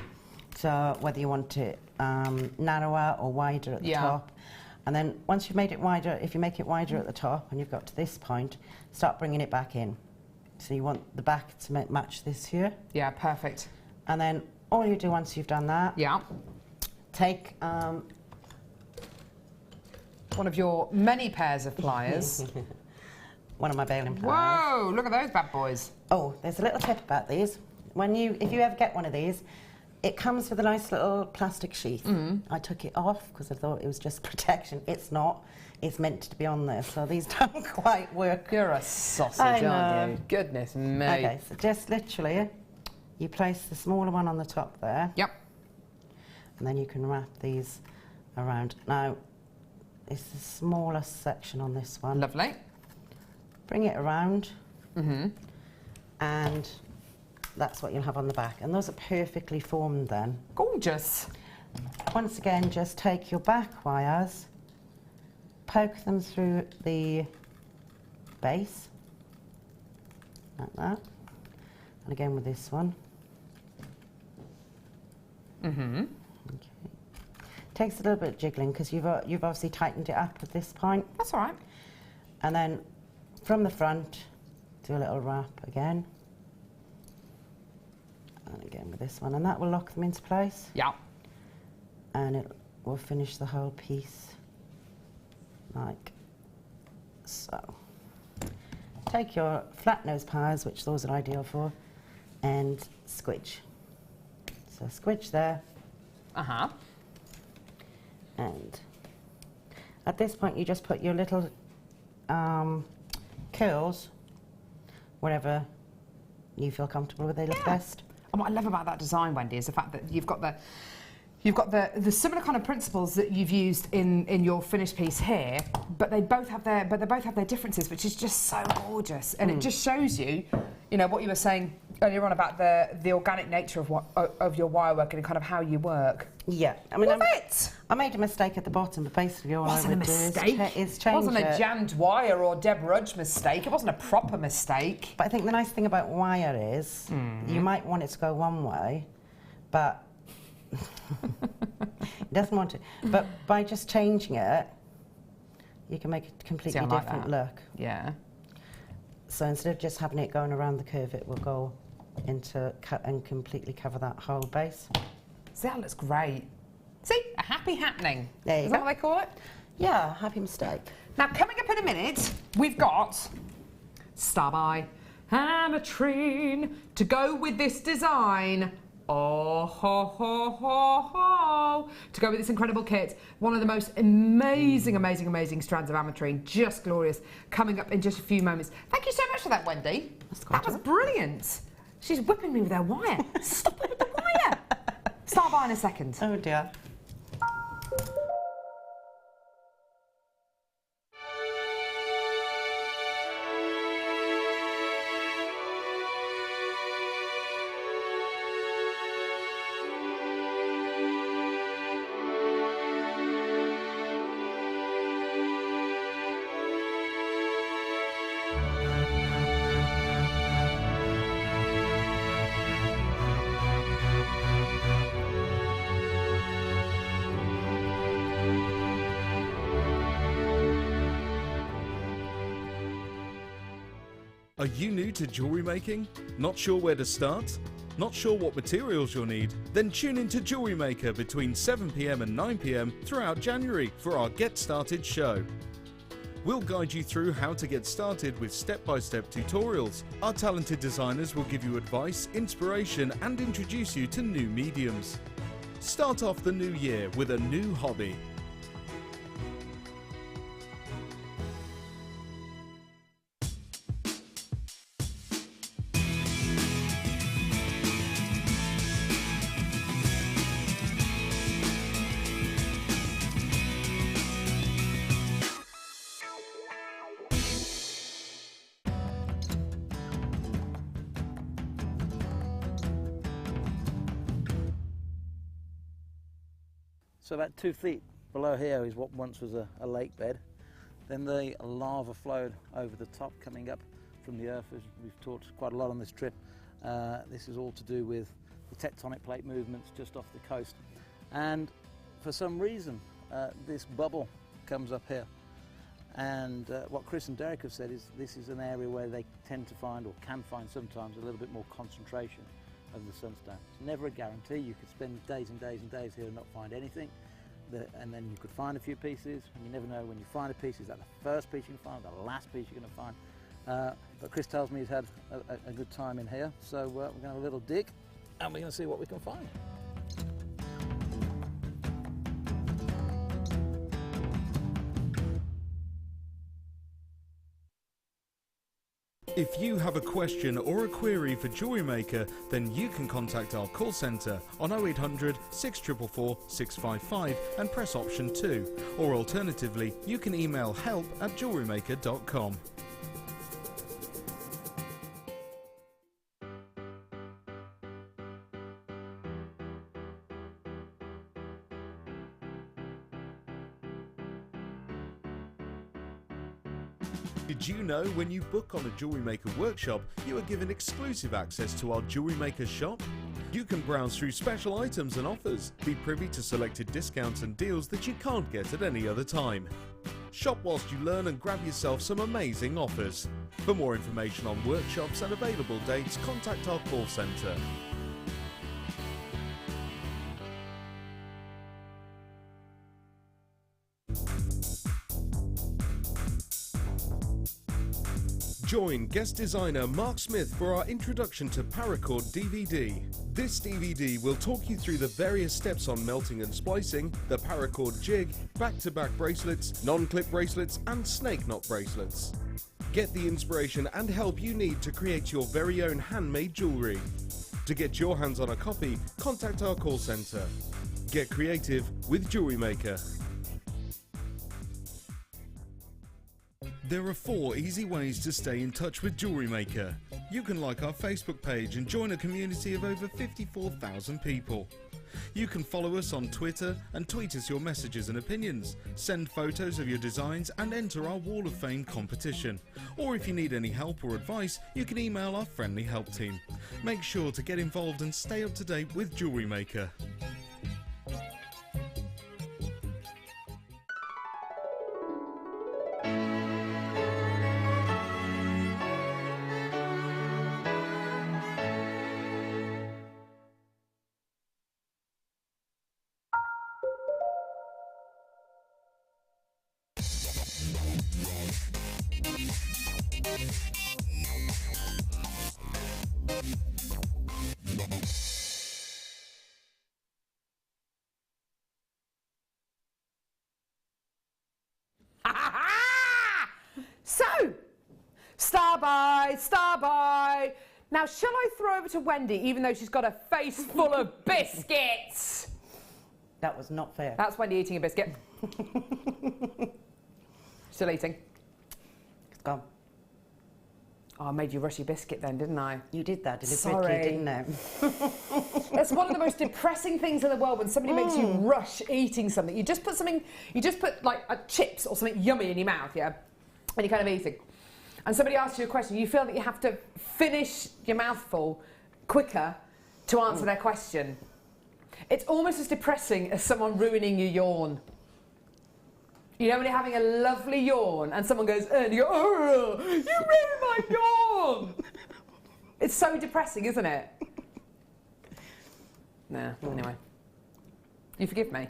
So whether you want it narrower or wider at the top. And then once you've made it wider, if you make it wider at the top and you've got to this point, start bringing it back in. So you want the back to match this here. Yeah, perfect. And then all you do once you've done that, take one of your many pairs of pliers. one of my baling pliers. Whoa, look at those bad boys. Oh, there's a little tip about these. If you ever get one of these, it comes with a nice little plastic sheath. I took it off because I thought it was just protection. It's not. It's meant to be on there, so these don't quite work. You're a sausage, aren't you? Goodness me. Okay, so just literally, you place the smaller one on the top there. Yep. And then you can wrap these around. Now, it's the smallest section on this one. Lovely. Bring it around. And that's what you'll have on the back. And those are perfectly formed then. Gorgeous. Once again, just take your back wires, poke them through the base, like that. And again with this one. Okay. Takes a little bit of jiggling because you've obviously tightened it up at this point. That's all right. And then from the front, do a little wrap again. And again with this one, and that will lock them into place. Yeah. And it will finish the whole piece like so. Take your flat nose pliers, which those are ideal for, and squidge. So squidge there. And at this point you just put your little curls wherever you feel comfortable with. They look best. And what I love about that design, Wendy, is the fact that you've got the similar kind of principles that you've used in your finished piece here, but they both have their differences, which is just so gorgeous. And it just shows you, what you were saying earlier on about the organic nature of your wire work and kind of how you work. Yeah, I mean, I made a mistake at the bottom, but basically all I would do is change it wasn't a jammed wire or Deb Rudge mistake. It wasn't a proper mistake. But I think the nice thing about wire is you might want it to go one way, but it doesn't want to. But by just changing it, you can make a completely different look. Yeah. So instead of just having it going around the curve, it will go into cut and completely cover that whole base. See, that looks great. See, a happy happening. There you go. Is that what they call it? Yeah, happy mistake. Now, coming up in a minute, we've got Star by Hammertrine to go with this design. Oh, ho, ho, ho, ho. To go with this incredible kit. One of the most amazing, amazing, amazing strands of Hammertrine. Just glorious. Coming up in just a few moments. Thank you so much for that, Wendy. That was brilliant. She's whipping me with her wire. Stop it with the wire. Start by in a second. Oh dear. Are you new to jewellery making? Not sure where to start? Not sure what materials you'll need? Then tune in to Jewellery Maker between 7 PM and 9 PM throughout January for our Get Started show. We'll guide you through how to get started with step-by-step tutorials. Our talented designers will give you advice, inspiration, and introduce you to new mediums. Start off the new year with a new hobby. So about 2 feet below here is what once was a lake bed. Then the lava flowed over the top, coming up from the earth, as we've talked quite a lot on this trip. This is all to do with the tectonic plate movements just off the coast. And for some reason, this bubble comes up here. And what Chris and Derek have said is this is an area where they tend to find, or can find sometimes, a little bit more concentration of the sunstone. It's never a guarantee. You could spend days and days and days here and not find anything. And then you could find a few pieces, and you never know when you find a piece, is that the first piece you can find, the last piece you're going to find. But Chris tells me he's had a good time in here, so we're going to have a little dig, and we're going to see what we can find. If you have a question or a query for Jewellery Maker, then you can contact our call centre on 0800 644 655 and press option 2. Or alternatively, you can email help@jewellerymaker.com. Did you know when you book on a Jewellery Maker workshop, you are given exclusive access to our Jewellery Maker shop? You can browse through special items and offers, be privy to selected discounts and deals that you can't get at any other time. Shop whilst you learn and grab yourself some amazing offers. For more information on workshops and available dates, contact our call centre. Join guest designer Mark Smith for our introduction to paracord DVD. This DVD will talk you through the various steps on melting and splicing, the paracord jig, back-to-back bracelets, non-clip bracelets and snake knot bracelets. Get the inspiration and help you need to create your very own handmade jewellery. To get your hands on a copy, contact our call centre. Get creative with Jewellery Maker. There are 4 easy ways to stay in touch with Jewellery Maker. You can like our Facebook page and join a community of over 54,000 people. You can follow us on Twitter and tweet us your messages and opinions, send photos of your designs and enter our Wall of Fame competition. Or if you need any help or advice, you can email our friendly help team. Make sure to get involved and stay up to date with Jewellery Maker. So, star by. Now, shall I throw over to Wendy, even though she's got a face full of biscuits? That was not fair. That's Wendy eating a biscuit. Still eating. It's gone. Oh, I made you rush your biscuit then, didn't I? You did that Sorry. deliberately, didn't you? It's one of the most depressing things in the world when somebody makes you rush eating something. You just put like chips or something yummy in your mouth, yeah? And you're kind of eating. And somebody asks you a question, you feel that you have to finish your mouthful quicker to answer their question. It's almost as depressing as someone ruining your yawn. You know when you're having a lovely yawn and someone goes, and you go, oh, you ruined my yawn! It's so depressing, isn't it? Nah, anyway. You forgive me?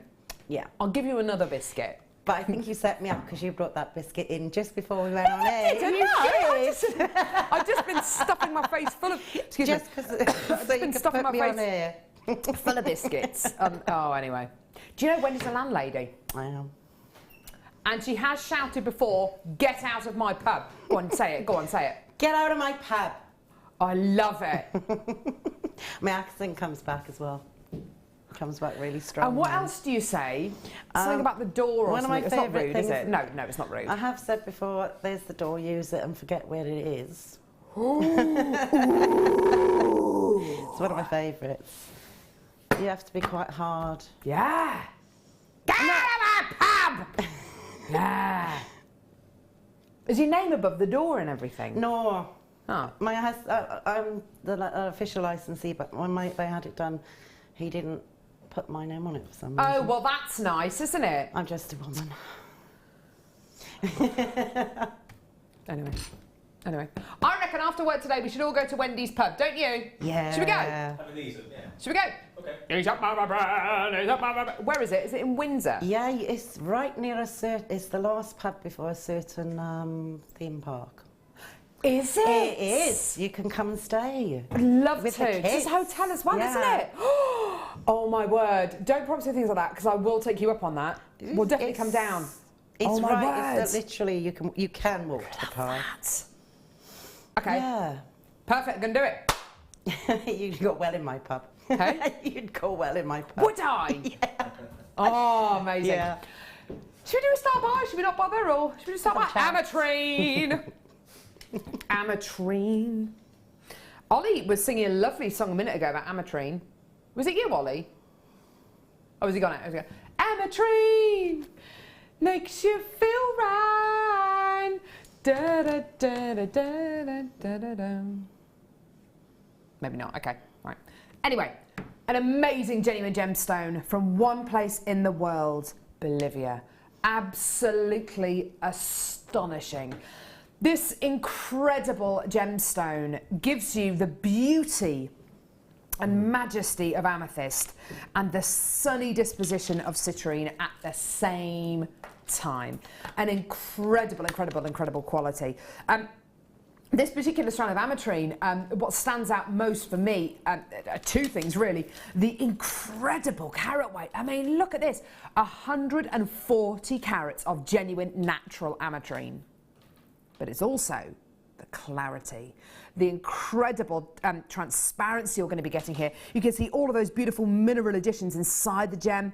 Yeah. I'll give you another biscuit. But I think you set me up because you brought that biscuit in just before we went on air. I've just been stuffing my face full of... Excuse just me. because so you been could stuffing put my me on face air. full of biscuits. Oh, anyway. Do you know Wendy's a landlady? I am. And she has shouted before, get out of my pub. Go on, say it. Go on, say it. Get out of my pub. I love it. My accent comes back as well. Comes back really strong. And what else do you say? Something about the door or one something. of my It's not rude, favourite is it? things- No, it's not rude. I have said before, there's the door, use it and forget where it is. It's one of my favourites. You have to be quite hard. Yeah. Get out of my pub! Yeah. Is your name above the door and everything? No, Oh. I'm the official licensee, but when they had it done, he didn't put my name on it for some reason. Oh, well, that's nice, isn't it? I'm just a woman. Anyway, I reckon after work today we should all go to Wendy's pub, don't you? Yeah. Should we go? Have an ease, yeah. Should we go? Okay. He's up my brand, he's up my brand. Where is it? Is it in Windsor? Yeah, it's right near it's the last pub before a certain theme park. Is it? It is. You can come and stay. I'd love With to. the It's a kids. hotel as well, Yeah. isn't it? Oh my word. Don't promise me things like that because I will take you up on that. We'll definitely come down. It's Oh my right. word. It's literally you can walk to the park. That. Okay. Yeah. Perfect. Gonna do it. You'd go well in my pub. Hey? You'd go well in my pub. Would I? Yeah. Oh, amazing. Yeah. Should we do a start by? Should we not bother? Or should we just start by? Have a chat. Amatrine. Amatrine. Ollie was singing a lovely song a minute ago about Amatrine. Was it you, Ollie? Oh, was he gone out? Was he gone? Amatrine makes you feel right. Da da da da da da da da. Maybe not. Okay, right. Anyway, an amazing genuine gemstone from one place in the world, Bolivia. Absolutely astonishing. This incredible gemstone gives you the beauty and majesty of amethyst and the sunny disposition of citrine at the same time. An incredible, incredible, incredible quality. This particular strand of ametrine, what stands out most for me, two things really. The incredible carat weight. I mean, look at this. 140 carats of genuine natural ametrine. But it's also the clarity, the incredible transparency you're going to be getting here. You can see all of those beautiful mineral additions inside the gem.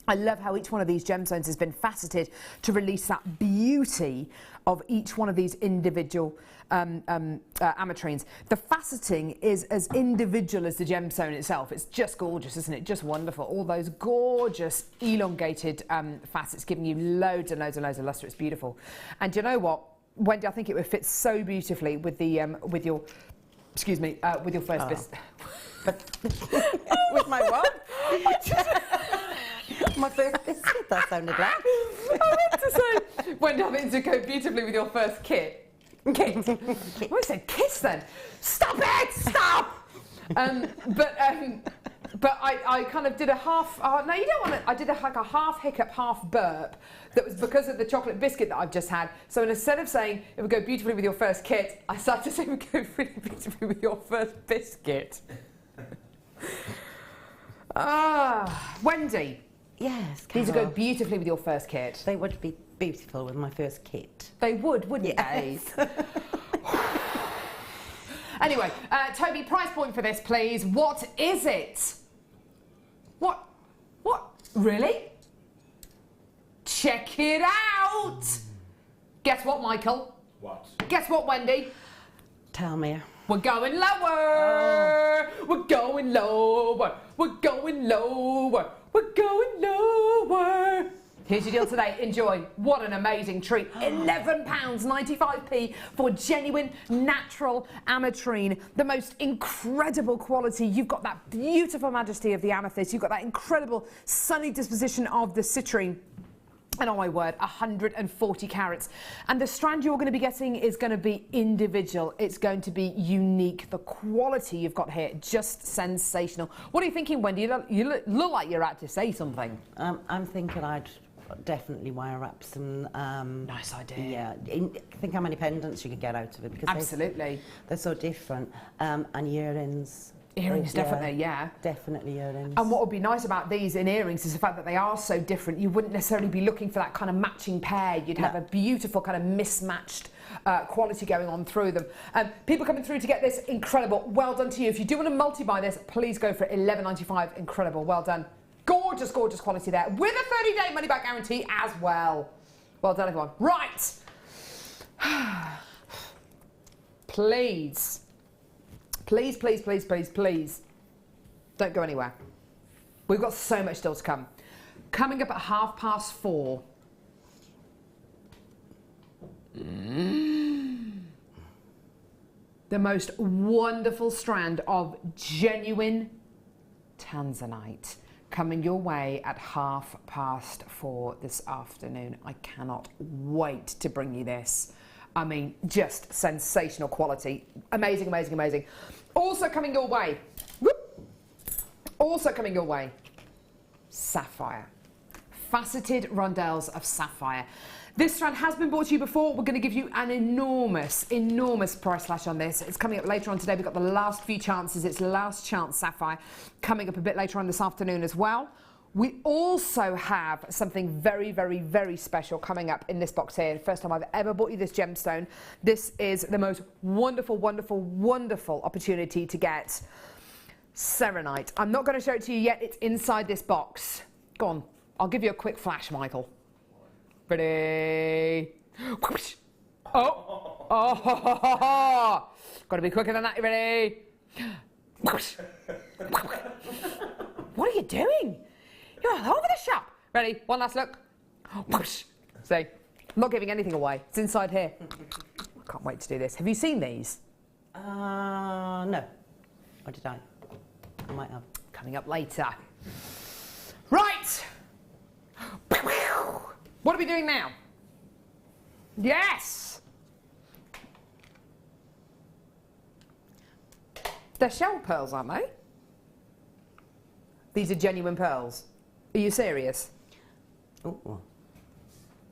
I love how each one of these gemstones has been faceted to release that beauty of each one of these individual ametrines. The faceting is as individual as the gemstone itself. It's just gorgeous, isn't it? Just wonderful. All those gorgeous elongated facets giving you loads and loads and loads of luster. It's beautiful. And do you know what, Wendy? I think it would fit so beautifully with the with your first biscuit. With my what? My first biscuit, that sounded like. I meant to say, Wendy, I think to go beautifully with your first kit. I said kiss then. Stop it! Stop! But I kind of did a half. No, you don't want to. I did a half hiccup, half burp. That was because of the chocolate biscuit that I've just had. So instead of saying it would go beautifully with your first kit, I started to say it would go really beautifully with your first biscuit. Wendy. Yes, These would Carol. go beautifully with your first kit. They would be beautiful with my first kit. They would, wouldn't they? Anyway, Toby, price point for this, please. What is it? What? Really? Check it out! Guess what, Michael? What? Guess what, Wendy? Tell me. We're going lower! We're going lower! We're going lower! We're going lower! Here's your deal today. Enjoy. What an amazing treat. £11.95p for genuine natural ametrine. The most incredible quality. You've got that beautiful majesty of the amethyst. You've got that incredible sunny disposition of the citrine. And oh my word, 140 carats. And the strand you're going to be getting is going to be individual. It's going to be unique. The quality you've got here, just sensational. What are you thinking, Wendy? You look like you're out to say something. I'm thinking I'd definitely wire up some... Nice idea. Yeah. Think how many pendants you could get out of it. Because Absolutely. they're so different. And earrings. Earrings, definitely, yeah. Definitely earrings. And what would be nice about these in earrings is the fact that they are so different. You wouldn't necessarily be looking for that kind of matching pair. You'd have a beautiful kind of mismatched quality going on through them. People coming through to get this, incredible. Well done to you. If you do want to multi-buy this, please go for it. $11.95. Incredible. Well done. Gorgeous, gorgeous quality there. With a 30-day money-back guarantee as well. Well done, everyone. Right. Please. Please, please, please, please, please, don't go anywhere. We've got so much still to come. Coming up at 4:30. the most wonderful strand of genuine tanzanite coming your way at 4:30 this afternoon. I cannot wait to bring you this. I mean, just sensational quality. Amazing, amazing, amazing. Also coming your way, sapphire. Faceted rondelles of sapphire. This strand has been brought to you before. We're going to give you an enormous price slash on this. It's coming up later on today. We've got the last few chances. It's last chance sapphire coming up a bit later on this afternoon as well. We also have something very, very, very special coming up in this box here. First time I've ever bought you this gemstone. This is the most wonderful, wonderful, wonderful opportunity to get selenite. I'm not going to show it to you yet. It's inside this box. Go on. I'll give you a quick flash, Michael. Ready? Oh! Oh! Got to be quicker than that. You ready? What are you doing? You're all over the shop. Ready? One last look. See, I'm not giving anything away. It's inside here. I can't wait to do this. Have you seen these? No. Or did I? I might have. Coming up later. Right! What are we doing now? Yes! They're shell pearls, aren't they? These are genuine pearls. Are you serious? Oh.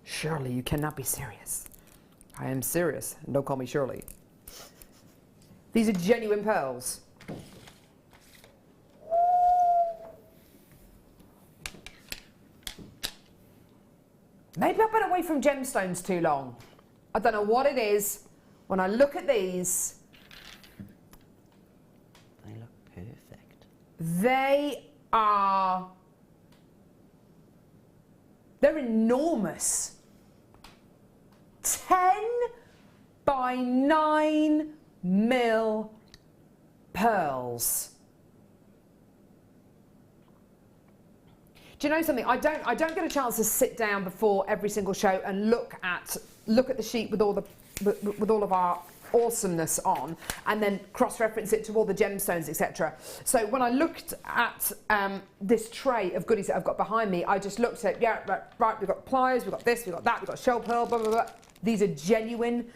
Surely you cannot be serious. I am serious, and don't call me Shirley. These are genuine pearls. Maybe I've been away from gemstones too long. I don't know what it is. When I look at these, They look perfect. they're enormous. 10 by 9 mil pearls. Do you know something? I don't get a chance to sit down before every single show and look at the sheet with all of our awesomeness on, and then cross-reference it to all the gemstones, etc. So when I looked at this tray of goodies that I've got behind me, I just looked at, yeah, right, we've got pliers, we've got this, we've got that, we've got shell pearl, blah, blah, blah. These are genuine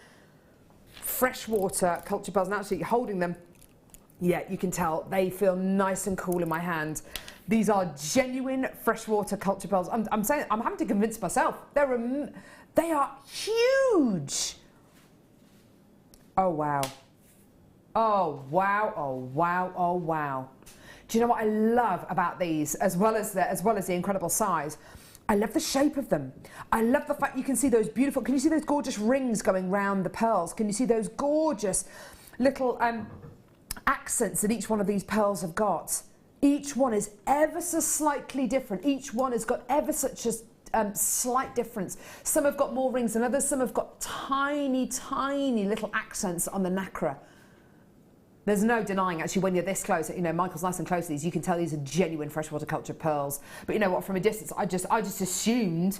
freshwater culture pearls, and actually holding them, yeah, you can tell they feel nice and cool in my hand. These are genuine freshwater culture pearls. I'm saying, I'm having to convince myself. They are huge. Oh wow. Oh wow, oh wow, oh wow. Do you know what I love about these, as well as the incredible size? I love the shape of them. I love the fact you can see those beautiful, can you see those gorgeous rings going round the pearls? Can you see those gorgeous little accents that each one of these pearls have got? Each one is ever so slightly different. Each one has got ever such a slight difference. Some have got more rings than others. Some have got tiny, tiny little accents on the nacre. There's no denying, actually, when you're this close, you know, Michael's nice and close to these, you can tell these are genuine freshwater culture pearls. But you know what, from a distance, I just assumed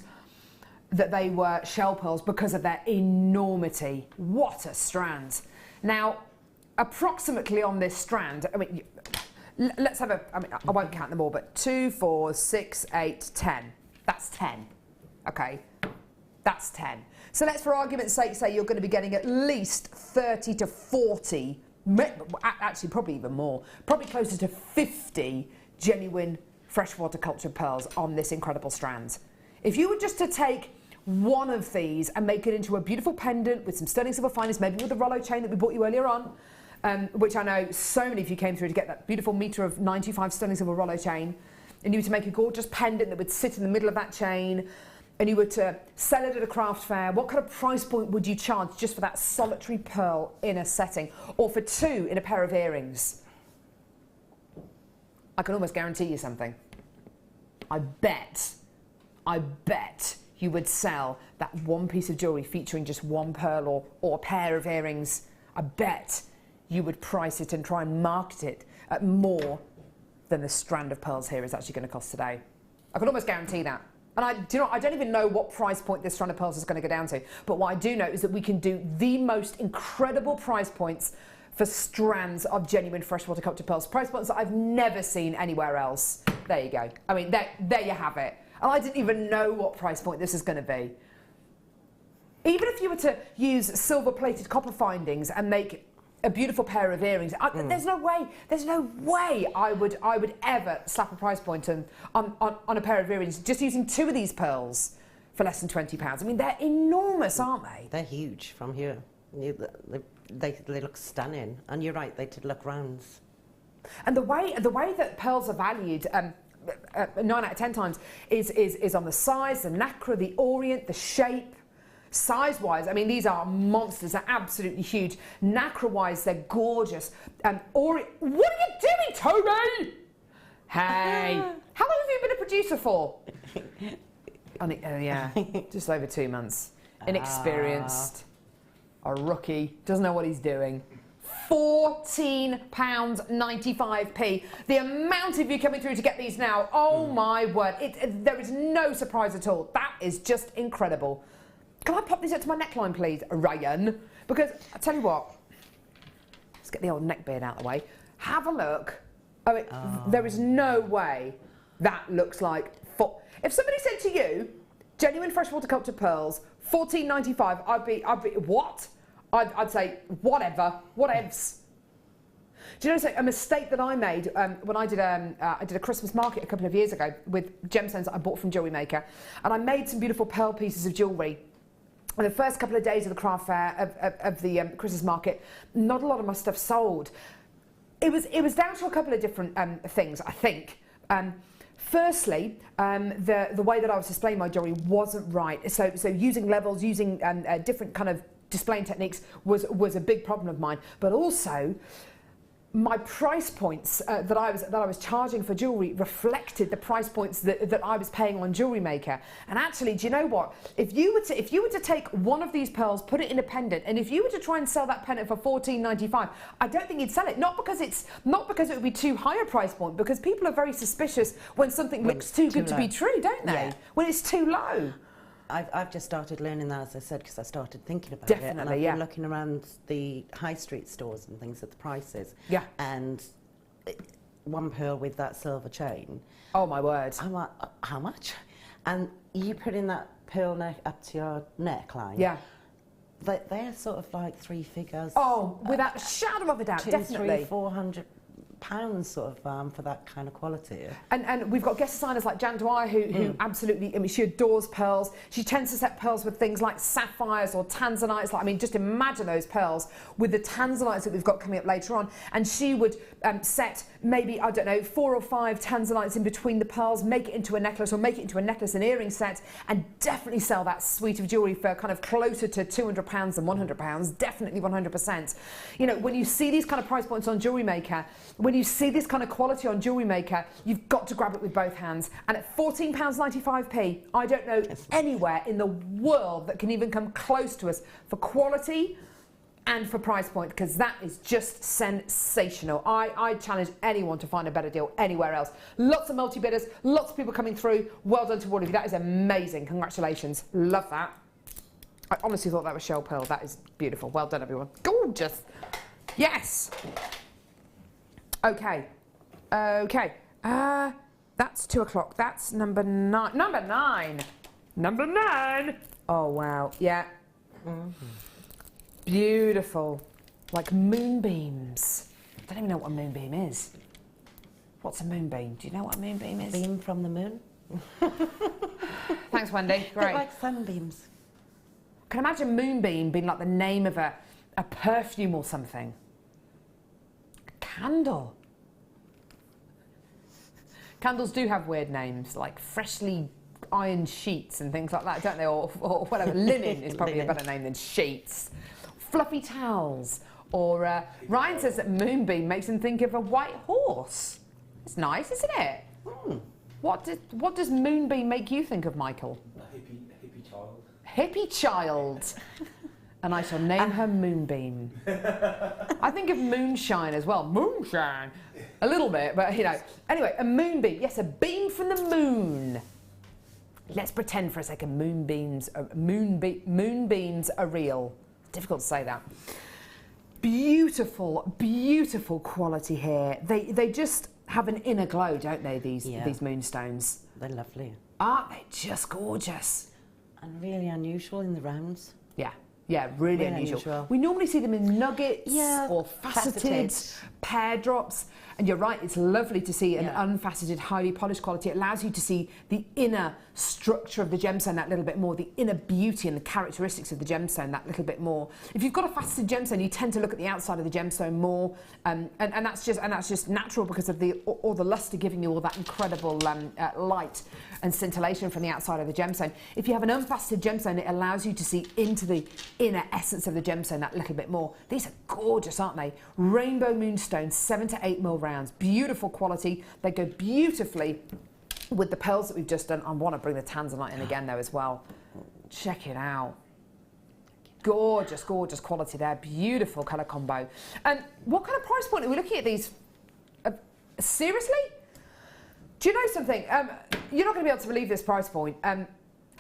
that they were shell pearls because of their enormity. What a strand. Now, approximately on this strand, I mean, let's have I won't count them all, but 2, 4, 6, 8, 10. That's 10, okay? That's 10. So let's, for argument's sake, say you're going to be getting at least 30 to 40, actually probably even more, probably closer to 50 genuine freshwater culture pearls on this incredible strand. If you were just to take one of these and make it into a beautiful pendant with some sterling silver fineness, maybe with the Rollo chain that we bought you earlier on, which I know so many of you came through to get that beautiful metre of 95 sterling silver Rollo chain, and you were to make a gorgeous pendant that would sit in the middle of that chain, and you were to sell it at a craft fair, what kind of price point would you charge just for that solitary pearl in a setting, or for 2 in a pair of earrings? I can almost guarantee you something. I bet you would sell that one piece of jewellery featuring just one pearl or a pair of earrings. I bet you would price it and try and market it at more than the strand of pearls here is actually going to cost today. I can almost guarantee that. And I don't even know what price point this strand of pearls is going to go down to. But what I do know is that we can do the most incredible price points for strands of genuine freshwater sculpted pearls. Price points that I've never seen anywhere else. There you go. I mean, there you have it. And I didn't even know what price point this is going to be. Even if you were to use silver-plated copper findings and make a beautiful pair of earrings, there's no way I would ever slap a price point on a pair of earrings just using 2 of these pearls for less than £20. I mean, they're enormous, aren't they? They're huge from here. They look stunning, and you're right, they did look rounds. And the way that pearls are valued 9 out of 10 times is on the size, the nacre, the orient, the shape. Size-wise, I mean, these are monsters. They're absolutely huge. Nacre-wise, they're gorgeous. What are you doing, Toby? Hey, how long have you been a producer for? Yeah, just over 2 months. Inexperienced, a rookie, doesn't know what he's doing. £14.95p. The amount of you coming through to get these now, oh my word, there is no surprise at all. That is just incredible. Can I pop these up to my neckline, please, Ryan? Because I tell you what, let's get the old neck beard out of the way. Have a look. There is no way that looks like. If somebody said to you, genuine freshwater sculpted pearls, £14.95, I'd be what? I'd say whatevs. Do you know a mistake that I made when I did a Christmas market a couple of years ago with gemstones that I bought from Jewellery Maker, and I made some beautiful pearl pieces of jewellery. And the first couple of days of the craft fair of the Christmas market, not a lot of my stuff sold. It was down to a couple of different things, I think. Firstly, the way that I was displaying my jewellery wasn't right. So using levels, using different kind of displaying techniques was a big problem of mine. But also, my price points that I was charging for jewellery reflected the price points that I was paying on Jewellery Maker. And actually, do you know what? If you were to take one of these pearls, put it in a pendant, and if you were to try and sell that pendant for £14.95, I don't think you'd sell it. Not because it would be too high a price point, because people are very suspicious when something looks too good to be true, don't they? Yeah. When it's too low. I've just started learning that, as I said, because I started thinking about Definitely, it. And I've been looking around the high street stores and things at the prices. Yeah. And one pearl with that silver chain. Oh, my word. I'm like, how much? And you put in that pearl neck up to your neckline. Yeah. They're sort of like 3 figures. Oh, without a shadow of a doubt, definitely. £400 sort of for that kind of quality. And we've got guest designers like Jan Dwyer who absolutely, I mean, she adores pearls. She tends to set pearls with things like sapphires or tanzanites. Like, I mean, just imagine those pearls with the tanzanites that we've got coming up later on. And she would set maybe, I don't know, 4 or 5 tanzanites in between the pearls, make it into a necklace, or make it into a necklace and earring set, and definitely sell that suite of jewellery for kind of closer to £200 than £100. Definitely 100%. You know, when you see these kind of price points on Jewellery Maker, when you see this kind of quality on Jewellery Maker, you've got to grab it with both hands. And at £14.95p, I don't know anywhere in the world that can even come close to us for quality and for price point, because that is just sensational. I challenge anyone to find a better deal anywhere else. Lots of multi-bidders, lots of people coming through. Well done to all of you. That is amazing. Congratulations. Love that. I honestly thought that was shell pearl. That is beautiful. Well done, everyone. Gorgeous. Yes. Okay. Okay. That's 2 o'clock. That's number 9. Number 9. Number 9. Oh, wow. Yeah. Beautiful. Like moonbeams. I don't even know what a moonbeam is. What's a moonbeam? Do you know what a moonbeam is? Beam from the moon. Thanks, Wendy. Great. Like sunbeams. I can imagine moonbeam being like the name of a perfume or something. A candle. Candles do have weird names, like freshly ironed sheets and things like that, don't they? Or whatever. Linen is probably a better name than sheets. Fluffy towels. Or Ryan says that moonbeam makes him think of a white horse. It's nice, isn't it? What does moonbeam make you think of, Michael? A hippie child. Hippie child. And I shall name her Moonbeam. I think of moonshine as well. Moonshine. A little bit, but you know. Anyway, a moonbeam. Yes, a beam from the moon. Let's pretend for a second moonbeams are real. Difficult to say that. Beautiful, beautiful quality here. They just have an inner glow, don't they, these moonstones? They're lovely. Aren't they just gorgeous? And really unusual in the rounds. Yeah. Yeah, really unusual. We normally see them in nuggets or faceted pear drops. And you're right, it's lovely to see an unfaceted, highly polished quality. It allows you to see the inner structure of the gemstone that little bit more, the inner beauty and the characteristics of the gemstone that little bit more. If you've got a faceted gemstone, you tend to look at the outside of the gemstone more, and that's just natural because of all the luster giving you all that incredible light and scintillation from the outside of the gemstone. If you have an unfaceted gemstone, it allows you to see into the inner essence of the gemstone that little bit more. These are gorgeous, aren't they? Rainbow moonstones, 7 to 8 mil rounds, beautiful quality. They go beautifully with the pearls that we've just done. I want to bring the tanzanite in again though as well. Check it out. Gorgeous, gorgeous quality there. Beautiful colour combo. And what kind of price point are we looking at these? Seriously? Do you know something? You're not going to be able to believe this price point.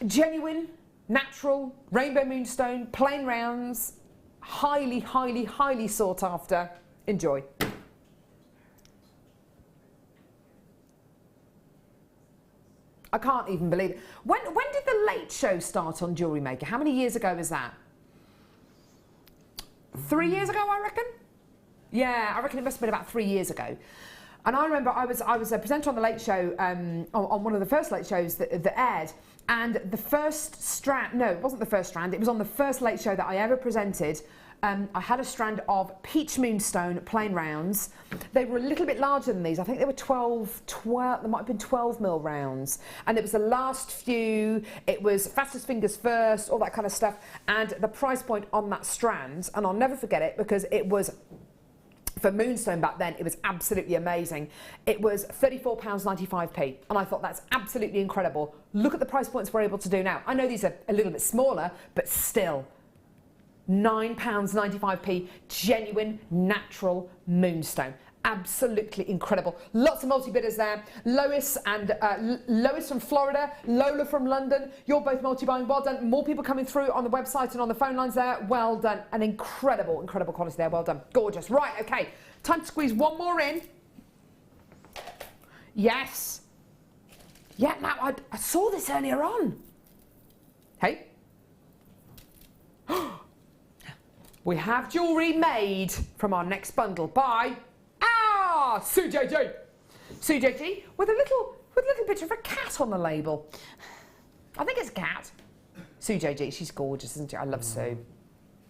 Genuine, natural, rainbow moonstone, plain rounds, highly, highly, highly sought after. Enjoy. I can't even believe it. When did the Late Show start on Jewellery Maker? How many years ago was that? 3 years ago, I reckon? Yeah, I reckon it must have been about 3 years ago. And I remember I was a presenter on the Late Show, on one of the first Late Shows that aired. And the first strand, no, it wasn't the first strand, it was on the first Late Show that I ever presented. I had a strand of peach moonstone plain rounds. They were a little bit larger than these. I think they were 12, there might have been 12 mil rounds. And it was the last few, it was fastest fingers first, all that kind of stuff. And the price point on that strand, and I'll never forget it because it was, for moonstone back then, it was absolutely amazing. It was £34.95p, and I thought that's absolutely incredible. Look at the price points we're able to do now. I know these are a little bit smaller, but still, £9.95p, genuine, natural moonstone. Absolutely incredible. Lots of multi-bidders there. Lois from Florida, Lola from London. You're both multi-buying. Well done. More people coming through on the website and on the phone lines there. Well done. An incredible, incredible quality there. Well done. Gorgeous. Right, okay. Time to squeeze one more in. Yes. Yeah, now I saw this earlier on. Hey. We have jewellery made from our next bundle by Sue JG. Sue JG with a little bit of a cat on the label. I think it's a cat. Sue JG, she's gorgeous, isn't she? I love Sue.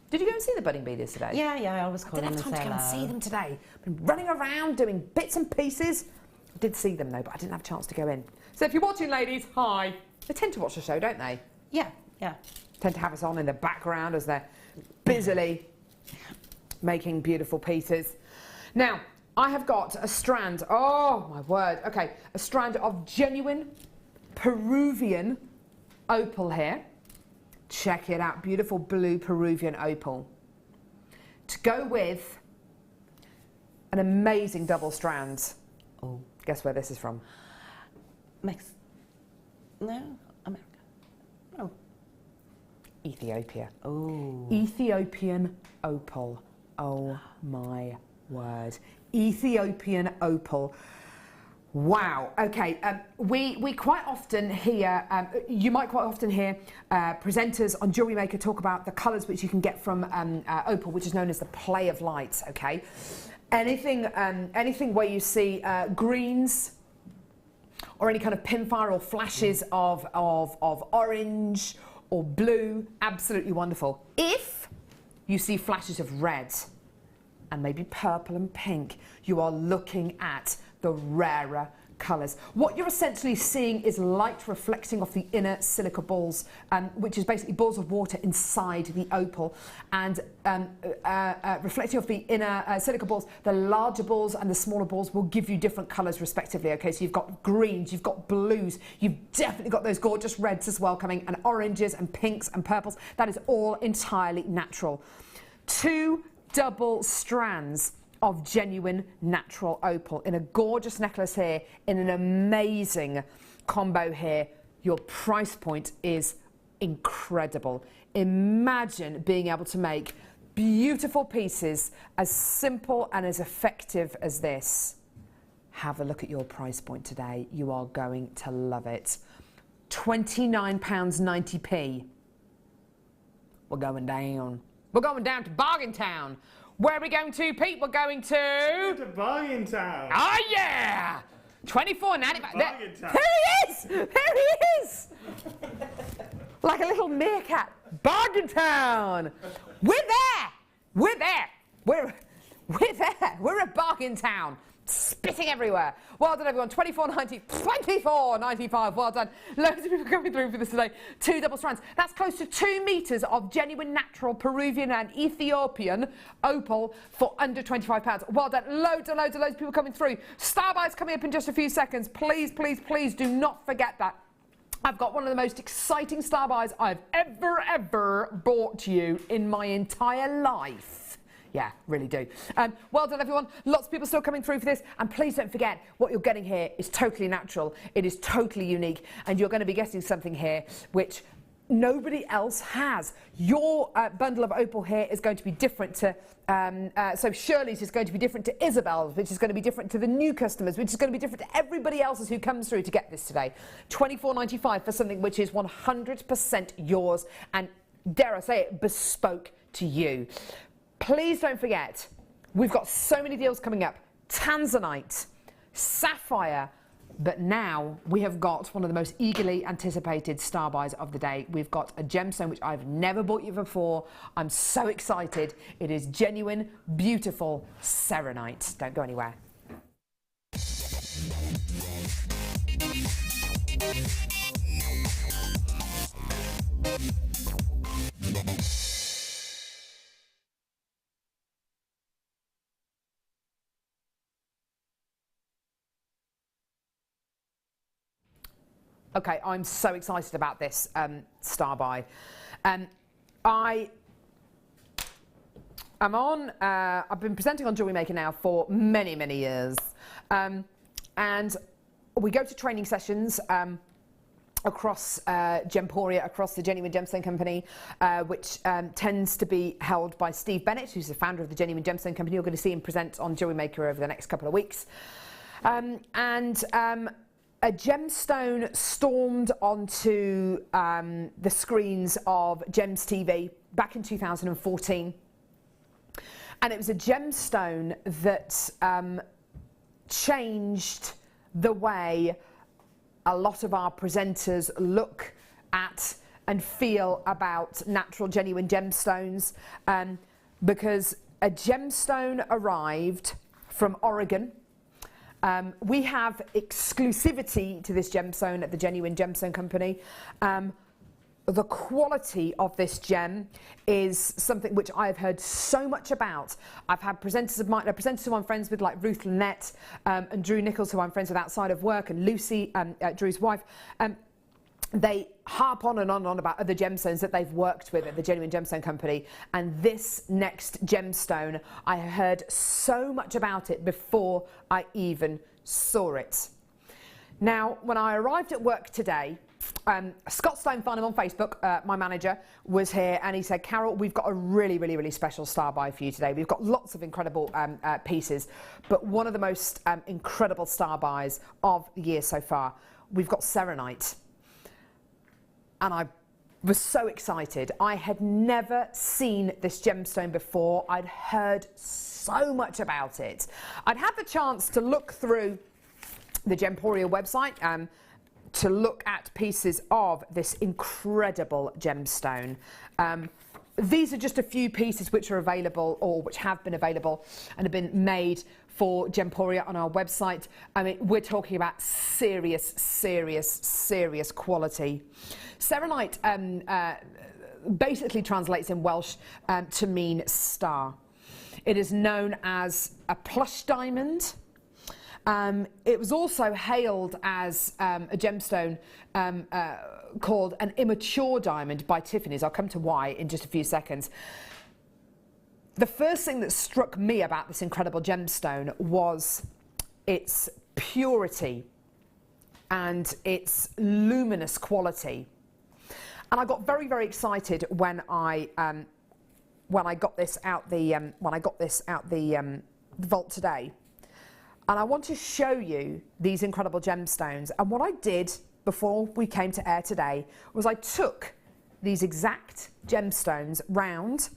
Did you go and see the budding bees today? Yeah, I was calling I didn't have time to go and see them today. I've been running around doing bits and pieces. I did see them though, but I didn't have a chance to go in. So if you're watching, ladies, hi. They tend to watch the show, don't they? Yeah. Tend to have us on in the background as they're busily making beautiful pieces. Now, I have got a strand, oh my word, okay, a strand of genuine Peruvian opal here. Check it out, beautiful blue Peruvian opal. To go with an amazing double strand. Oh. Guess where this is from? America. No. Ethiopia. Oh. Ethiopian opal. Oh my word. Ethiopian opal. Wow. Okay. We quite often hear, you might quite often hear presenters on Jewellery Maker talk about the colours which you can get from opal, which is known as the play of lights. Okay. Anything where you see greens or any kind of pinfire or flashes of orange or blue, absolutely wonderful. If you see flashes of red and maybe purple and pink, you are looking at the rarer colours. What you're essentially seeing is light reflecting off the inner silica balls, which is basically balls of water inside the opal, and reflecting off the inner silica balls. The larger balls and the smaller balls will give you different colours respectively. Okay, so you've got greens, you've got blues, you've definitely got those gorgeous reds as well coming, and oranges and pinks and purples. That is all entirely natural. 2 double strands of genuine natural opal in a gorgeous necklace here, in an amazing combo here. Your price point is incredible. Imagine being able to make beautiful pieces, as simple and as effective as this. Have a look at your price point today. You are going to love it. £29.90p. We're going down. We're going down to Bargain Town. Where are we going to, Pete? We're going to Bargain Town. Oh yeah! £24.95. Bargain Town. There he is! There he is! Like a little meerkat. Bargain Town. We're there. We're there. We're there. We're at Bargain Town. Spitting everywhere. Well done, everyone. £24.95. Well done. Loads of people coming through for this today. 2 double strands. That's close to 2 meters of genuine, natural Peruvian and Ethiopian opal for under £25. Well done. Loads and loads and loads of people coming through. Star buys coming up in just a few seconds. Please, please, please do not forget that. I've got one of the most exciting star buys I've ever bought you in my entire life. Yeah, really do. Well done, everyone. Lots of people still coming through for this. And please don't forget, what you're getting here is totally natural. It is totally unique. And you're going to be getting something here which nobody else has. Your bundle of opal here is going to be different to... so Shirley's is going to be different to Isabel's, which is going to be different to the new customers, which is going to be different to everybody else's who comes through to get this today. £24.95 for something which is 100% yours and, dare I say it, bespoke to you. Please don't forget, we've got so many deals coming up. Tanzanite, sapphire, but now we have got one of the most eagerly anticipated star buys of the day. We've got a gemstone which I've never bought you before. I'm so excited. It is genuine, beautiful serenite. Don't go anywhere. Okay, I'm so excited about this star buy. I've been presenting on Jewellery Maker now for many, many years. And we go to training sessions across Gemporia, across the Genuine Gemstone Company, which tends to be held by Steve Bennett, who's the founder of the Genuine Gemstone Company. You're going to see him present on Jewellery Maker over the next couple of weeks. A gemstone stormed onto the screens of Gems TV back in 2014. And it was a gemstone that changed the way a lot of our presenters look at and feel about natural, genuine gemstones, because a gemstone arrived from Oregon. We have exclusivity to this gemstone at the Genuine Gemstone Company. The quality of this gem is something which I've heard so much about. I've had presenters of mine, presenters who I'm friends with, like Ruth Lynette and Drew Nichols, who I'm friends with outside of work, and Lucy, Drew's wife. They harp on and on about other gemstones that they've worked with at the Genuine Gemstone Company. And this next gemstone, I heard so much about it before I even saw it. Now, when I arrived at work today, Scott Stone Farnham on Facebook, my manager, was here, and he said, Carol, we've got a really special star buy for you today. We've got lots of incredible pieces, but one of the most incredible star buys of the year so far, we've got serenite. And I was so excited. I had never seen this gemstone before. I'd heard so much about it. I'd had the chance to look through the Gemporia website to look at pieces of this incredible gemstone. These are just a few pieces which are available, or which have been available and have been made for Gemporia on our website. I mean, we're talking about serious quality. Serenite basically translates in Welsh to mean star. It is known as a plush diamond. It was also hailed as a gemstone called an immature diamond by Tiffany's. I'll come to why in just a few seconds. The first thing that struck me about this incredible gemstone was its purity and its luminous quality. And I got very excited when I when I got this out the vault today, and I want to show you these incredible gemstones. And what I did before we came to air today was I took these exact gemstones round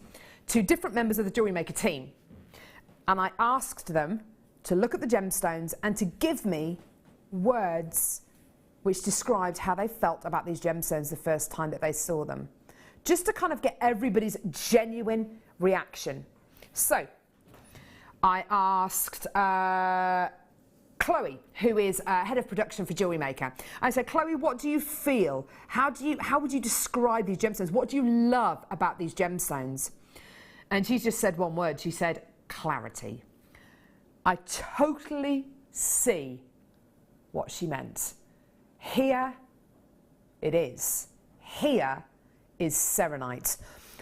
to different members of the Jewellery Maker team, and I asked them to look at the gemstones and to give me words which described how they felt about these gemstones the first time that they saw them, just to kind of get everybody's genuine reaction. So I asked Chloe, who is head of production for Jewellery Maker. I said, Chloe, what do you feel? How would you describe these gemstones? What do you love about these gemstones? And she just said one word. She said, clarity. I totally see what she meant. Here it is. Here is selenite.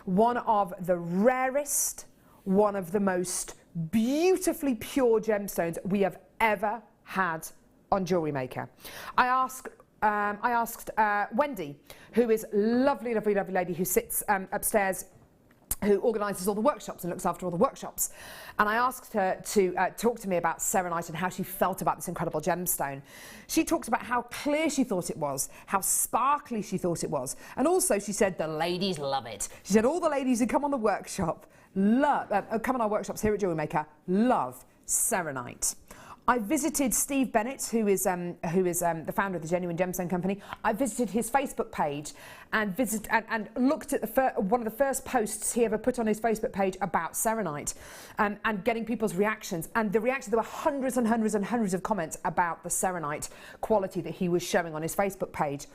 One of the rarest, one of the most beautifully pure gemstones we have ever had on Jewellery Maker. I asked Wendy, who is lovely, lovely, lovely lady who sits upstairs, who organises all the workshops and looks after all the workshops. And I asked her to talk to me about selenite and how she felt about this incredible gemstone. She talks about how clear she thought it was, how sparkly she thought it was. And also she said the ladies love it. She said all the ladies who come on the workshop, come on our workshops here at Jewellery Maker, love selenite. I visited Steve Bennett, who is the founder of the Genuine Gemstone Company. I visited his Facebook page and looked at one of the first posts he ever put on his Facebook page about selenite, and getting people's reactions. And there were hundreds and hundreds and hundreds of comments about the selenite quality that he was showing on his Facebook page.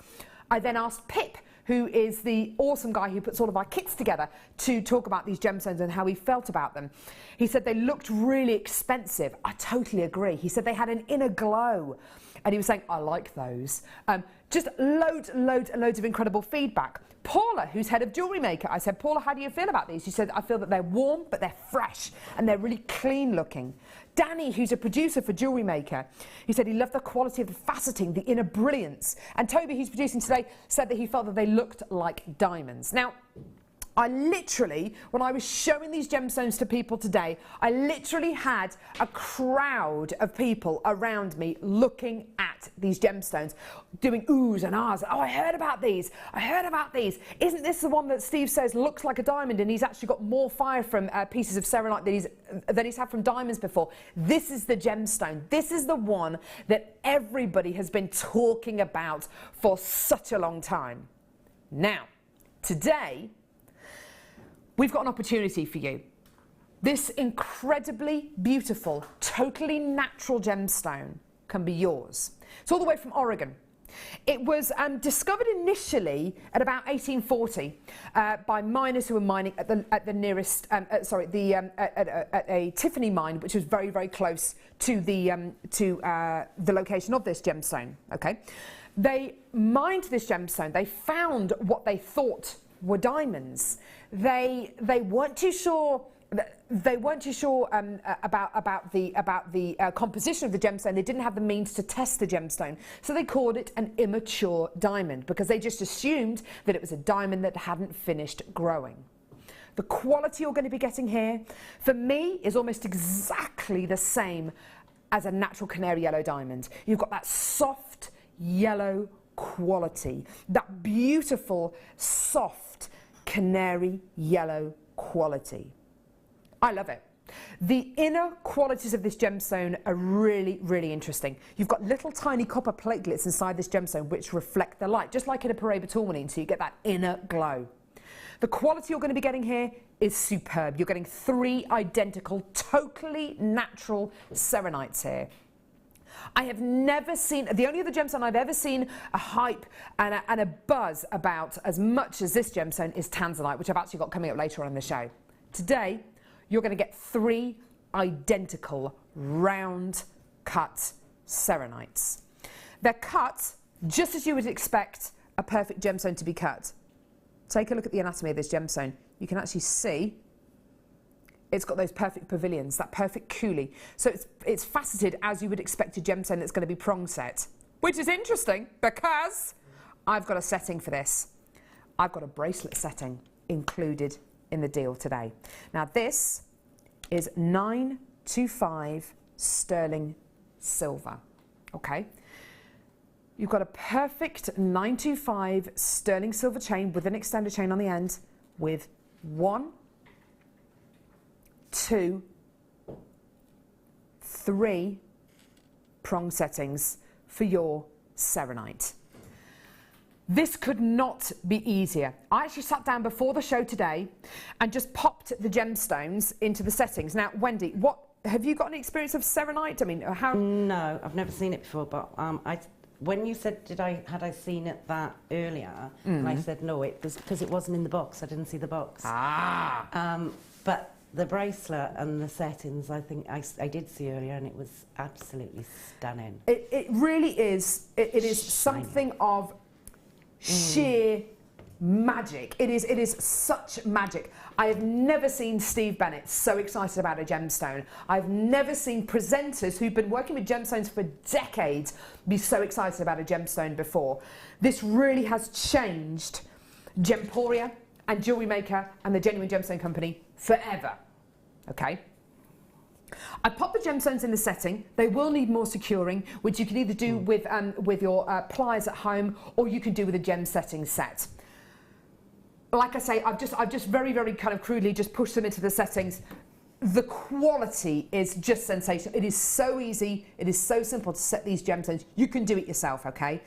I then asked Pip, who is the awesome guy who puts all of our kits together, to talk about these gemstones and how he felt about them. He said they looked really expensive. I totally agree. He said they had an inner glow. And he was saying, I like those. Just loads of incredible feedback. Paula, who's head of Jewellery Maker, I said, Paula, how do you feel about these? She said, I feel that they're warm, but they're fresh, and they're really clean looking. Danny, who's a producer for Jewellery Maker, he said he loved the quality of the faceting, the inner brilliance. And Toby, who's producing today, said that he felt that they looked like diamonds. Now, I literally, when I was showing these gemstones to people today, I literally had a crowd of people around me looking at these gemstones, doing oohs and ahs. Oh, I heard about these. I heard about these. Isn't this the one that Steve says looks like a diamond, and he's actually got more fire from pieces of selenite than he's had from diamonds before? This is the gemstone. This is the one that everybody has been talking about for such a long time. Now, today, we've got an opportunity for you. This incredibly beautiful, totally natural gemstone can be yours. It's all the way from Oregon. It was discovered initially at about 1840 by miners who were mining at a Tiffany mine, which was very, very close to the location of this gemstone. Okay, they mined this gemstone. They found what they thought were diamonds. They weren't too sure. They weren't too sure about the composition of the gemstone. They didn't have the means to test the gemstone, so they called it an immature diamond, because they just assumed that it was a diamond that hadn't finished growing. The quality you're going to be getting here, for me, is almost exactly the same as a natural canary yellow diamond. You've got that soft yellow quality, that beautiful, soft canary yellow quality. I love it. The inner qualities of this gemstone are really, really interesting. You've got little tiny copper platelets inside this gemstone which reflect the light, just like in a Paraiba tourmaline, so you get that inner glow. The quality you're going to be getting here is superb. You're getting 3 identical, totally natural selenites here. I have never seen, the only other gemstone I've ever seen a hype and a buzz about as much as this gemstone is tanzanite, which I've actually got coming up later on in the show. Today, you're going to get 3 identical round cut selenites. They're cut just as you would expect a perfect gemstone to be cut. Take a look at the anatomy of this gemstone. You can actually see it's got those perfect pavilions, that perfect coulis. So it's faceted as you would expect a gemstone that's going to be prong set, which is interesting because I've got a setting for this. I've got a bracelet setting included in the deal today. Now this is 925 sterling silver, okay? You've got a perfect 925 sterling silver chain with an extender chain on the end with 1, 2, 3 prong settings for your selenite. This could not be easier. I actually sat down before the show today and just popped the gemstones into the settings. Now, Wendy, what have you got any experience of selenite? I mean, how? No, I've never seen it before, but when you said had I seen it that earlier, and I said no, it was because it wasn't in the box. I didn't see the box. But the bracelet and the settings, I think I did see earlier, and it was absolutely stunning. It really is. It is something of sheer magic. It is such magic. I have never seen Steve Bennett so excited about a gemstone. I've never seen presenters who've been working with gemstones for decades be so excited about a gemstone before. This really has changed Gemporia and Jewellery Maker and the Genuine Gemstone Company forever. Okay? I pop the gemstones in the setting. They will need more securing, which you can either do with your pliers at home, or you can do with a gem setting set. Like I say, I've just very, very kind of crudely just pushed them into the settings. The quality is just sensational. It is so easy. It is so simple to set these gemstones. You can do it yourself, okay?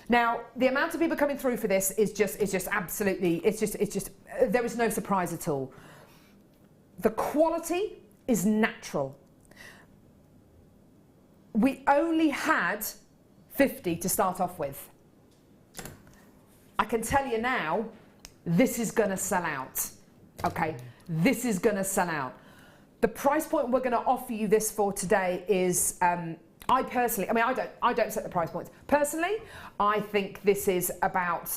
Now, the amount of people coming through for this is just absolutely, it's just, there is no surprise at all. The quality is natural. We only had 50 to start off with. I can tell you now, this is going to sell out. Okay, this is going to sell out. The price point we're going to offer you this for today is, I personally, I mean, I don't set the price points. Personally, I think this is about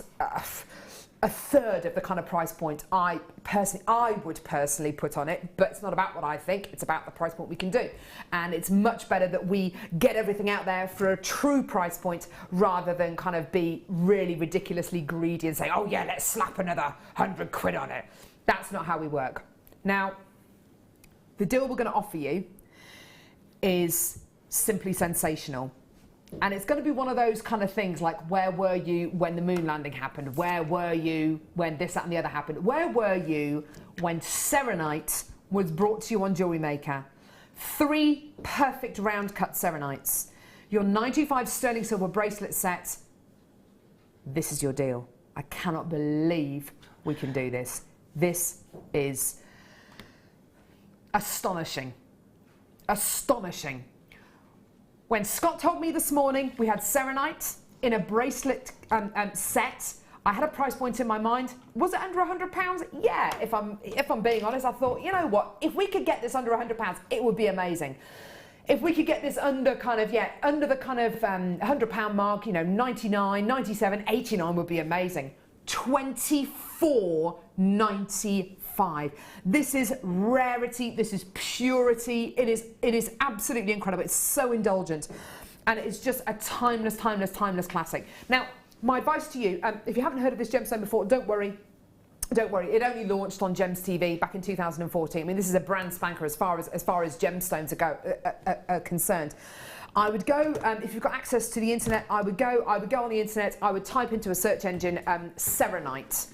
a third of the kind of price point I would personally put on it, but it's not about what I think, it's about the price point we can do. And it's much better that we get everything out there for a true price point rather than kind of be really ridiculously greedy and say, oh yeah, let's slap another 100 quid on it. That's not how we work. Now, the deal we're going to offer you is simply sensational. And it's going to be one of those kind of things like, where were you when the moon landing happened? Where were you when this, that and the other happened? Where were you when selenite was brought to you on Jewellery Maker? 3 perfect round cut selenites. Your 925 sterling silver bracelet set. This is your deal. I cannot believe we can do this. This is astonishing. Astonishing. When Scott told me this morning we had selenite in a bracelet set, I had a price point in my mind. Was it under £100? Yeah, if I'm being honest, I thought, you know what, if we could get this under £100, it would be amazing. If we could get this under kind of, yeah, under the kind of £100 mark, you know, 99, 97, 89 would be amazing. 24.95. This is rarity, this is purity, it is absolutely incredible. It's so indulgent, and it's just a timeless classic. Now, my advice to you, if you haven't heard of this gemstone before, don't worry. It only launched on Gems TV back in 2014. I mean, this is a brand spanker as far as gemstones are concerned. I would go, if you've got access to the internet, I would go on the internet, I would type into a search engine selenite.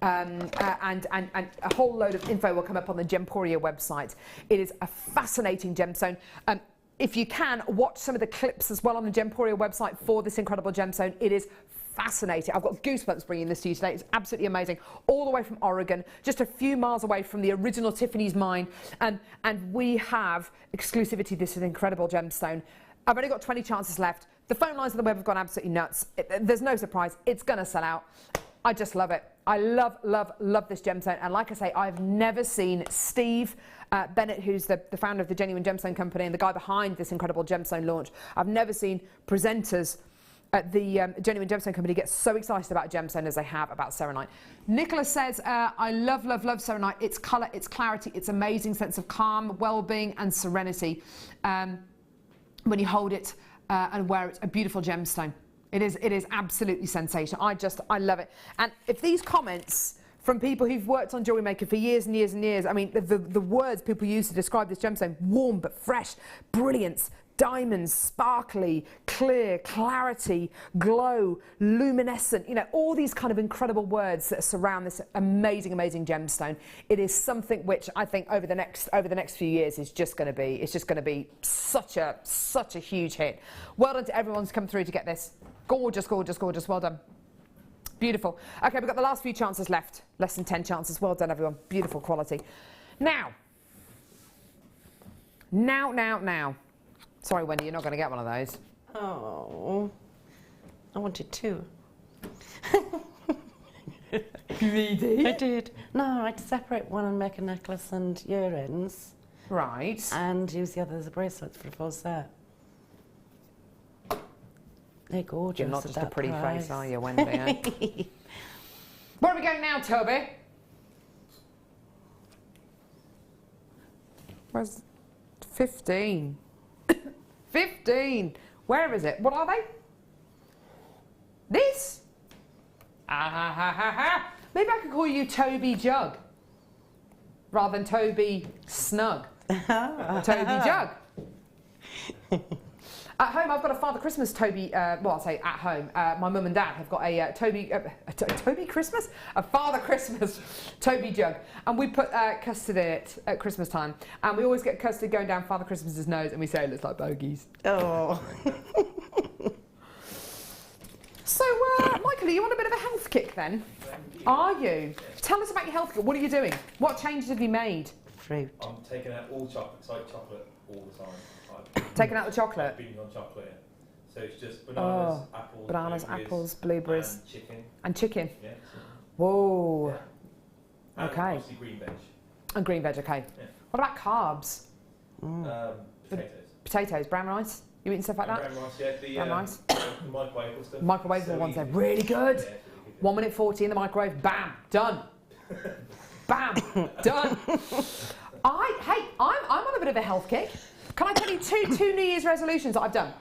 And a whole load of info will come up on the Gemporia website. It is a fascinating gemstone. If you can, watch some of the clips as well on the Gemporia website for this incredible gemstone. It is fascinating. I've got goosebumps bringing this to you today. It's absolutely amazing. All the way from Oregon, just a few miles away from the original Tiffany's mine. And we have exclusivity. This is an incredible gemstone. I've only got 20 chances left. The phone lines on the web have gone absolutely nuts. There's no surprise. It's going to sell out. I just love it. I love this gemstone. And like I say, I've never seen Steve Bennett, who's the founder of the Genuine Gemstone Company and the guy behind this incredible gemstone launch. I've never seen presenters at the Genuine Gemstone Company get so excited about gemstone as they have about selenite. Nicholas says, I love selenite. Its colour, its clarity, its amazing sense of calm, well-being and serenity when you hold it and wear it. A beautiful gemstone. It is absolutely sensational. I love it. And if these comments from people who've worked on Jewellery Maker for years and years and years. I mean, the words people use to describe this gemstone: warm but fresh, brilliance, diamonds, sparkly, clear, clarity, glow, luminescent, you know, all these kind of incredible words that surround this amazing, amazing gemstone. It is something which I think over the next few years is just going to be such a huge hit. Well done to everyone who's come through to get this. Gorgeous, gorgeous, gorgeous. Well done. Beautiful. Okay, we've got the last few chances left. Less than 10 chances. Well done, everyone. Beautiful quality. Now. Sorry, Wendy, you're not going to get one of those. Oh, I wanted two. Greedy? I did. No, I had to separate one and make a necklace and earrings. Right. And use the other as a bracelet for a full set. They're gorgeous. You're not at just a that pretty price. face, are you, Wendy? Eh? Where are we going now, Toby? Where's 15? 15. Where is it? What are they? This? Maybe I could call you Toby Jug rather than Toby Snug. Toby Jug. At home, I've got a Father Christmas Toby. Well, I'll say at home. My mum and dad have got a Toby Christmas, a Father Christmas Toby jug, and we put custard in it at Christmas time. And we always get custard going down Father Christmas's nose, and we say it looks like bogies. Oh. So, Michael, are you on a bit of a health kick then? Are you? Tell us about your health kick. What are you doing? What changes have you made? Fruit. I'm taking out all chocolate, because I eat chocolate all the time. Taking out the chocolate? I've been on chocolate, yeah. So it's just bananas, apples, blueberries. and chicken. And chicken? Yeah. Whoa. Yeah. And Okay. obviously green veg. And green veg, okay. Yeah. What about carbs? Potatoes. Potatoes, brown rice? You eating stuff like that? Brown rice, yeah. The, Brown rice? The microwave stuff. Microwave So ones, they're easy. really good. Yeah, it's really good. 1 minute 40 in the microwave, bam, done. Bam, done. I'm on a bit of a health kick. Can I tell you two New Year's resolutions that I've done?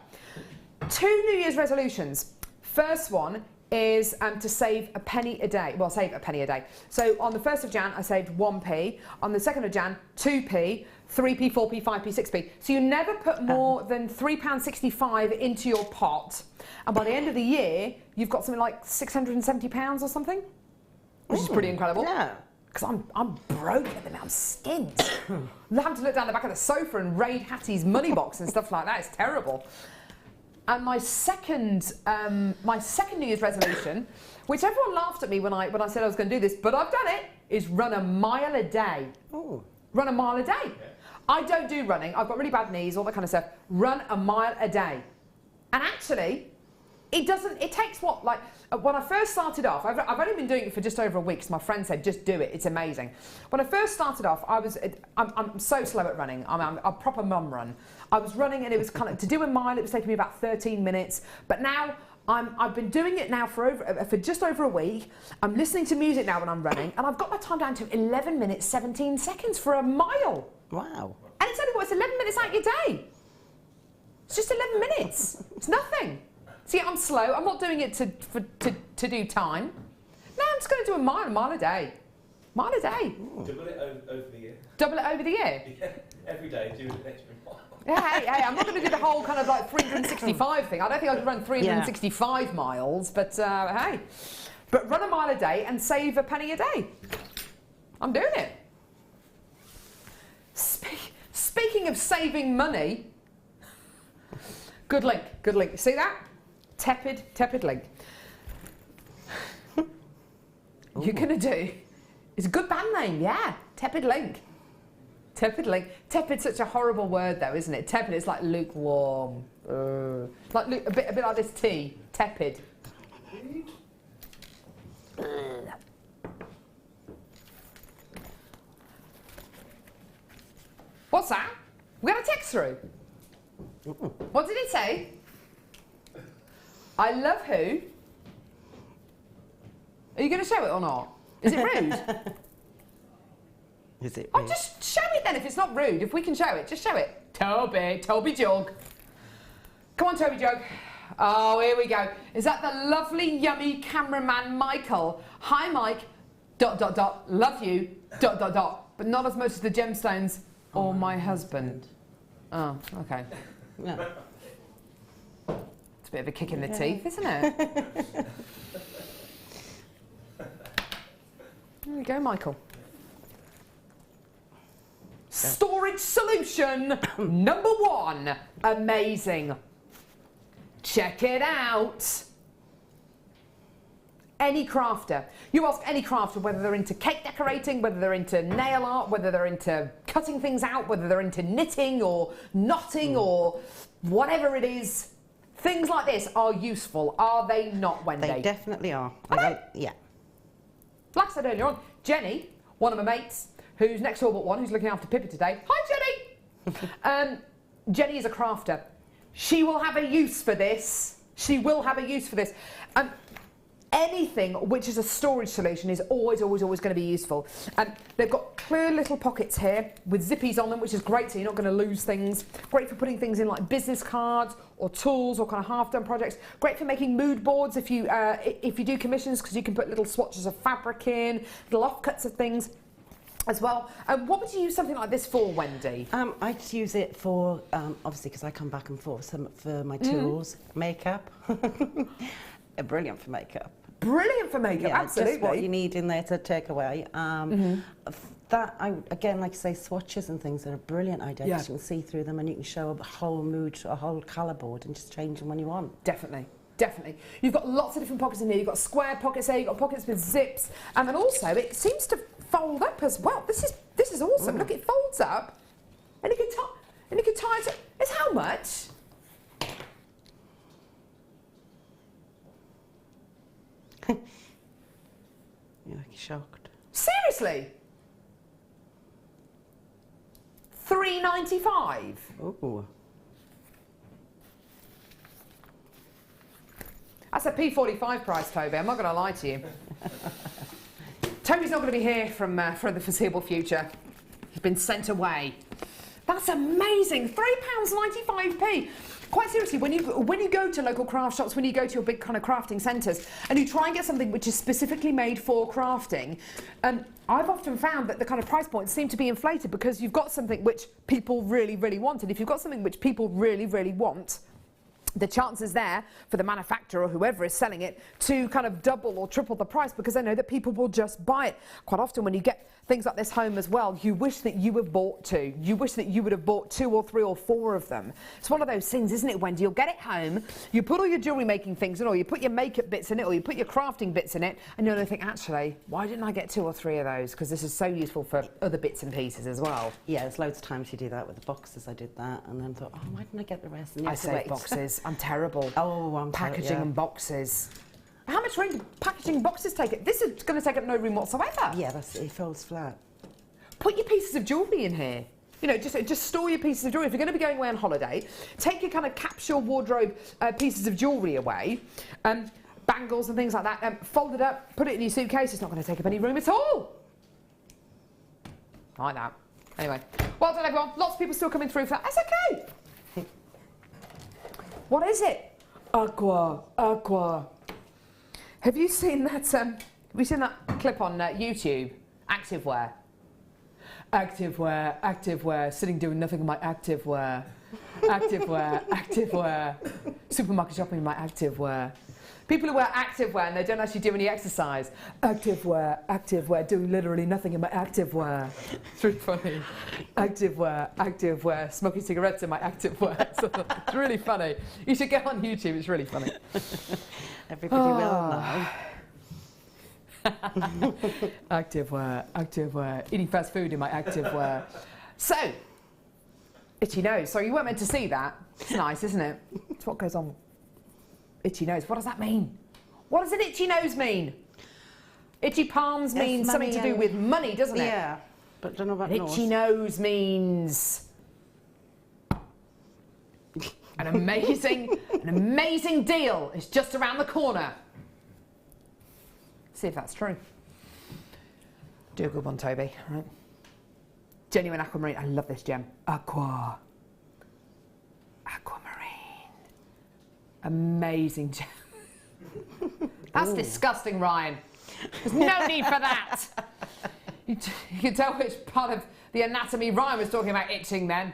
2 New Year's resolutions. First one is to save a penny a day. Well, save a penny a day. So on the 1st of Jan, I saved 1p. On the 2nd of Jan, 2p, 3p, 4p, 5p, 6p. So you never put more than £3.65 into your pot. And by the end of the year, you've got something like £670 or something, which is pretty incredible. Yeah. Because I'm broke at the minute, I'm skint. I'm having to look down the back of the sofa and raid Hattie's money box and stuff like that. It's terrible. And my second New Year's resolution, which everyone laughed at me when I said I was going to do this, but I've done it, is run a mile a day. Oh. Run a mile a day. Yeah. I don't do running. I've got really bad knees, all that kind of stuff. Run a mile a day. And actually, it takes what, like, when I first started off, I've only been doing it for just over a week, because my friend said, just do it, it's amazing. When I first started off, I'm so slow at running. I'm a proper mum run. I was running, and it was kind of, to do a mile, it was taking me about 13 minutes. But now, I've been doing it now for just over a week. I'm listening to music now when I'm running, and I've got my time down to 11 minutes, 17 seconds for a mile. Wow. And it's only, it's 11 minutes out of your day. It's just 11 minutes. It's nothing. See, I'm slow. I'm not doing it to do time. No, I'm just going to do a mile a day. Mile a day. Double it over the year. Double it over the year. Yeah. Every day, do an extra mile. Hey, I'm not going to do the whole kind of like 365 thing. I don't think I could run 365 miles, but hey. But run a mile a day and save a penny a day. I'm doing it. Speaking of saving money, good link. See that? Tepid link. You're going to do, it's a good band name, yeah. Tepid link. Tepid's such a horrible word though, isn't it? Tepid is like lukewarm. Like a bit like this tea. Tepid. What's that? We got a text through. What did it say? I love who? Are you going to show it or not? Is it rude? Is it? Oh, just show it then if it's not rude. If we can show it, just show it. Toby Jug. Come on, Toby Jug. Oh, here we go. Is that the lovely, yummy cameraman, Michael? Hi, Mike. love you, but not as much as the gemstones or my husband. Oh, okay. Yeah. It's a bit of a kick in the teeth, isn't it? There you go, Michael. Storage solution number 1. Amazing. Check it out. Any crafter. You ask any crafter whether they're into cake decorating, whether they're into nail art, whether they're into cutting things out, whether they're into knitting or knotting or whatever it is. Things like this are useful, are they not, Wendy? They definitely are. Yeah. Like I said earlier on, Jenny, one of my mates, who's next door but one, who's looking after Pippa today. Hi, Jenny! Jenny is a crafter. She will have a use for this. She will have a use for this. Anything which is a storage solution is always going to be useful. And they've got clear little pockets here with zippies on them, which is great, so you're not going to lose things. Great for putting things in like business cards or tools or kind of half-done projects. Great for making mood boards if you do commissions, because you can put little swatches of fabric in, little offcuts of things as well. What would you use something like this for, Wendy? I just use it for, obviously, because I come back and forth, for my tools, makeup. Brilliant for makeup. Brilliant for makeup, Yeah, absolutely. just what you need in there to take away. Again, like you say, swatches and things are a brilliant idea. Yeah. You can see through them and you can show a whole mood, a whole colour board, and just change them when you want. Definitely. Definitely. You've got lots of different pockets in here. You've got square pockets there, you've got pockets with zips, and then also it seems to fold up as well. This is awesome. Look, it folds up, and you can tie it. It's how much? You're shocked. Seriously? $3.95. Ooh. That's a P45 price, Toby. I'm not going to lie to you. Toby's not going to be here for the foreseeable future. He's been sent away. That's amazing. £3.95p. Quite seriously, when you go to local craft shops, when you go to your big kind of crafting centres, and you try and get something which is specifically made for crafting, I've often found that the kind of price points seem to be inflated because you've got something which people really, really want. And if you've got something which people really, really want, the chances there for the manufacturer or whoever is selling it to kind of double or triple the price, because they know that people will just buy it. Quite often when you get things like this home as well, you wish that you have bought 2. You wish that you would have bought 2 or 3 or 4 of them. It's one of those things, isn't it, Wendy? You'll get it home, you put all your jewellery making things in, or you put your makeup bits in it, or you put your crafting bits in it, and you're going to think, actually, why didn't I get 2 or 3 of those? Because this is so useful for other bits and pieces as well. Yeah, there's loads of times you do that with the boxes. I did that and then thought, oh, why didn't I get the rest? And you I have to save wait. boxes. I'm terrible. Oh, I'm packaging and boxes. How much room do packaging boxes take? This is going to take up no room whatsoever. Yeah, it folds flat. Put your pieces of jewellery in here. You know, just store your pieces of jewellery. If you're going to be going away on holiday, take your kind of capsule wardrobe pieces of jewellery away, bangles and things like that, fold it up, put it in your suitcase. It's not going to take up any room at all. Like that. Anyway, well done everyone. Lots of people still coming through for that. That's okay. What is it? Aqua. Have you seen that? Have you seen that clip on YouTube? Activewear. Activewear. Sitting doing nothing in my activewear. Activewear. Supermarket shopping in my activewear. People who wear activewear and they don't actually do any exercise. Activewear. Doing literally nothing in my activewear. It's really funny. Activewear. Smoking cigarettes in my activewear. So it's really funny. You should go on YouTube. It's really funny. Everybody will know. Activewear. Eating fast food in my activewear. So, itchy nose. So you weren't meant to see that. It's nice, isn't it? It's what goes on. Itchy nose. What does that mean? What does an itchy nose mean? Itchy palms means something to do with money, doesn't it? Yeah, but I don't know about an itchy nose means an amazing deal is just around the corner. See if that's true. Do a good one, Toby. Right. Genuine aquamarine. I love this gem. Aquamarine. Amazing gem. That's disgusting, Ryan. There's no need for that. You can tell which part of the anatomy Ryan was talking about itching then.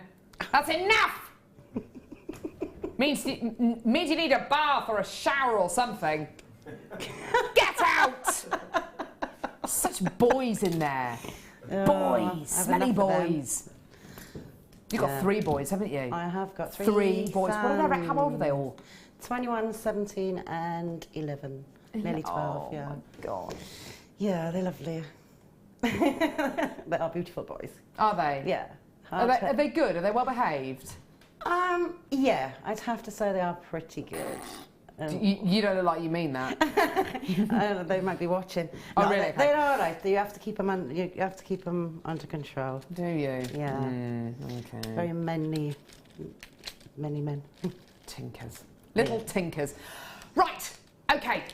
That's enough! means you need a bath or a shower or something. Get out! Such boys in there. Boys, smelly boys. You've got 3 boys, haven't you? I have got 3 boys. What are they? How old are they all? 21, 17 and 11. Nearly 12, yeah. Oh my God. Yeah, they're lovely. They are beautiful boys. Are they? Yeah. Are they good? Are they well behaved? Yeah, I'd have to say they are pretty good. You don't look like you mean that. They might be watching. Oh, No, really? Okay. They're all right. You have to keep them under control. Do you? Yeah. Okay. Very many men. Tinkers. Little tinkers. Right. Okay.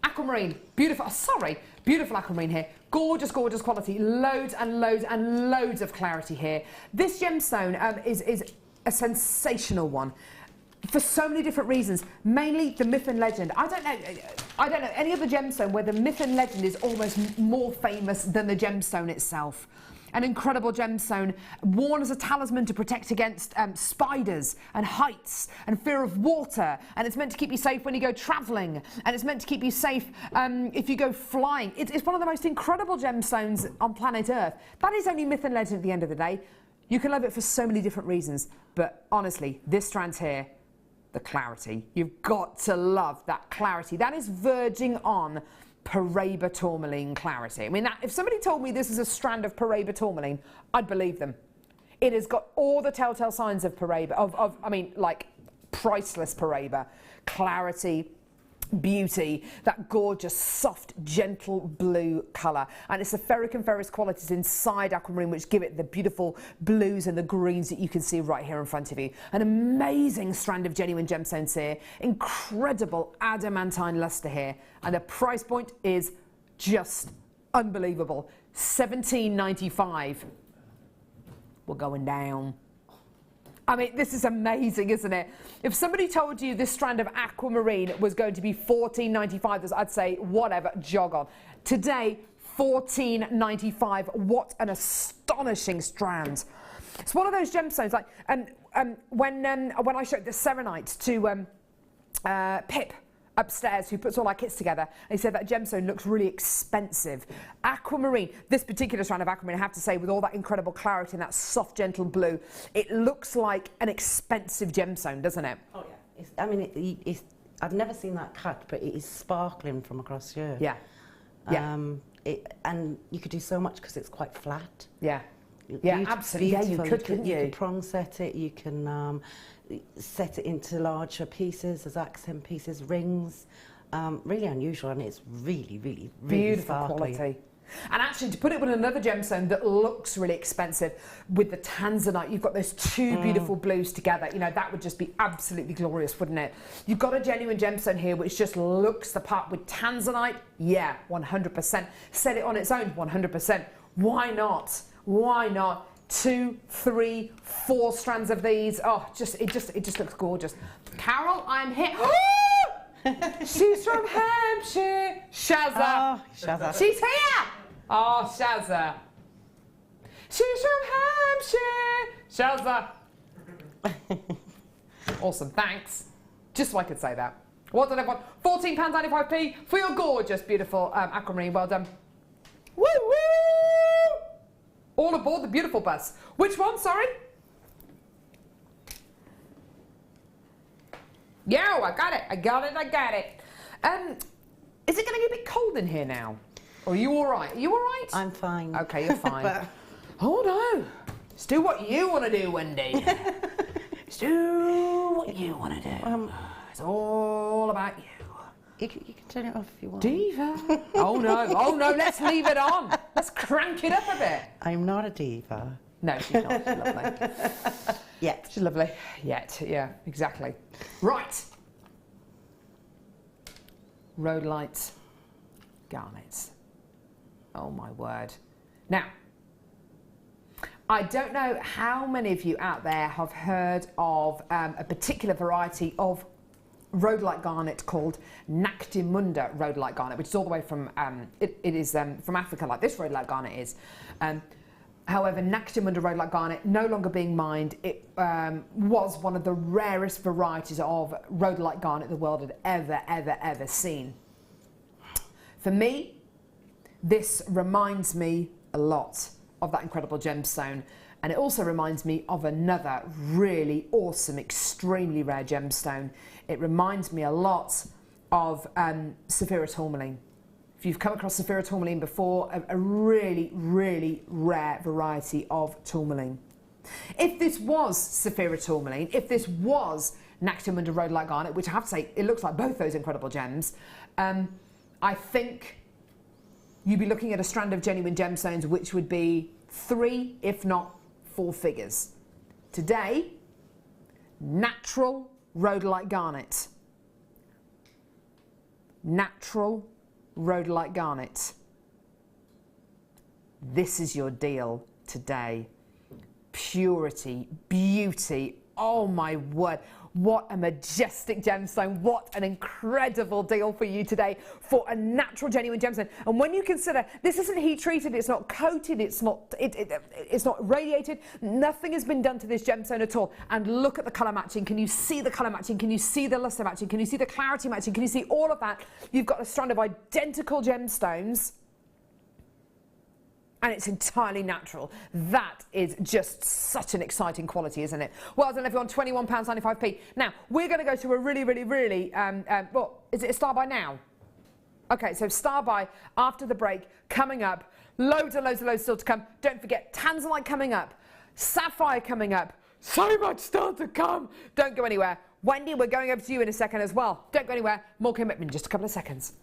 Aquamarine. Beautiful. Oh, sorry. Beautiful aquamarine here. Gorgeous, gorgeous quality. Loads and loads and loads of clarity here. This gemstone is a sensational one. For so many different reasons, mainly the myth and legend. I don't know any other gemstone where the myth and legend is almost more famous than the gemstone itself. An incredible gemstone, worn as a talisman to protect against spiders and heights and fear of water. And it's meant to keep you safe when you go travelling. And it's meant to keep you safe if you go flying. It's one of the most incredible gemstones on planet Earth. That is only myth and legend at the end of the day. You can love it for so many different reasons. But honestly, this strand's here. The clarity. You've got to love that clarity. That is verging on Paraiba tourmaline clarity. I mean, if somebody told me this is a strand of Paraiba tourmaline, I'd believe them. It has got all the telltale signs of Paraiba, I mean, like priceless Paraiba. Clarity, beauty, that gorgeous, soft, gentle blue colour. And it's the ferric and ferrous qualities inside aquamarine which give it the beautiful blues and the greens that you can see right here in front of you. An amazing strand of genuine gemstones here. Incredible adamantine lustre here. And the price point is just unbelievable. $17.95. We're going down. I mean, this is amazing, isn't it? If somebody told you this strand of aquamarine was going to be $14.95, I'd say, whatever, jog on. Today, $14.95. What an astonishing strand. It's one of those gemstones, like, when I showed the selenite to Pip upstairs, who puts all our kits together, he said that gemstone looks really expensive. Aquamarine, this particular strand of aquamarine, I have to say, with all that incredible clarity and that soft, gentle blue, it looks like an expensive gemstone, doesn't it? Oh yeah. I've never seen that cut, but it is sparkling from across here. Yeah. Yeah. And you could do so much because it's quite flat. Yeah. Yeah, absolutely. Yeah, you could, couldn't you? You can prong set it. You can set it into larger pieces as accent pieces, rings. Really unusual, and it's really, really, really beautiful sparkly. quality. And actually, to put it with another gemstone that looks really expensive, with the tanzanite, you've got those two beautiful blues together. You know, that would just be absolutely glorious, wouldn't it? You've got a genuine gemstone here which just looks the part with tanzanite. Yeah, 100%. Set it on its own, 100%. Why not? Why not? 2, 3, 4 strands of these. Oh, it just looks gorgeous. Carol, I'm here. She's from Hampshire. Shazza. Oh, Shazza. She's here. Oh, Shazza. She's from Hampshire. Shazza. Awesome, thanks. Just so I could say that. What did I want? £14.95p for your gorgeous, beautiful aquamarine. Well done. Woo woo! All aboard the beautiful bus. Which one, sorry? Yeah, I got it. Is it going to get a bit cold in here now? Or are you all right? Are you all right? I'm fine. Okay, you're fine. Oh, no. Just do what you want to do, Wendy. Just do what you want to do. It's all about you. You can turn it off if you want. Diva. Oh, no, let's leave it on. Let's crank it up a bit. I'm not a diva. No, she's not. She's lovely. Yet. She's lovely. Yet, yeah, exactly. Right. Road lights, garnets. Oh, my word. Now, I don't know how many of you out there have heard of a particular variety of rhodolite garnet called Nactimunda rhodolite garnet, which is all the way from, it is from Africa, like this rhodolite garnet is. However, Nactimunda rhodolite garnet no longer being mined. It was one of the rarest varieties of rhodolite garnet the world had ever seen. For me, this reminds me a lot of that incredible gemstone, and it also reminds me of another really awesome, extremely rare gemstone. It reminds me a lot of sapphire tourmaline. If you've come across sapphire tourmaline before, a really, really rare variety of tourmaline. If this was sapphire tourmaline, if this was Nactimunda rhodolite garnet, which I have to say, it looks like both those incredible gems, I think you'd be looking at a strand of genuine gemstones which would be 3, if not 4 figures. Today, natural rhodolite garnet. Natural rhodolite garnet. This is your deal today. Purity, beauty, oh my word. What a majestic gemstone. What an incredible deal for you today for a natural, genuine gemstone. And when you consider this isn't heat treated, it's not coated, it's not radiated, nothing has been done to this gemstone at all. And look at the colour matching. Can you see the colour matching? Can you see the lustre matching? Can you see the clarity matching? Can you see all of that? You've got a strand of identical gemstones, and it's entirely natural. That is just such an exciting quality, isn't it? Well done, everyone. £21.95p. Now, we're going to go to a really, well, is it a star by now? Okay, so star by after the break, coming up. Loads and loads and loads still to come. Don't forget, tanzanite coming up. Sapphire coming up. So much still to come. Don't go anywhere. Wendy, we're going over to you in a second as well. Don't go anywhere. More commitment in just a couple of seconds.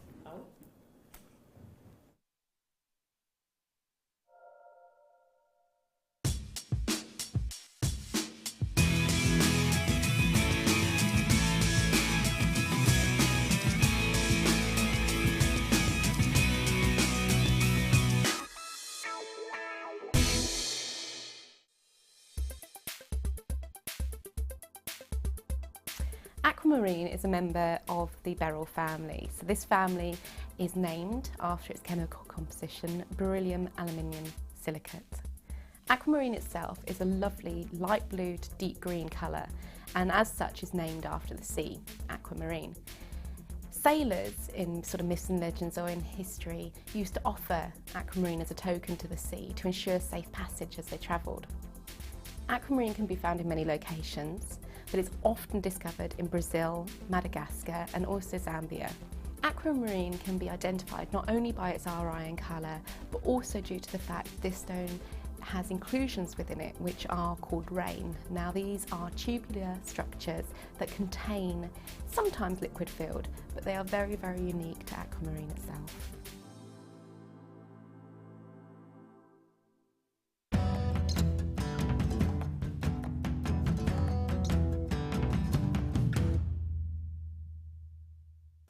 Aquamarine is a member of the beryl family. So this family is named after its chemical composition, beryllium aluminium silicate. Aquamarine itself is a lovely light blue to deep green colour, and as such is named after the sea, aquamarine. Sailors in sort of myths and legends or in history used to offer aquamarine as a token to the sea to ensure safe passage as they travelled. Aquamarine can be found in many locations, but it's often discovered in Brazil, Madagascar and also Zambia. Aquamarine can be identified not only by its RI and colour, but also due to the fact this stone has inclusions within it which are called rain. Now these are tubular structures that contain sometimes liquid filled, but they are very, very unique to aquamarine itself.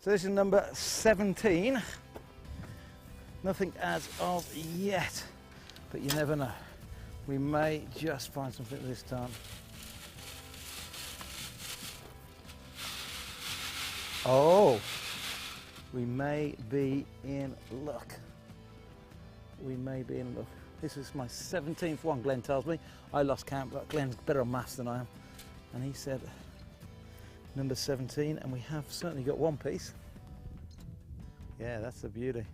So this is number 17. Nothing as of yet, but you never know. We may just find something this time. Oh, we may be in luck. We may be in luck. This is my 17th one, Glenn tells me. I lost count, but Glenn's better on maths than I am. And he said number 17, and we have certainly got one piece. Yeah, that's a beauty.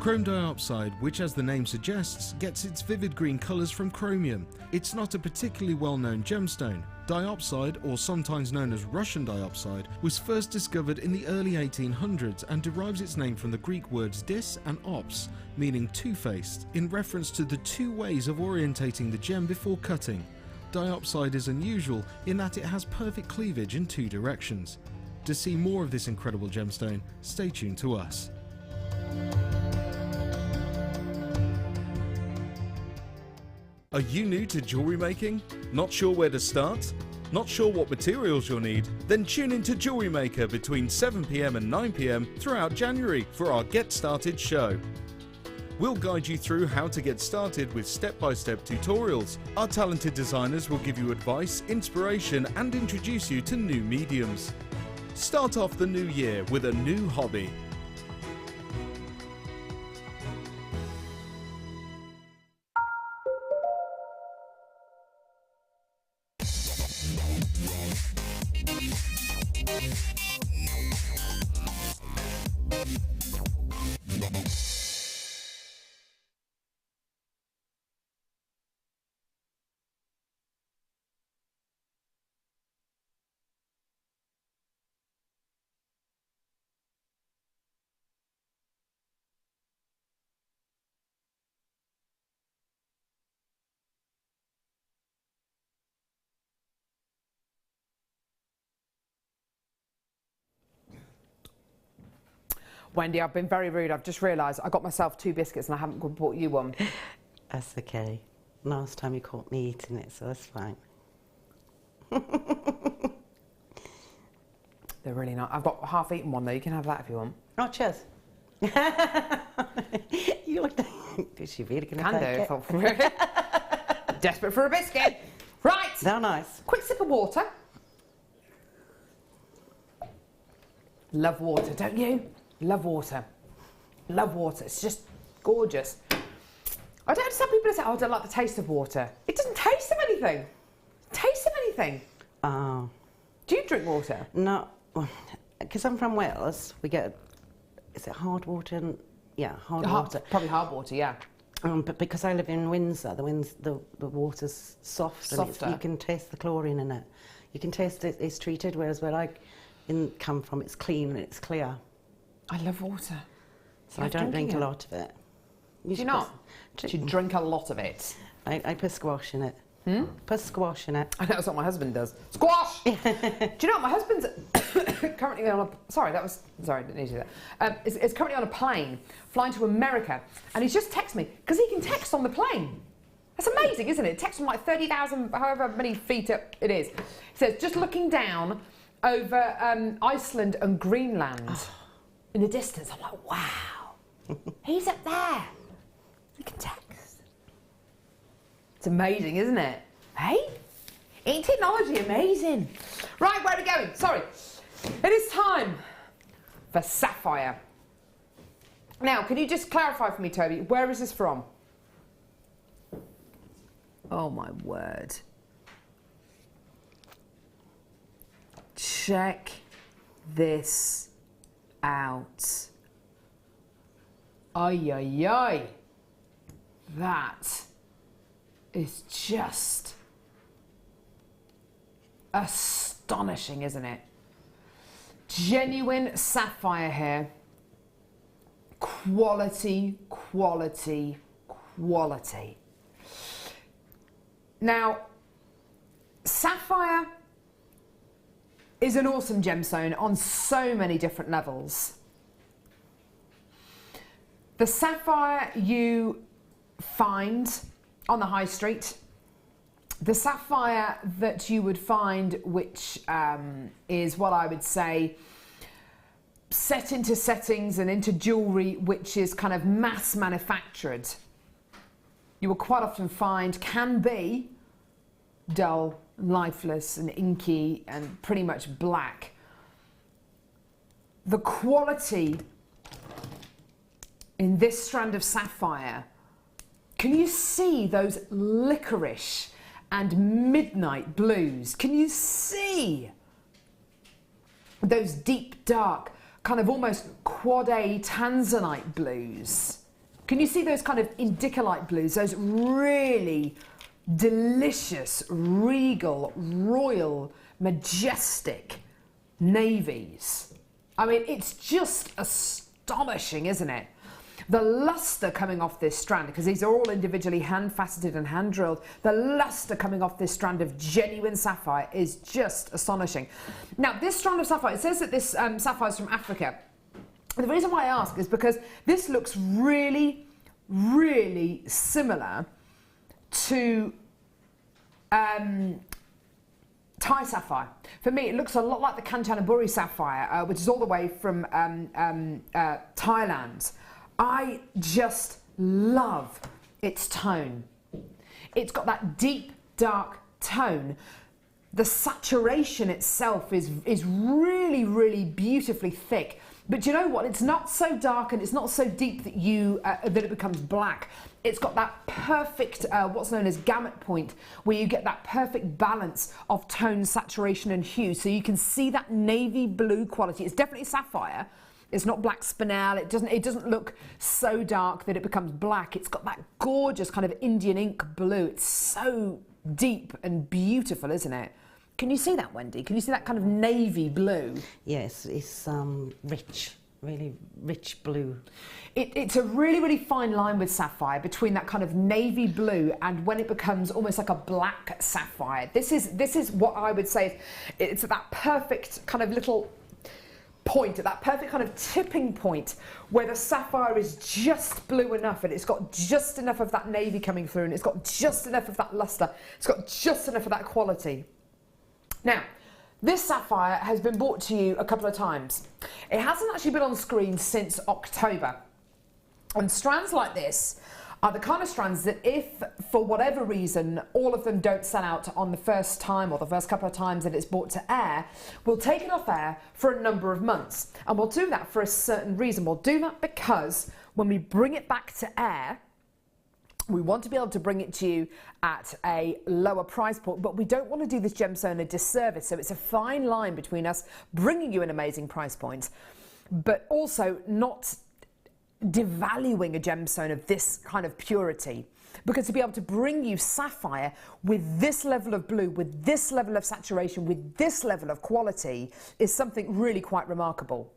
Chrome diopside, which as the name suggests, gets its vivid green colours from chromium. It's not a particularly well-known gemstone. Diopside, or sometimes known as Russian diopside, was first discovered in the early 1800s and derives its name from the Greek words dis and ops, meaning two-faced, in reference to the two ways of orientating the gem before cutting. Diopside is unusual in that it has perfect cleavage in two directions. To see more of this incredible gemstone, stay tuned to us. Are you new to jewellery making? Not sure where to start? Not sure what materials you'll need? Then tune in to Jewellery Maker between 7 PM and 9 PM throughout January for our Get Started show. We'll guide you through how to get started with step-by-step tutorials. Our talented designers will give you advice, inspiration, and introduce you to new mediums. Start off the new year with a new hobby. Wendy, I've been very rude. I've just realised I got myself 2 biscuits and I haven't bought you one. That's okay. Last time you caught me eating it, so that's fine. They're really not. I've got half-eaten one though. You can have that if you want. Oh, cheers. You're is she really going to take it? Desperate for a biscuit. Right. They're nice. Quick sip of water. Love water, don't you? Love water. Love water. It's just gorgeous. I don't understand people who say, oh, I don't like the taste of water. It doesn't taste of anything. Taste of anything. Oh. Do you drink water? No, because I'm from Wales. We get, is it hard water? Yeah, hard water. Probably hard water, yeah. But because I live in Windsor, the water's soft. Softer. And you can taste the chlorine in it. You can taste it's treated, whereas where I come from, it's clean and it's clear. I love water. So I don't drink a lot of it. Do you not? Do you drink a lot of it? I put squash in it. Put squash in it. I know that's what my husband does. Squash! Do you know what? My husband's currently on a... Sorry, I didn't need to do that. Is currently on a plane flying to America, and he's just texted me, because he can text on the plane. That's amazing, isn't it? Text from like 30,000, however many feet up it is. He says, just looking down over Iceland and Greenland in the distance. I'm like, wow. He's up there. He can text. It's amazing, isn't it? Hey? Ain't technology amazing? Right, where are we going? Sorry. It is time for sapphire. Now, can you just clarify for me, Toby, where is this from? Oh, my word. Check this out. Ay, ay, ay. That is just astonishing, isn't it? Genuine sapphire here. Quality, quality, quality. Now, sapphire is an awesome gemstone on so many different levels. The sapphire you find on the high street, the sapphire that you would find, which is what I would say set into settings and into jewellery which is kind of mass manufactured, you will quite often find can be dull, lifeless and inky and pretty much black. The quality in this strand of sapphire, can you see those licorice and midnight blues? Can you see those deep dark kind of almost quad A tanzanite blues? Can you see those kind of indica-like blues, those really delicious, regal, royal, majestic navies? I mean, it's just astonishing, isn't it? The lustre coming off this strand, because these are all individually hand-faceted and hand-drilled, the lustre coming off this strand of genuine sapphire is just astonishing. Now, this strand of sapphire, it says that this sapphire is from Africa. The reason why I ask is because this looks really, really similar to Thai sapphire. For me, it looks a lot like the Kanchanaburi sapphire, which is all the way from Thailand. I just love its tone. It's got that deep, dark tone. The saturation itself is really, really beautifully thick. But you know what? It's not so dark and it's not so deep that that it becomes black. It's got that perfect, what's known as gamut point, where you get that perfect balance of tone, saturation and hue. So you can see that navy blue quality. It's definitely sapphire. It's not black spinel. It doesn't look so dark that it becomes black. It's got that gorgeous kind of Indian ink blue. It's so deep and beautiful, isn't it? Can you see that, Wendy? Can you see that kind of navy blue? Yes, it's rich, really rich blue. It's a really, really fine line with sapphire between that kind of navy blue and when it becomes almost like a black sapphire. This is what I would say it's at that perfect kind of little point, at that perfect kind of tipping point where the sapphire is just blue enough and it's got just enough of that navy coming through and it's got just enough of that lustre, it's got just enough of that quality. Now, this sapphire has been brought to you a couple of times. It hasn't actually been on screen since October. And strands like this are the kind of strands that if, for whatever reason, all of them don't sell out on the first time or the first couple of times that it's brought to air, we'll take it off air for a number of months. And we'll do that for a certain reason. We'll do that because when we bring it back to air, we want to be able to bring it to you at a lower price point, but we don't want to do this gemstone a disservice. So it's a fine line between us bringing you an amazing price point, but also not devaluing a gemstone of this kind of purity. Because to be able to bring you sapphire with this level of blue, with this level of saturation, with this level of quality is something really quite remarkable.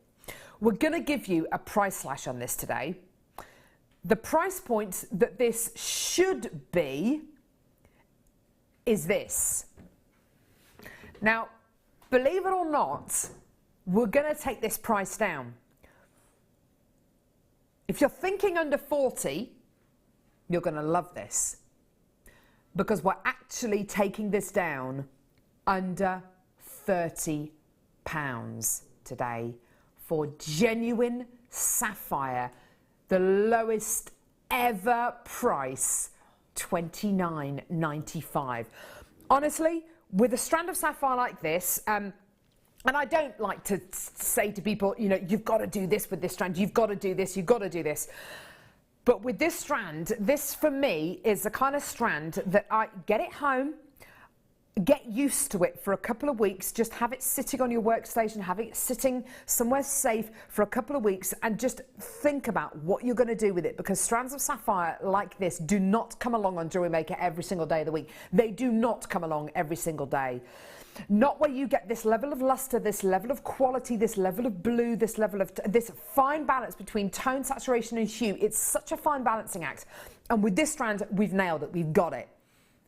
We're going to give you a price slash on this today. The price point that this should be is this. Now, believe it or not, we're going to take this price down. If you're thinking under 40, you're going to love this because we're actually taking this down under £30 today for genuine sapphire. The lowest ever price, $29.95. Honestly, with a strand of sapphire like this, and I don't like to say to people, you know, you've got to do this with this strand, you've got to do this, you've got to do this. But with this strand, this for me is the kind of strand that I get it home, get used to it for a couple of weeks, just have it sitting on your workstation, have it sitting somewhere safe for a couple of weeks and just think about what you're going to do with it, because strands of sapphire like this do not come along on Jewellery Maker every single day of the week. They do not come along every single day. Not where you get this level of lustre, this level of quality, this level of blue, this level of this fine balance between tone, saturation and hue. It's such a fine balancing act. And with this strand, we've nailed it. We've got it.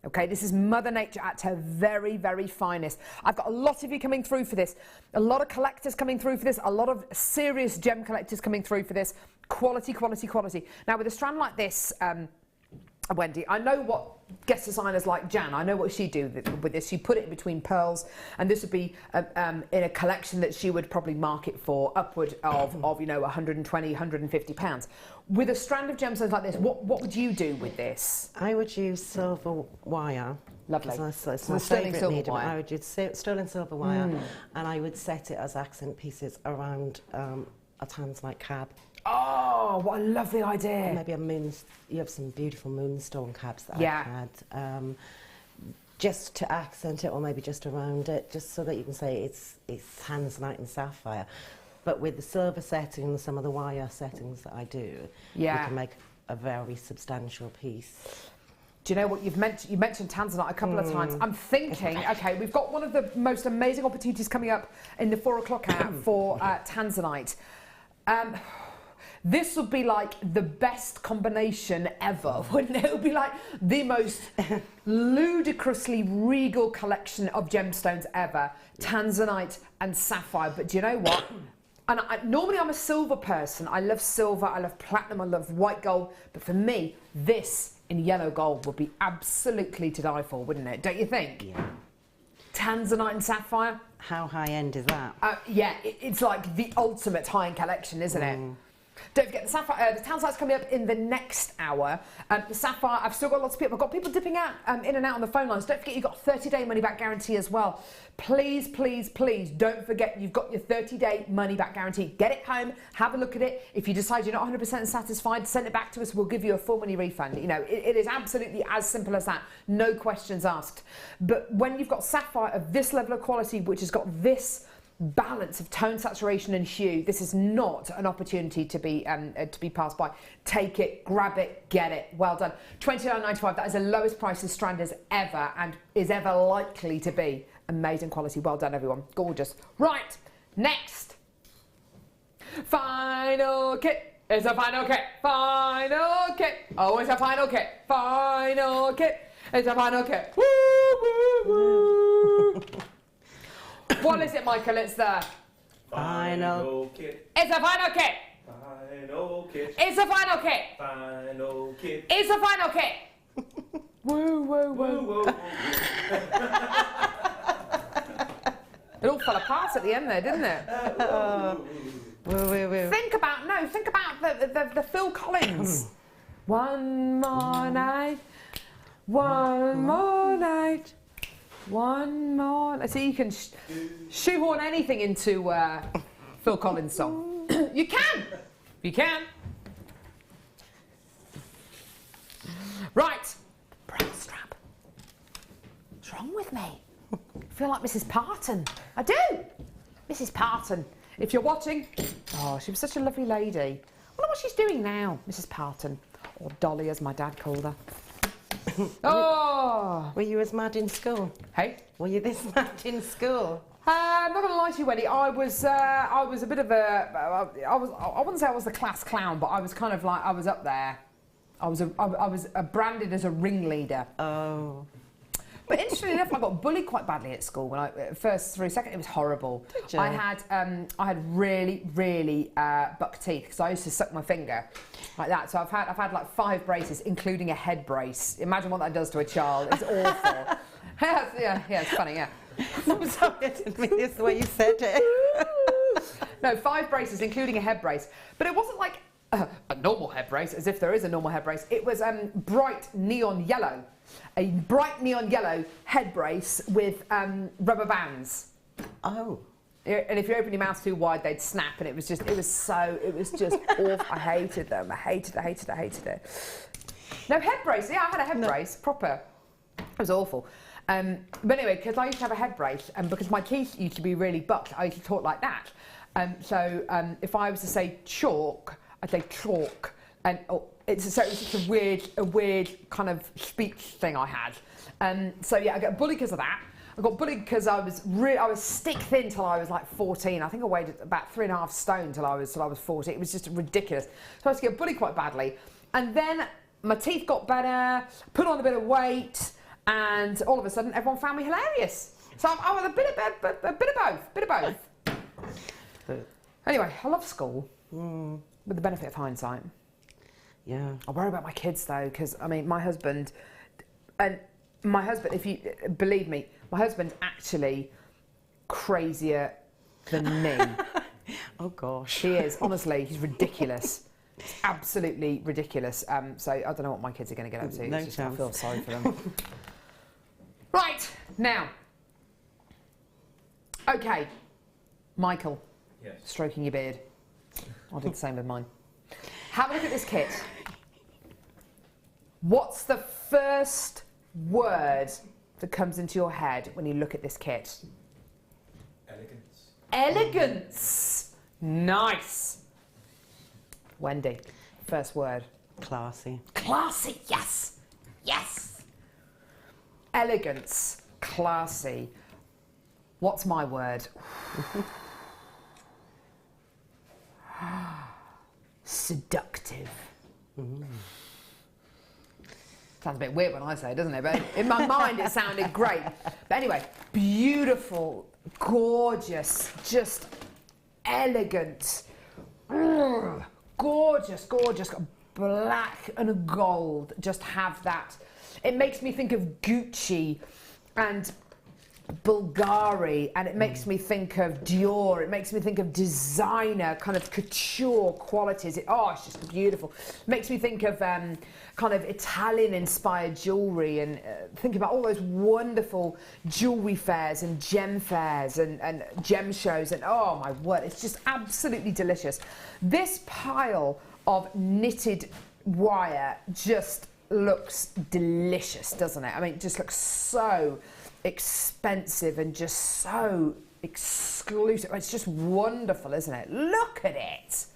Okay, this is Mother Nature at her very, very finest. I've got a lot of you coming through for this. A lot of collectors coming through for this. A lot of serious gem collectors coming through for this. Quality, quality, quality. Now, with a strand like this, Wendy, I know what guest designers like Jan, I know what she'd do with this. She'd put it in between pearls, and this would be in a collection that she would probably market for upward of you know, 120, 150 pounds. With a strand of gemstones like this, what would you do with this? I would use silver wire. Lovely. It's So my the sterling favourite silver medium. wire. I would use sterling silver wire, and I would set it as accent pieces around a tanzanite cab. Oh, what a lovely idea. Maybe a moon. You have some beautiful moonstone cabs that Yeah. I've had. Just to accent it, or maybe just around it, just so that you can say it's tanzanite and sapphire. But with the silver setting and some of the wire settings that I do, Yeah. you can make a very substantial piece. Do you know what you've mentioned Tanzanite a couple of times. I'm thinking, okay, we've got one of the most amazing opportunities coming up in the 4 o'clock hour for Tanzanite. This would be like the best combination ever, wouldn't it? It would be like the most ludicrously regal collection of gemstones ever. Tanzanite and sapphire. But do you know what? And normally I'm a silver person. I love silver, I love platinum, I love white gold. But for me, this in yellow gold would be absolutely to die for, wouldn't it? Don't you think? Yeah. Tanzanite and sapphire. How high end is that? Yeah, it's like the ultimate high-end collection, isn't it? Don't forget the sapphire. The Tanzanite's coming up in the next hour. The sapphire, I've still got lots of people. I've got people dipping out in and out on the phone lines. Don't forget you've got 30-day money-back guarantee as well. Please, please, please don't forget you've got your 30-day money-back guarantee. Get it home, have a look at it. If you decide you're not 100% satisfied, send it back to us. We'll give you a full money refund. You know, it is absolutely as simple as that. No questions asked. But when you've got sapphire of this level of quality, which has got this balance of tone, saturation and hue, this is not an opportunity to be passed by. Take it, grab it, get it. Well done. $29.95. That is the lowest price this strand has ever and is ever likely to be. Amazing quality. Well done, everyone. Gorgeous. Right, next. Final kit. It's a final kit. Final kit. Oh, it's a final kit. Final kit. It's a final kit. Woo, woo, woo. What is it, Michael? It's the Final kit. It's a final kit. Final kit. It's a final kit. Final kit. It's a final kit. Woo, woo, woo. Whoa, whoa. It all fell apart at the end there, didn't it? Think about the Phil Collins. One more night. One more night. One more. So you can shoehorn anything into Phil Collins' song. You can. You can. Right. Bra strap. What's wrong with me? I feel like Mrs. Parton. I do. Mrs. Parton. If you're watching, oh, she was such a lovely lady. I wonder what she's doing now, Mrs. Parton. Or Dolly, as my dad called her. Oh! Were you as mad in school? Hey? Were you this mad in school? I'm not going to lie to you, Wendy. I was a bit of a. I wouldn't say I was the class clown, but I was kind of like I was up there. I was branded as a ringleader. Oh. But interestingly enough, I got bullied quite badly at school when first through second. It was horrible. Did you? I had really buck teeth because I used to suck my finger like that. So I've had like 5 braces, including a head brace. Imagine what that does to a child. It's awful. yeah, it's funny. Yeah. I'm sorry, I didn't mean this the way you said it. No, 5 braces, including a head brace. But it wasn't like a normal head brace, as if there is a normal head brace. It was bright neon yellow. A bright neon yellow head brace with rubber bands. Oh. And if you open your mouth too wide, they'd snap, and it was just awful. I hated them. I hated it. No, head brace. Yeah, I had a head brace, proper. It was awful. But anyway, because I used to have a head brace, and because my teeth used to be really bucked, I used to talk like that. So if I was to say chalk, I'd say chalk. And it was just a weird kind of speech thing I had. So yeah, I got bullied because of that. I got bullied because I was stick thin till I was like 14. I think I weighed about 3.5 stone till I was 14. It was just ridiculous. So I used to get bullied quite badly. And then my teeth got better, put on a bit of weight, and all of a sudden everyone found me hilarious. So I was a bit of both. Anyway, I love school with the benefit of hindsight. Yeah. I worry about my kids though, because I mean, my husband, if you believe me, my husband's actually crazier than me. Oh gosh. He is, honestly, he's ridiculous. It's absolutely ridiculous. So I don't know what my kids are going to get up to. No It's just, chance. I feel sorry for them. Right, now. Okay, Michael, Yes. stroking your beard. I'll do the same with mine. Have a look at this kit. What's the first word that comes into your head when you look at this kit? Elegance. Elegance. Nice. Wendy, first word. Classy. Classy, yes, yes. Elegance, classy. What's my word? Seductive. Sounds a bit weird when I say it, doesn't it? But in my mind it sounded great. But anyway, beautiful, gorgeous, just elegant. Gorgeous, gorgeous. Black and gold. Just have that. It makes me think of Gucci and Bulgari, and it makes me think of Dior. It makes me think of designer, kind of couture qualities. It's just beautiful. Makes me think of kind of Italian-inspired jewellery, and think about all those wonderful jewellery fairs and gem fairs and gem shows, and oh my word, it's just absolutely delicious. This pile of knitted wire just looks delicious, doesn't it? I mean, it just looks so expensive and just so exclusive. It's just wonderful, isn't it? Look at it.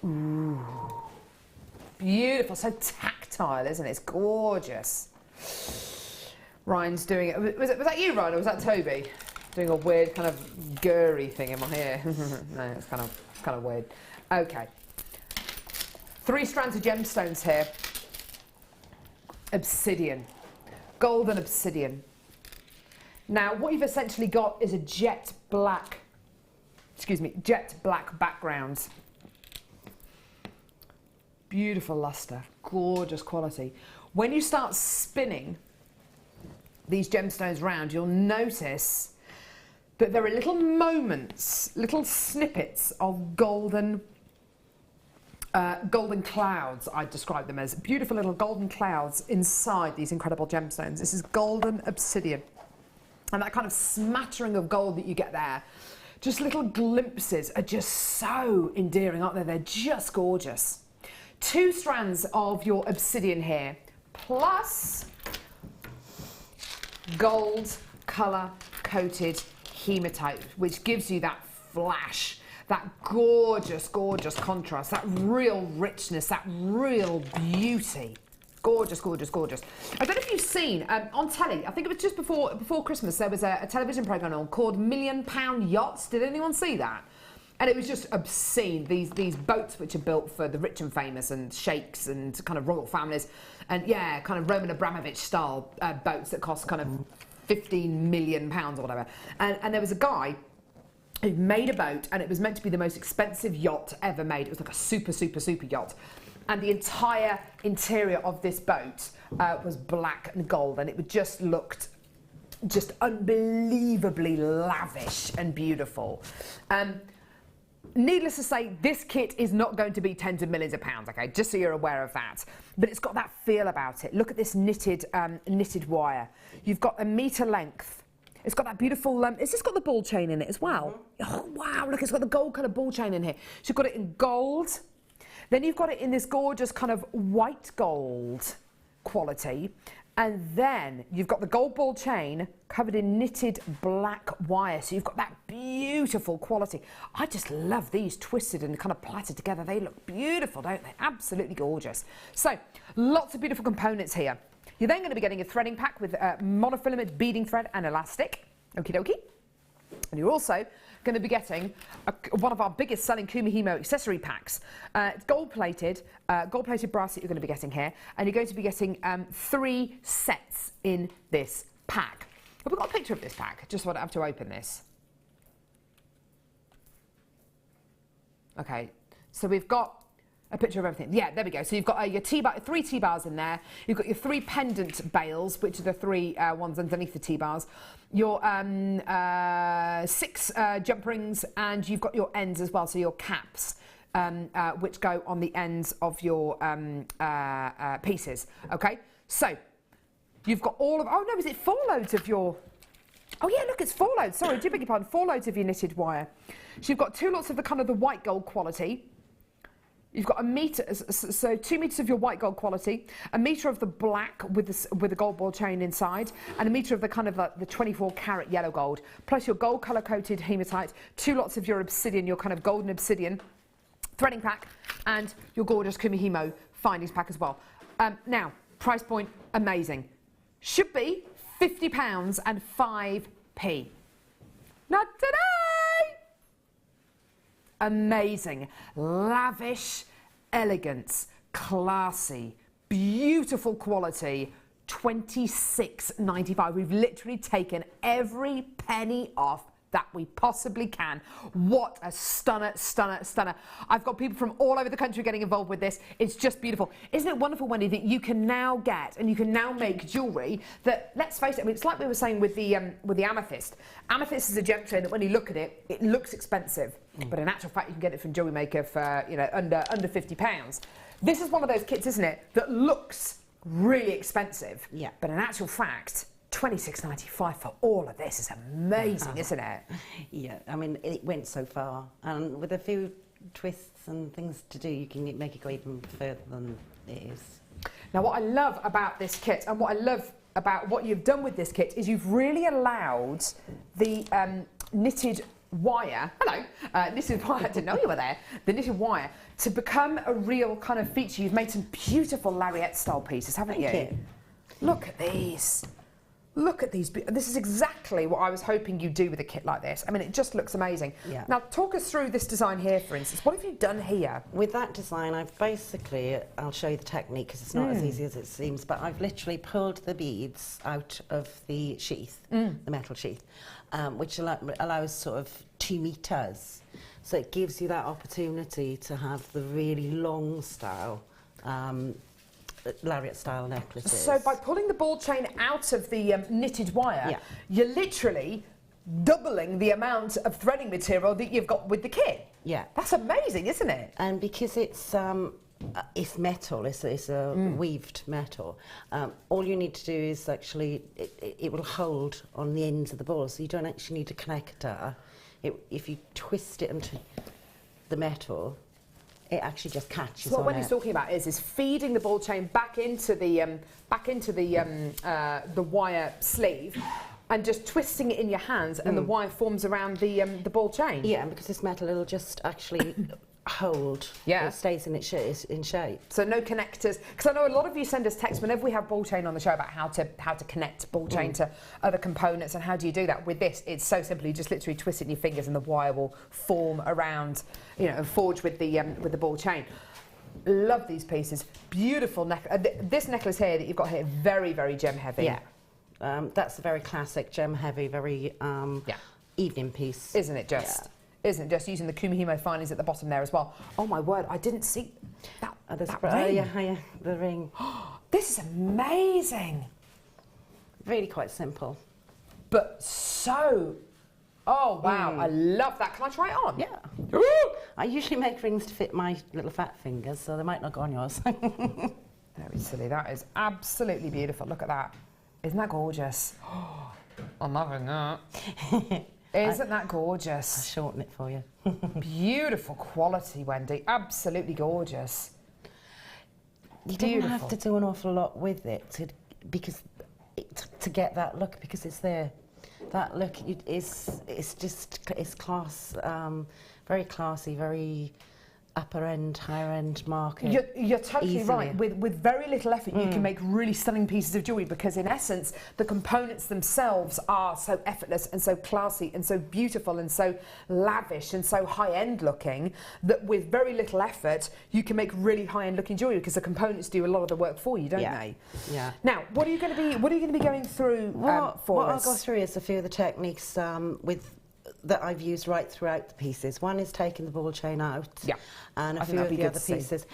Ooh. Beautiful, so tactile, isn't it? It's gorgeous. Ryan's doing it. Was that you, Ryan, or was that Toby? Doing a weird kind of girly thing in my hair. No, it's kind of weird. Okay. 3 strands of gemstones here. Obsidian. Golden obsidian. Now, what you've essentially got is a jet black background. Beautiful luster, gorgeous quality. When you start spinning these gemstones round, you'll notice that there are little moments, little snippets of golden clouds. I describe them as beautiful little golden clouds inside these incredible gemstones. This is golden obsidian. And that kind of smattering of gold that you get there, just little glimpses, are just so endearing, aren't they? They're just gorgeous. 2 strands of your obsidian here, plus gold colour coated hematite, which gives you that flash, that gorgeous, gorgeous contrast, that real richness, that real beauty. Gorgeous, gorgeous, gorgeous. I don't know if you've seen on telly, I think it was just before Christmas, there was a television programme on called £1 Million Yachts. Did anyone see that? And it was just obscene. These boats which are built for the rich and famous and sheikhs and kind of royal families, and yeah, kind of Roman Abramovich style boats that cost kind of £15 million or whatever. And there was a guy who made a boat, and it was meant to be the most expensive yacht ever made. It was like a super, super, super yacht. And the entire interior of this boat was black and gold, and it just looked just unbelievably lavish and beautiful. Needless to say, this kit is not going to be tens of millions of pounds, okay? Just so you're aware of that. But it's got that feel about it. Look at this knitted wire. You've got 1 metre length. It's got that beautiful, it's just got the ball chain in it as well. Oh, wow, look, it's got the gold colour ball chain in here. So you've got it in gold. Then you've got it in this gorgeous kind of white gold quality. And then you've got the gold ball chain covered in knitted black wire. So you've got that beautiful quality. I just love these twisted and kind of plaited together. They look beautiful, don't they? Absolutely gorgeous. So lots of beautiful components here. You're then going to be getting a threading pack with monofilament beading thread and elastic. Okie dokie. And you're also going to be getting one of our biggest selling Kumihimo accessory packs. It's gold-plated brass that you're going to be getting here, and you're going to be getting 3 sets in this pack. Have we got a picture of this pack? Just want to have to open this. Okay, so we've got a picture of everything. Yeah, there we go. So you've got your T-bar, 3 T-bars in there. You've got your 3 pendant bails, which are the 3 ones underneath the T-bars. Your 6 jump rings, and you've got your ends as well, so your caps, which go on the ends of your pieces. Okay, so you've got all of. Oh no, is it 4 loads of your? Oh yeah, look, it's 4 loads. Sorry, do beg your pardon. 4 loads of your knitted wire. So you've got 2 lots of the kind of the white gold quality. You've got 1 metre, so 2 metres of your white gold quality, 1 metre of the black with the gold ball chain inside, and 1 metre of the kind of the 24 carat yellow gold, plus your gold colour coated hematite, 2 lots of your obsidian, your kind of golden obsidian, threading pack, and your gorgeous Kumihimo findings pack as well. Now, price point, amazing. Should be £50 and 5p. Not today! Amazing, lavish, elegance, classy, beautiful quality, £26.95. We've literally taken every penny off that we possibly can. What a stunner, stunner, stunner. I've got people from all over the country getting involved with this. It's just beautiful. Isn't it wonderful, Wendy, that you can now get and you can now make jewellery that, let's face it, I mean, it's like we were saying with the amethyst. Amethyst is a gemstone that when you look at it, it looks expensive, but in actual fact, you can get it from Jewellery Maker for, you know, under £50. This is one of those kits, isn't it, that looks really expensive, yeah, but in actual fact, £26.95 for all of this is amazing, isn't it? Yeah, I mean, it went so far, and with a few twists and things to do, you can make it go even further than it is. Now, what I love about this kit, and what I love about what you've done with this kit, is you've really allowed the knitted wire, knitted wire, I didn't know you were there, the knitted wire, to become a real kind of feature. You've made some beautiful lariat style pieces, haven't you? Thank you. Look at these. Look at these. This is exactly what I was hoping you'd do with a kit like this. I mean, it just looks amazing. Yeah. Now, talk us through this design here, for instance. What have you done here? With that design, I've basically, I'll show you the technique because it's not as easy as it seems, but I've literally pulled the beads out of the sheath, the metal sheath, which allows sort of 2 meters. So it gives you that opportunity to have the really long style lariat style necklaces. So by pulling the ball chain out of the knitted wire, yeah, you're literally doubling the amount of threading material that you've got with the kit. Yeah. That's amazing, isn't it? And because it's metal, it's a weaved metal, all you need to do is actually, it will hold on the ends of the ball, so you don't actually need a connector. If you twist it into the metal, it actually just catches so on what it. Wendy's talking about is feeding the ball chain back into the wire sleeve, and just twisting it in your hands, and the wire forms around the ball chain. Yeah, and because it's metal, it'll just actually hold. Yeah. It stays in its in shape. So no connectors, because I know a lot of you send us texts whenever we have ball chain on the show about how to connect ball chain to other components, and how do you do that. With this, it's so simple. You just literally twist it in your fingers and the wire will form around, you know, and forge with the ball chain. Love these pieces. Beautiful this necklace here that you've got here, very, very gem heavy. Yeah. That's a very classic gem heavy, very evening piece. Isn't it just? Yeah. Isn't it just, using the Kumihimo findings at the bottom there as well. Oh my word, I didn't see that, that ring. Yeah, the ring. This is amazing. Really quite simple. But so, oh wow, I love that. Can I try it on? Yeah. I usually make rings to fit my little fat fingers, so they might not go on yours. Very silly, that is absolutely beautiful. Look at that. Isn't that gorgeous? I'm loving that. Isn't that gorgeous? I'll shorten it for you. Beautiful quality, Wendy. Absolutely gorgeous. You don't have to do an awful lot with it to get that look, because it's there. That look it's class, very classy, very upper end, higher end market. You're totally easily. right. With very little effort, you can make really stunning pieces of jewellery, because in essence, the components themselves are so effortless and so classy and so beautiful and so lavish and so high-end looking, that with very little effort, you can make really high-end looking jewellery, because the components do a lot of the work for you, don't they? Yeah. Now, what are you going to be going through for what us? I'll go through is a few of the techniques that I've used right throughout the pieces. One is taking the ball chain out, and a few of the other pieces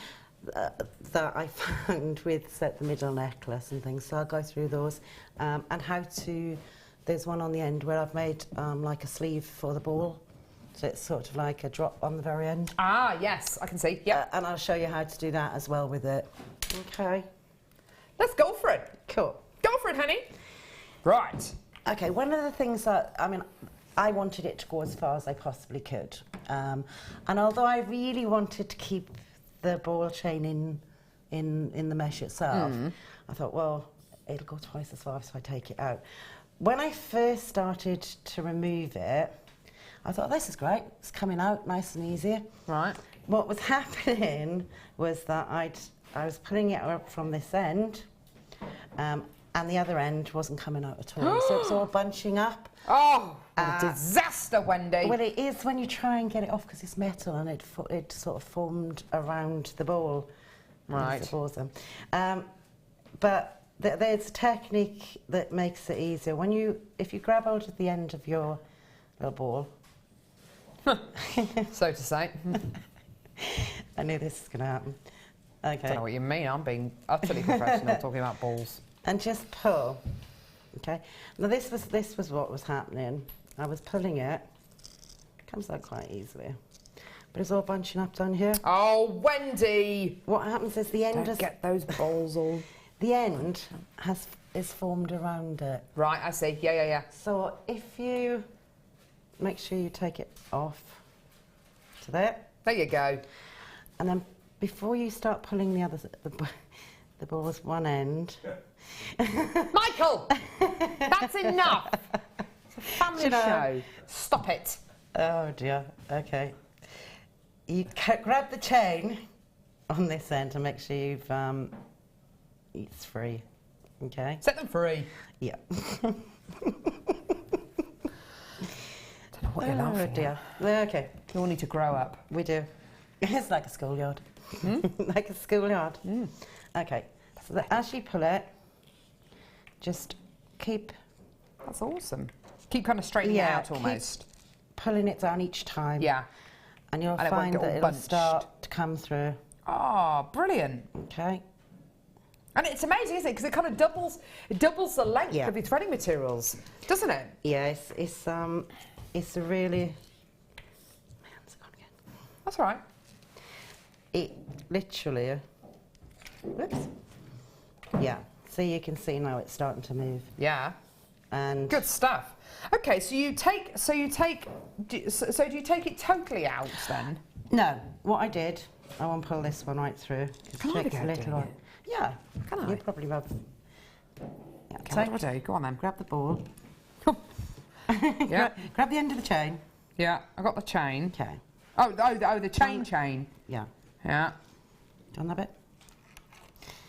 that I found with the middle necklace and things. So I'll go through those, and how to. There's one on the end where I've made like a sleeve for the ball, so it's sort of like a drop on the very end. Ah, yes, I can see. Yeah, and I'll show you how to do that as well with it. Okay. Let's go for it. Cool. Go for it, honey. Right. Okay. One of the things that I wanted it to go as far as I possibly could. And although I really wanted to keep the ball chain in the mesh itself, I thought, well, it'll go twice as far if I take it out. When I first started to remove it, I thought, this is great. It's coming out nice and easy. Right. What was happening was that I'd I was pulling it up from this end, and the other end wasn't coming out at all. So it's all bunching up. Oh, what a disaster, Wendy. Well, it is when you try and get it off because it's metal and it sort of formed around the ball. Right. It's awesome. But there's a technique that makes it easier. If you grab hold of the end of your little ball. So to say. I knew this was going to happen. I Okay. don't know what you mean. I'm being utterly professional talking about balls. And just pull. Okay. Now this was what was happening. I was pulling it. It comes out quite easily. But it's all bunching up down here. Oh, Wendy! What happens is the end Don't get those balls all... the end is formed around it. Right, I see. Yeah. So if you make sure you take it off to there, There you go. and then before you start pulling the ball's one end. Michael! That's enough! It's a family Do you know- show. Stop it. Oh dear. Okay. You grab the chain on this end and make sure it's free. Okay. Set them free. Yeah. Don't know what you're laughing at. Dear. Okay. You all need to grow up. We do. It's like a schoolyard. Like a schoolyard. Okay. So as you pull it, just keep That's awesome. Keep kind of straightening it out keep almost. pulling it down each time. Yeah. And you'll And it won't find get all that it'll bunched. start to come through. Oh, brilliant. Okay. And it's amazing, isn't it? Because it kind of doubles the length Yeah. of your threading materials, doesn't it? Yeah, it's a really. My hands are gone again. That's all right. It literally. Whoops. Yeah. So you can see now it's starting to move. Yeah. And Good stuff. Okay, so do you take it totally out then? no, what I did, I won't pull this one right through. It Can I takes go a little doing while. it? Yeah. Can I? You probably have. Yeah, Okay, what do I do? Go on then. grab the ball. Yeah. Grab the end of the chain. Yeah, I got the chain. Okay. Oh, the chain. Yeah. Yeah. Done that bit?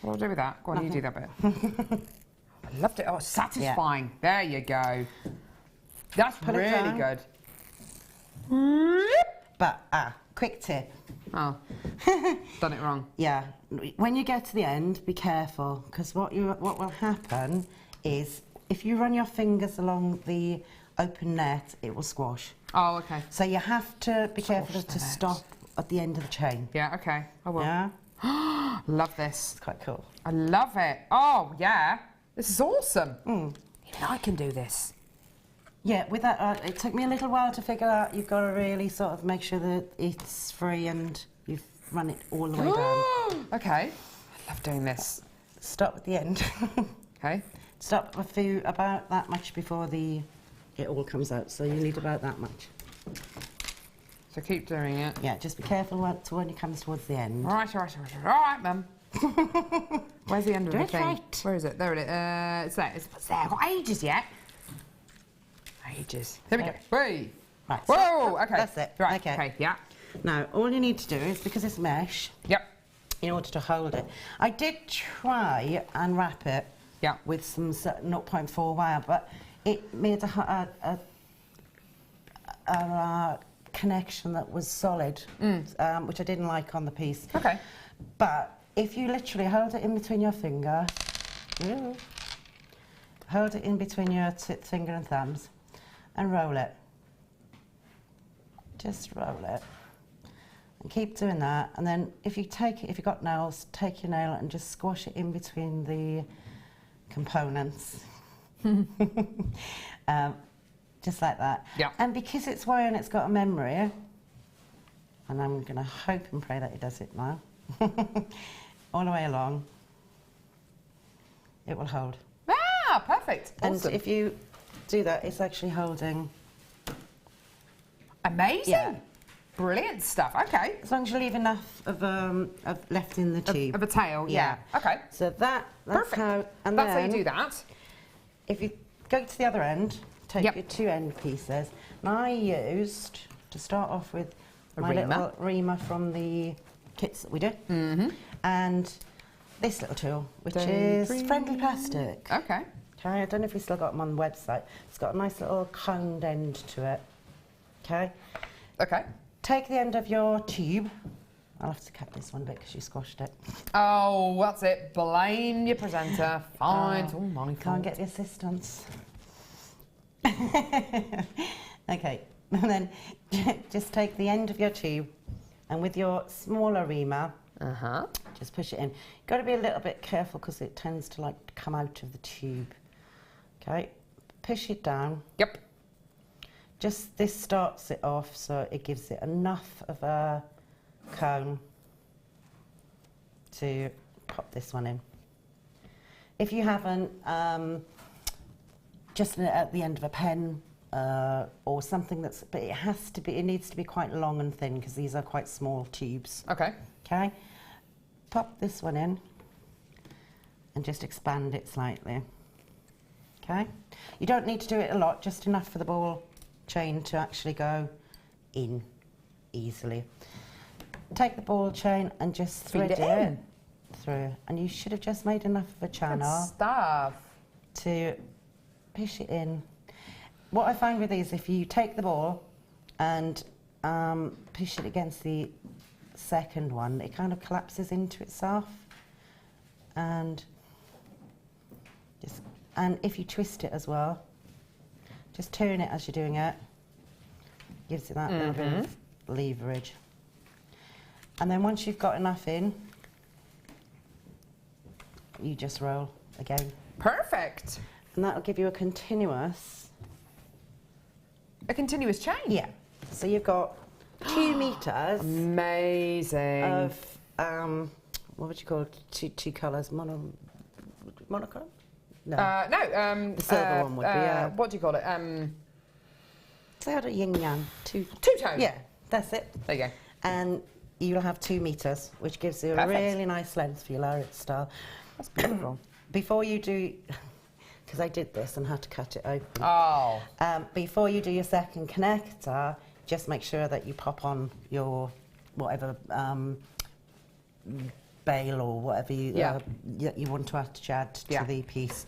What do I do with that? Go on, you do that bit. I loved it. Oh, satisfying. There you go. That's Put it really down. good. But quick tip. Oh, done it wrong. Yeah, when you get to the end, be careful because what will happen is if you run your fingers along the open net, it will squash. Oh, okay. So you have to be careful Squash the to net. stop at the end of the chain. Yeah, okay. I will. Yeah, Love this. it's quite cool. I love it. Oh, yeah. This is awesome. Mm. Even I can do this. Yeah, with that, it took me a little while to figure out. You've got to really sort of make sure that it's free and you've run it all the way down. Okay. I love doing this. Stop at the end. Okay. Stop about that much before it all comes out. So you need about that much. So keep doing it. Yeah, just be careful when it comes towards the end. All right, Mum. Where's the end of Do the it thing? right. Where is it? There it is. It's there. It's there. I've got ages yet. Ages. Here we go. Whee. Right. Whoa. Okay. That's it. Right. Okay. Okay. Yeah. Now, all you need to do is, because it's mesh, Yep. in order to hold it, I did try and wrap it Yeah. with some 0.4 wire, but it made a connection that was solid, which I didn't like on the piece. Okay. But if you literally hold it in between your finger, hold it in between your finger and thumbs, and roll it. Just roll it. And keep doing that. And then if you've got nails, take your nail and just squash it in between the components. Just like that. Yeah. And because it's wire and it's got a memory, and I'm going to hope and pray that it does it now, all the way along, it will hold. Ah, perfect. Awesome. And if you do that, it's actually holding. Amazing. Yeah. Brilliant stuff. Okay. As long as you leave enough of left in the tube. Of a tail. Yeah. Okay. So that's Perfect. how. And That's how then you do that. if you go to the other end, take Yep. your two end pieces. And I used, to start off with, A my reamer. little reamer from the kits that we did. Mm-hmm. And this little tool, which Day is three. friendly plastic. Okay. Okay, I don't know if we still got them on the website. It's got a nice little coned end to it. Okay. Okay. Take the end of your tube. I'll have to cut this one a bit because you squashed it. Oh, that's it. Blame your presenter. Fine. It's all my fault. Can't get the assistance. Okay, and then just take the end of your tube and with your smaller reamer, just push it in. You've got to be a little bit careful because it tends to like come out of the tube. Okay, push it down. Yep. Just this starts it off so it gives it enough of a cone to pop this one in. If you haven't, just at the end of a pen or something that's, but it needs to be quite long and thin because these are quite small tubes. Okay. Okay, pop this one in and just expand it slightly. Okay, you don't need to do it a lot, just enough for the ball chain to actually go in easily. Take the ball chain and just thread Feed it in. through, and you should have just made enough of a channel Stuff. to push it in. What I find with these, if you take the ball and push it against the second one, it kind of collapses into itself, and if you twist it as well, just turn it as you're doing it, gives it that little bit of leverage. And then once you've got enough in, you just roll again. Perfect. And that'll give you a continuous chain? Yeah. So you've got 2 meters Amazing. of, what would you call it? Two colours, monochrome? No. No. The silver one would be, yeah. What do you call it? Sort of yin yang. Two-tone. Yeah, that's it. There you go. And you'll have 2 meters, which gives you Perfect. a really nice length for your lariat style. That's beautiful. Before you do, because I did this and had to cut it open. Oh. Before you do your second connector, just make sure that you pop on your whatever bail or whatever you want to add to the piece.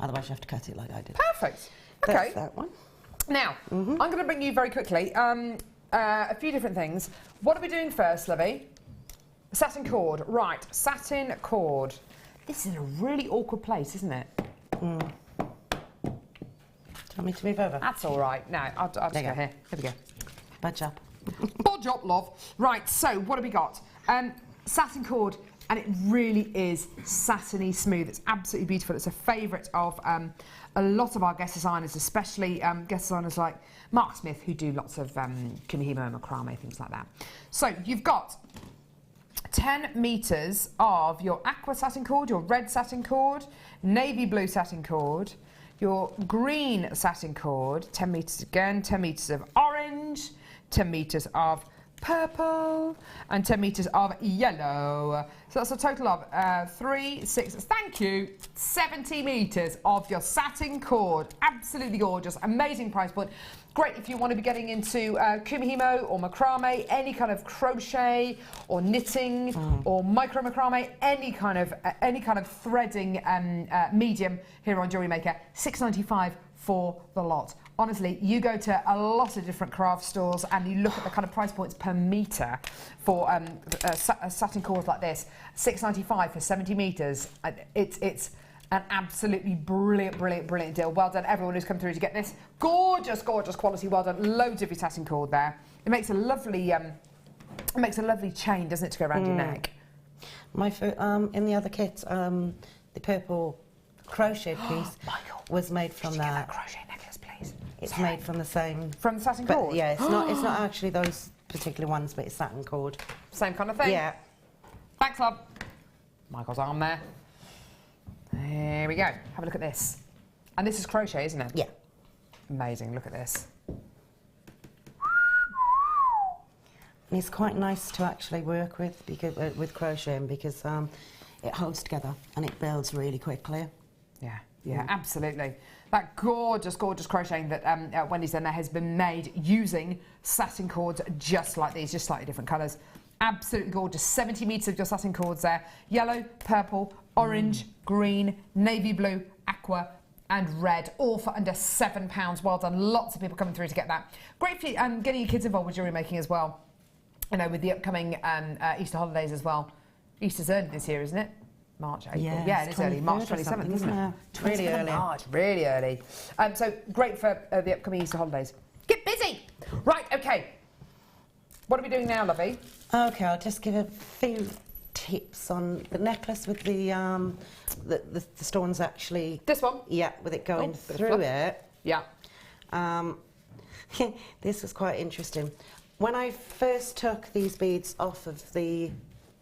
Otherwise, you have to cut it like I did. Perfect. Okay. That's that one. Now, I'm going to bring you very quickly a few different things. What are we doing first, Livy? Satin cord. Right, satin cord. This is a really awkward place, isn't it? Do you want me to move over? That's all right. No, I'll just go here. Here we go. Budge up. Bodge up, love. Right, so what have we got? Satin cord, and it really is satiny smooth. It's absolutely beautiful. It's a favourite of a lot of our guest designers, especially guest designers like Mark Smith, who do lots of Kumihimo and macrame, things like that. So you've got 10 metres of your aqua satin cord, your red satin cord, navy blue satin cord, your green satin cord, 10 metres again, 10 metres of orange, 10 metres of purple, and 10 metres of yellow. So that's a total of 3, 6, thank you, 70 metres of your satin cord. Absolutely gorgeous, amazing price point. Great if you want to be getting into kumihimo or macrame, any kind of crochet or knitting or micro macrame, any kind of threading medium here on Jewellery Maker. $6.95 for the lot. Honestly, you go to a lot of different craft stores and you look at the kind of price points per metre for satin cords like this. $6.95 for 70 metres. It's an absolutely brilliant deal. Well done, everyone who's come through to get this. Gorgeous quality. Well done. Loads of your satin cord there. It makes a lovely chain, doesn't it, to go around your neck? In the other kit, the purple crochet piece was made from that. Crochet necklace, please. It's made from the same. From the satin cord? Yeah, it's not actually those particular ones, but it's satin cord. Same kind of thing? Yeah. Thanks, love. Michael's arm there. There we go. Have a look at this. And this is crochet, isn't it? Yeah. Amazing. Look at this. And it's quite nice to actually work with because with crocheting because it holds together and it builds really quickly. Yeah, absolutely. That gorgeous crocheting that Wendy's done there has been made using satin cords just like these, just slightly different colours. Absolutely gorgeous. 70 metres of your satin cords there. Yellow, purple, orange, green, navy blue, aqua and red, all for under £7. Well done. Lots of people coming through to get that. Great for you, getting your kids involved with jewellery making as well. You know, with the upcoming Easter holidays as well. Easter's early this year, isn't it? March, April. Yes, Yeah, it is early. March 27th, isn't it? Really early. March, really early. So great for the upcoming Easter holidays. Get busy! Right, okay. What are we doing now, lovey? Okay, I'll just give a few tips on the necklace with the stones actually. This one? Yeah, with it going bit of through fluff. it. Yeah. This was quite interesting. When I first took these beads off of the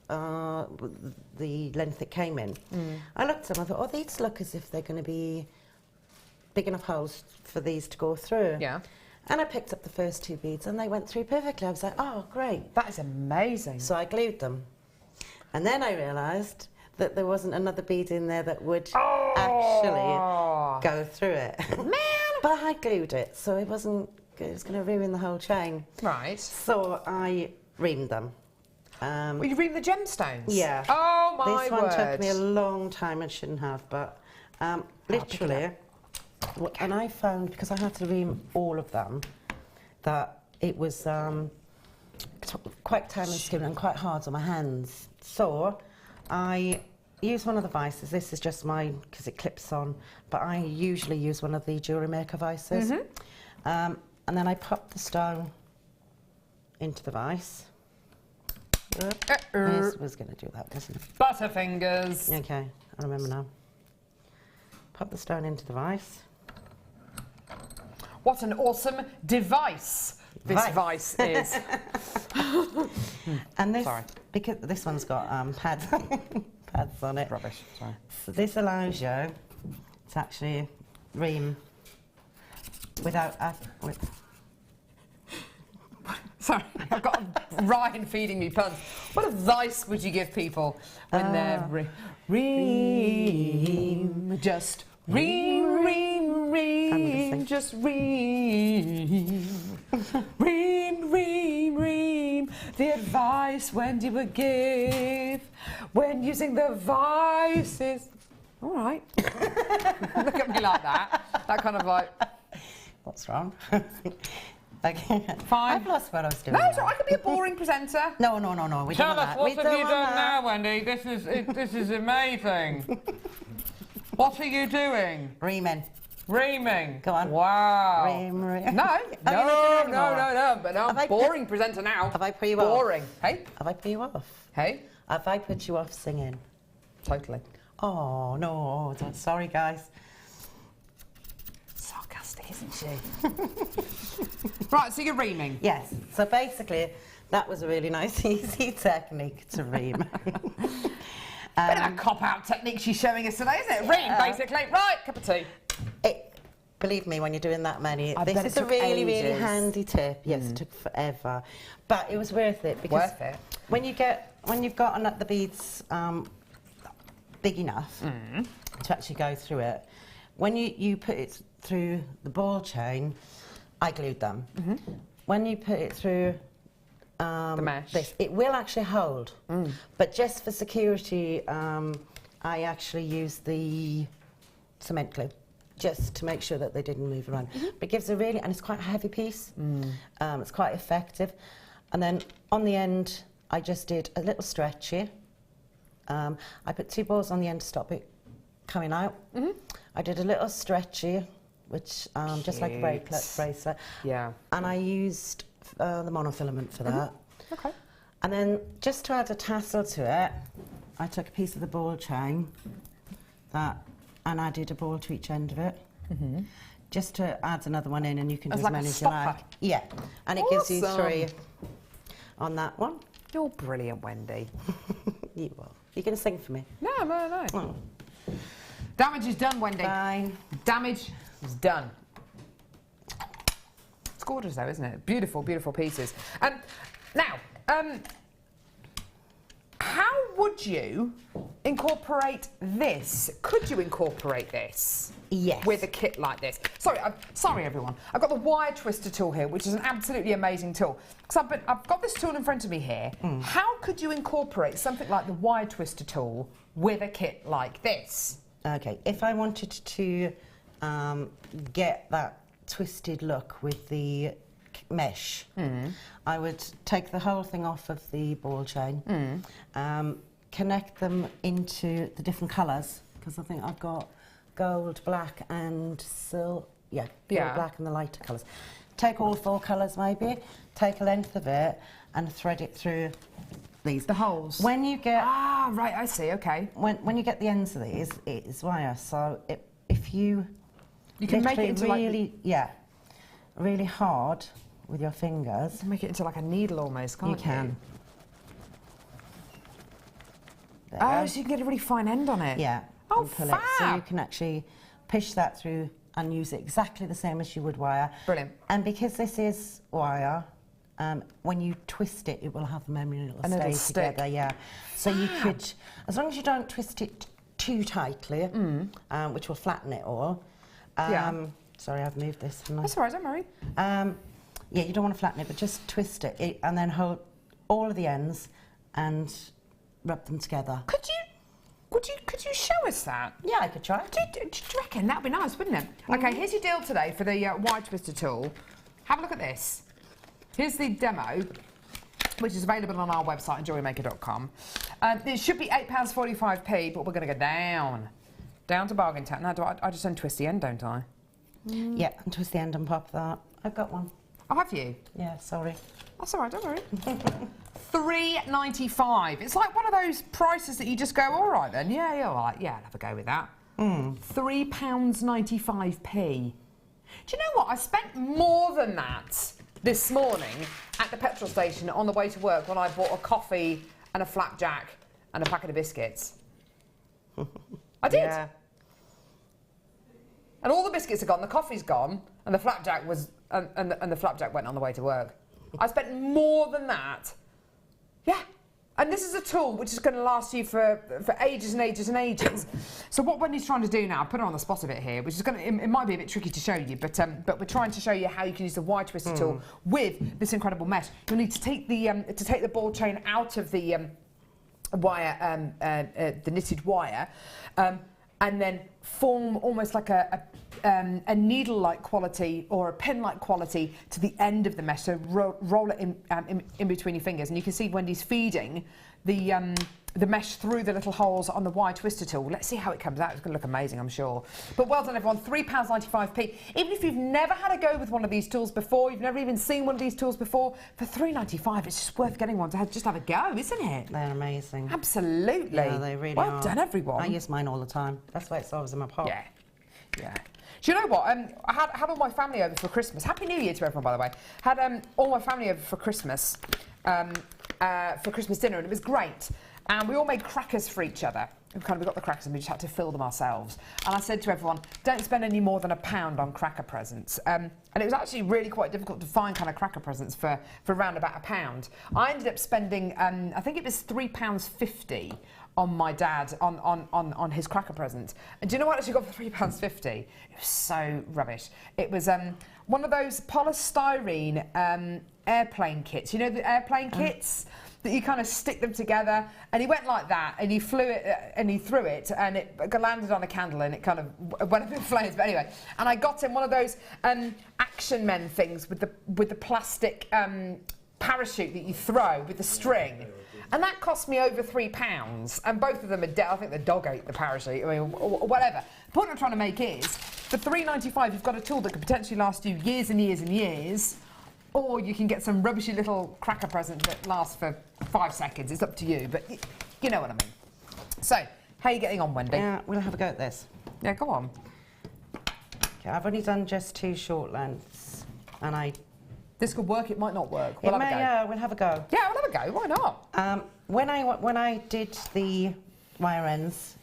length it came in, I looked at them, I thought, oh, these look as if they're going to be big enough holes for these to go through. Yeah. And I picked up the first 2 beads and they went through perfectly. I was like, oh, great. That is amazing. So I glued them. And then I realised that there wasn't another bead in there that would actually go through it. Man! But I glued it, so it was going to ruin the whole chain. Right. So I reamed them. Well, you reamed the gemstones? Yeah. Oh, my This one word. took me a long time and shouldn't have, but literally, and I found, because I had to ream all of them, that it was quite time-consuming and quite hard on my hands. So I used one of the vices. This is just mine because it clips on, but I usually use one of the Jewellery Maker vices. And then I popped the stone into the vice. This was going to do that, wasn't it? Butterfingers. Okay, I remember now. Pop the stone into the vice. What an awesome device this vice is. And this, Sorry. because this one's got pads, pads on it. Rubbish, sorry. So this allows you to actually ream without... Sorry, I've got Ryan feeding me puns. What advice would you give people when they're ream? Just ream, ream, ream. Just ream. Ream, ream, ream. The advice Wendy would give when using the vices. All right. Look at me like that. That kind of like... What's wrong? Okay. Fine. I've lost what I was doing. No, so I could be a boring presenter. No. We Tell don't want us, that. what We have don't you want done that. now, Wendy? This is amazing. What are you doing? Reaming. Reaming. Go on. Wow. Ream. No, Are you not doing it anymore? but now Have I'm I boring presenter now. Have I put you off? Boring. Hey? Have I put you off? Hey? Have I put you off singing? Totally. Oh, no. Sorry, guys. Sarcastic, isn't she? Right, so you're reaming. Yes. So basically, that was a really nice, easy technique to ream. Bit of a cop-out technique she's showing us today, isn't it? Ream, basically. Right, cup of tea. Believe me, when you're doing that many, I this bet is it a took really, really ages. handy tip. Yes, it took forever, but it was worth it because Worth it. when you've got the beads big enough to actually go through it, when you put it through the ball chain, I glued them. When you put it through The mesh. this, it will actually hold, but just for security, I actually used the cement glue, just to make sure that they didn't move around. But it gives a really, and it's quite a heavy piece, it's quite effective. And then on the end, I just did a little stretchy. I put 2 balls on the end to stop it coming out. I did a little stretchy, which, just like a bracelet. Yeah. And I used the monofilament for that. Okay. And then just to add a tassel to it, I took a piece of the ball chain and added a ball to each end of it, just to add another one in, and you can do As as like a many as you stopper. like. Yeah, and it gives you Awesome. 3 on that one. You're brilliant, Wendy. You are. You're going to sing for me. No. Oh, Damage is done, Wendy. fine. Damage is done. It's gorgeous, though, isn't it? Beautiful, beautiful pieces. Now, how would you incorporate this? Could you incorporate this? Yes. with a kit like this. Sorry everyone. I've got the wire twister tool here, which is an absolutely amazing tool. Because I've got this tool in front of me here. How could you incorporate something like the wire twister tool with a kit like this? Okay, if I wanted to get that twisted look with the mesh, I would take the whole thing off of the ball chain, connect them into the different colours, because I think I've got gold, black and gold, black and the lighter colours. Take all 4 colours maybe, take a length of it and thread it through these. The holes? When you get... Ah, right, I see, okay. When you get the ends of these, it's wire, so if you... You can make it into really, really hard with your fingers. You can make it into like a needle almost, can't you? You can. Oh, so you can get a really fine end on it? Yeah. Oh, and pull fab! it. So you can actually push that through and use it exactly the same as you would wire. Brilliant. And because this is wire, when you twist it, it will have the memory and it will stay together. Yeah. So you could, as long as you don't twist it too tightly, which will flatten it all. Sorry, I've moved this. That's all right, don't worry. Yeah, you don't want to flatten it, but just twist it and then hold all of the ends and rub them together. Could you show us that? Yeah, I could try. Do you reckon? That'd be nice, wouldn't it? Okay, here's your deal today for the wire twister tool. Have a look at this. Here's the demo, which is available on our website at JewelleryMaker.com. It should be £8.45p, but we're going to go down to bargain town. Now, I just untwist the end, don't I? Yeah, and twist the end and pop that. I've got one. Oh, have you? Yeah, sorry. That's all right, don't worry. £3.95. It's like one of those prices that you just go, all right then, yeah, all right, yeah, I'll have a go with that. £3.95p. Do you know what? I spent more than that this morning at the petrol station on the way to work when I bought a coffee and a flapjack and a packet of biscuits. I did. Yeah. And all the biscuits are gone, the coffee's gone, and the flapjack was, and the flapjack went on the way to work. I spent more than that. Yeah. And this is a tool which is going to last you for ages and ages and ages. So what Wendy's trying to do now, put her on the spot a bit here, which is going to, it might be a bit tricky to show you, but we're trying to show you how you can use the wire twister tool with this incredible mesh. You'll need to take the ball chain out of the wire, the knitted wire, and then form almost like a needle-like quality or a pin-like quality to the end of the mesh. So roll it in between your fingers, and you can see Wendy's feeding the mesh through the little holes on the wire twister tool. Let's see how it comes out. It's going to look amazing, I'm sure. But well done, everyone. £3.95p. Even if you've never had a go with one of these tools before, you've never even seen one of these tools before, for £3.95, it's just worth getting one to just have a go, isn't it? They're amazing. Absolutely. Yeah, they really are. Well done, everyone. I use mine all the time. That's why it's always in my pot. Yeah. Yeah. Do you know what? I had all my family over for Christmas. Happy New Year to everyone, by the way. Had all my family over for Christmas dinner, and it was great. And we all made crackers for each other. We got the crackers and we just had to fill them ourselves. And I said to everyone, don't spend any more than £1 on cracker presents. And it was actually really quite difficult to find kind of cracker presents for around about £1. I ended up spending, I think it was £3.50 on my dad, on his cracker present. And do you know what I actually got for £3.50? It was so rubbish. It was one of those polystyrene airplane kits. You know the airplane kits? That you kind of stick them together, and he went like that, and he flew it, and he threw it, and it landed on a candle, and it kind of went up in flames. But anyway, and I got him one of those Action Men things with the plastic parachute that you throw with the string, and that cost me over £3. And both of them are dead. I think the dog ate the parachute. I mean, whatever. The point I'm trying to make is, for £3.95, you've got a tool that could potentially last you years and years and years. Or you can get some rubbishy little cracker present that lasts for 5 seconds. It's up to you, but you know what I mean. So, how are you getting on, Wendy? Yeah, we'll have a go at this. Yeah, go on. Okay, I've only done just 2 short lengths, and This could work, it might not work. We'll have a go. Yeah, we'll have a go. Yeah, we'll have a go, why not? When I did the wire ends,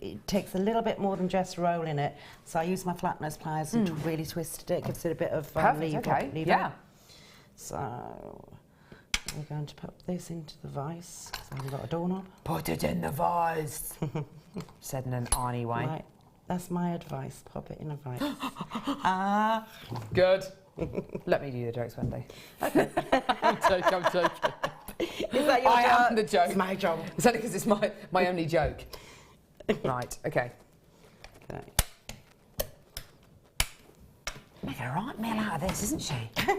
it takes a little bit more than just rolling it, so I used my flat nose pliers and really twisted it. Gives it a bit of Perfect, okay. Yeah. So we're going to put this into the vise because I haven't got a doorknob. Put it in the vise. Said in an Arnie way. Right That's my advice. Pop it in a vice. Good. Let me do the jokes, Wendy. Okay. I'm joking. Is that your I job? am the joke. It's my job. It's only because it's my only joke. Right, okay. Okay. Making a right meal out of this, isn't she? Do you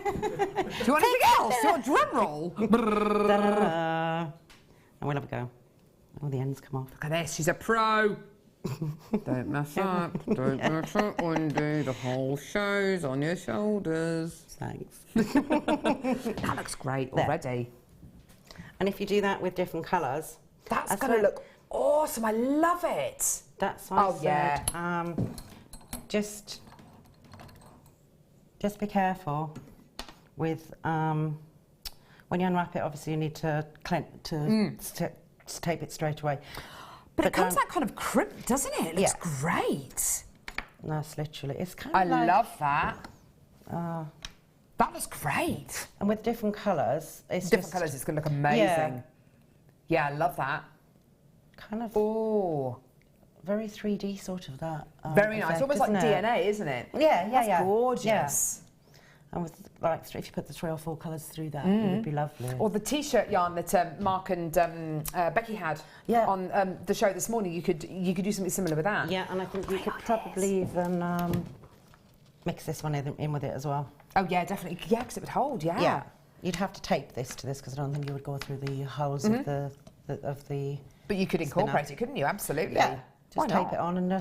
want anything else? Do you want a drum roll? Ta-da. And we'll have a go. Oh, the ends come off. Look at this, she's a pro. Don't mess up, Wendy. The whole show's on your shoulders. Thanks. That looks great already. And if you do that with different colours, That's going to look awesome. I love it. that's what Oh, I said. Just be careful with when you unwrap it. Obviously, you need to tape it straight away. But it comes out kind of crimped, doesn't it? It looks great. That's literally. It's kind I of like, love that. That looks great. and with different colours, it's Different just colours, it's going to look amazing. Yeah, I love that. kind of Oh, very 3D sort of that. very nice. effect, Almost like isn't it? DNA, isn't it? Yeah, That's yeah. gorgeous. Yeah. And with like if you put the 3 or 4 colours through that, it would be lovely. Or the T-shirt yarn that Mark and Becky had Yeah. on the show this morning. You could do something similar with that. Yeah, and I think you could probably even mix this one in with it as well. Oh yeah, definitely. Yeah, because it would hold. Yeah. Yeah, you'd have to tape this to this because I don't think you would go through the holes of the But you could spinner. incorporate it, couldn't you? Absolutely. Yeah, Why just tape not? it on and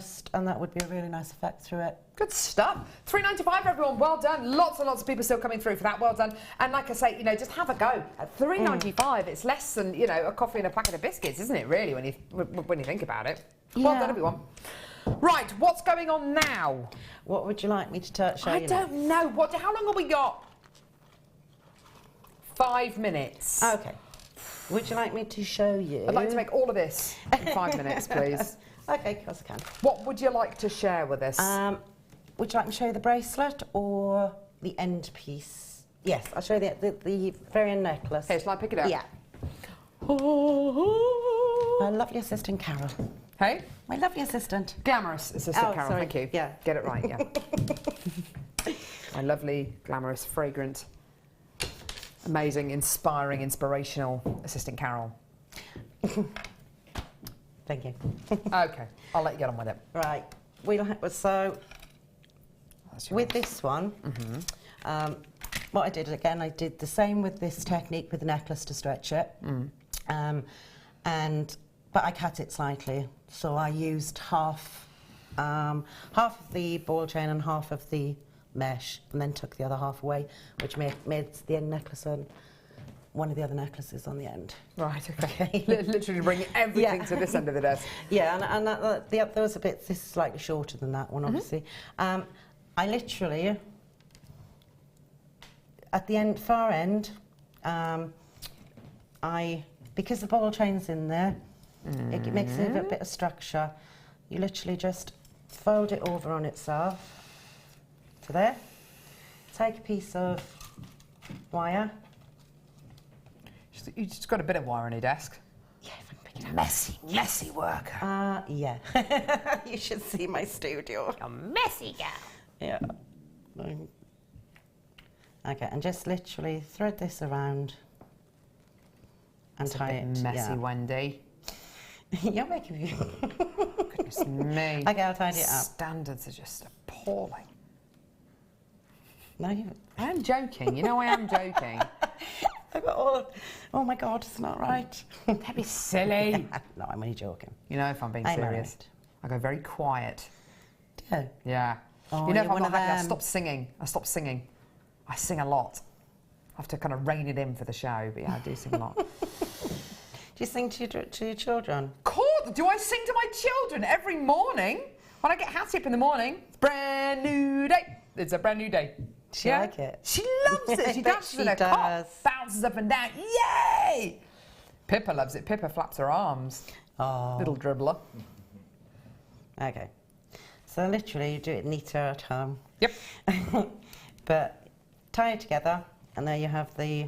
that would be a really nice effect through it. Good stuff. $3.95, everyone. Well done. Lots and lots of people still coming through for that. Well done. And like I say, you know, just have a go. At $3.95, it's less than, you know, a coffee and a packet of biscuits, isn't it? Really, when you think about it. Well Yeah. done, everyone. Right, what's going on now? What would you like me to show you? I don't know. How long have we got? 5 minutes. Okay. Would you like me to show you? I'd like to make all of this in 5 minutes, please. Okay, of course I can. What would you like to share with us? Would you like me to show you the bracelet or the end piece? Yes, I'll show you the very end necklace. Here, shall I pick it up? Yeah. My lovely assistant, Carol. Hey? My lovely assistant. Glamorous assistant, Oh, Carol. sorry. Thank you. Yeah. Get it right, yeah. My lovely, glamorous, fragrant, amazing, inspiring, inspirational assistant, Carol. Thank you. Okay, I'll let you get on with it. Right. So That's yours. with this one, what I did again, I did the same with this technique with the necklace to stretch it, but I cut it slightly. So I used half of the ball chain and half of the mesh, and then took the other half away, which made the end necklace on one of the other necklaces on the end. Right, okay. Literally bring everything to this end of the desk. Yeah, and there was a bit, this is slightly shorter than that one, obviously. I literally, at the end, far end, because the ball chain's in there, it makes it a bit of structure. You literally just fold it over on itself. So there. Take a piece of wire. You just got a bit of wire on your desk. Yeah, if I can pick it up. Messy worker. Yeah. You should see my studio. A messy girl. Yeah. Okay, and just literally thread this around and It's a tie bit it. messy, Wendy. You're making me. Goodness me. Okay, I'll tidy it up. Standards are just appalling. No, you. I am joking. You know I am joking. I've got all of. Oh my God, it's not right. Don't be silly. No, I'm only joking. You know if I'm being I know serious. it. I go very quiet. Yeah. Yeah. Oh, you know if you're I'm one not of happy, I them. stop singing. I sing a lot. I have to kind of rein it in for the show, but yeah, I do sing a lot. Do you sing to your children? Do I sing to my children every morning? When I get Hattie up in the morning, it's brand new day. It's a brand new day. She like it? She loves it. She I bet dances she in her does. cot, bounces up and down. Yay! Pippa loves it. Pippa flaps her arms. Oh. Little dribbler. Okay. So literally, you do it neater at home. Yep. But tie it together, and there you have the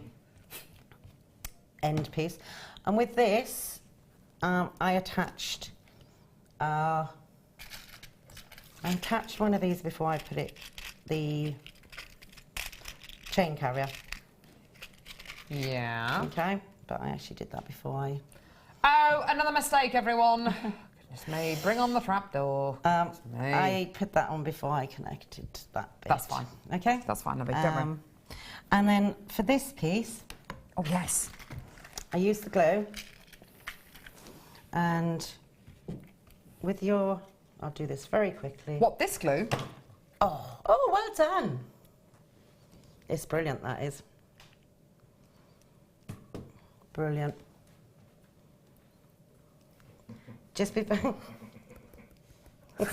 end piece. And with this, I attached I attached one of these before I put the chain carrier. Yeah. Okay, but I actually did that before I... Oh, another mistake, everyone. Goodness me, bring on the trapdoor. I put that on before I connected that bit. That's fine. Okay? That's fine, lovely. Don't worry. And then for this piece... Oh, yes. I use the glue. And with your... I'll do this very quickly. What, this glue? Oh, well done. It's brilliant, that is. Brilliant. Just be very... I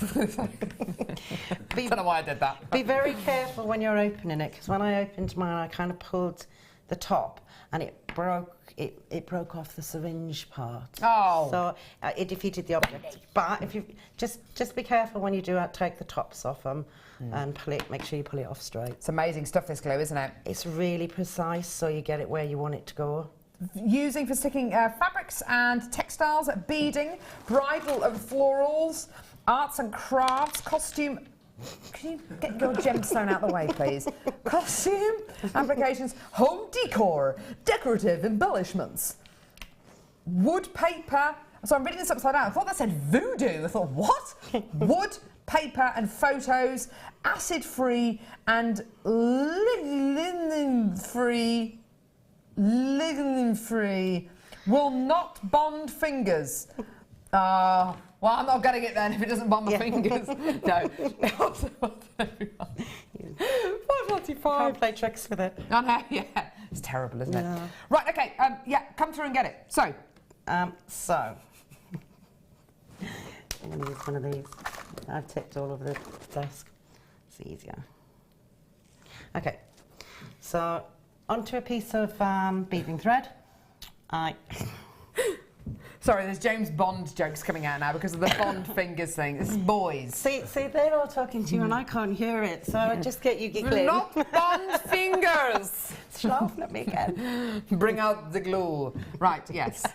don't know why I did that. Be very careful when you're opening it, because when I opened mine, I kind of pulled the top and it broke. It broke off the syringe part. Oh. So it defeated the object. But if you just be careful when you do take the tops off them and pull it. Make sure you pull it off straight. It's amazing stuff, this glue, isn't it? It's really precise, so you get it where you want it to go. Using for sticking fabrics and textiles, beading, bridal and florals, arts and crafts, costume. Can you get your gemstone out of the way, please? Costume applications, home decor, decorative embellishments, wood paper. So I'm reading this upside down. I thought that said voodoo. I thought, what? Wood, paper and photos, acid-free and lignin-free. Lignin-free will not bond fingers. Well, I'm not getting it then if it doesn't bond my fingers. No. 5.95. Can't play tricks with it. I know, yeah. It's terrible, isn't it? Right, okay, yeah, come through and get it. So. I'm going to use one of these. I've tipped all over the desk. It's easier. Okay, so onto a piece of beading thread. Sorry, there's James Bond jokes coming out now because of the Bond fingers thing. This is boys. See, they're all talking to you and I can't hear it, so I just get you giggling. Not Bond fingers! It's laughing at me again. Bring out the glue. Right, yes.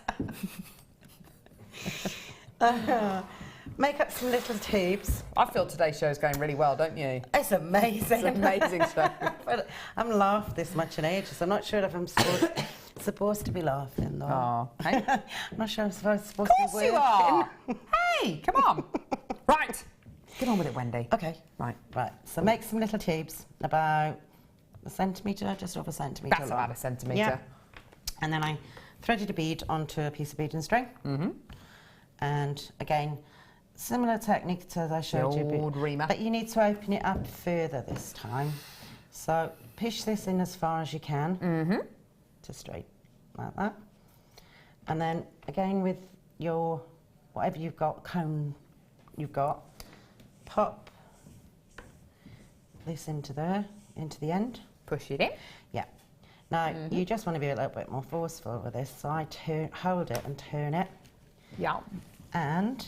Make up some little tubes. I feel today's show's going really well, don't you? It's amazing. It's an amazing show. But I haven't laughed this much in ages. I'm not sure if I'm supposed to be laughing, though. Oh, hey? I'm not sure I'm supposed to be Of course you are! Hey, come on. Right. Get on with it, Wendy. Okay. Right. So make some little tubes, about a centimetre, just over a centimetre That's long. about a centimetre. Yeah. And then I threaded a bead onto a piece of beading string. Mm-hmm. And again, similar technique to as I showed you. The old reamer. But you need to open it up further this time. So push this in as far as you can. Mm-hmm. To straight, like that. And then again with your, whatever you've got, cone you've got, pop this into there, into the end. Push it in. Yeah. Now, you just want to be a little bit more forceful with this, so I hold it and turn it. Yeah. And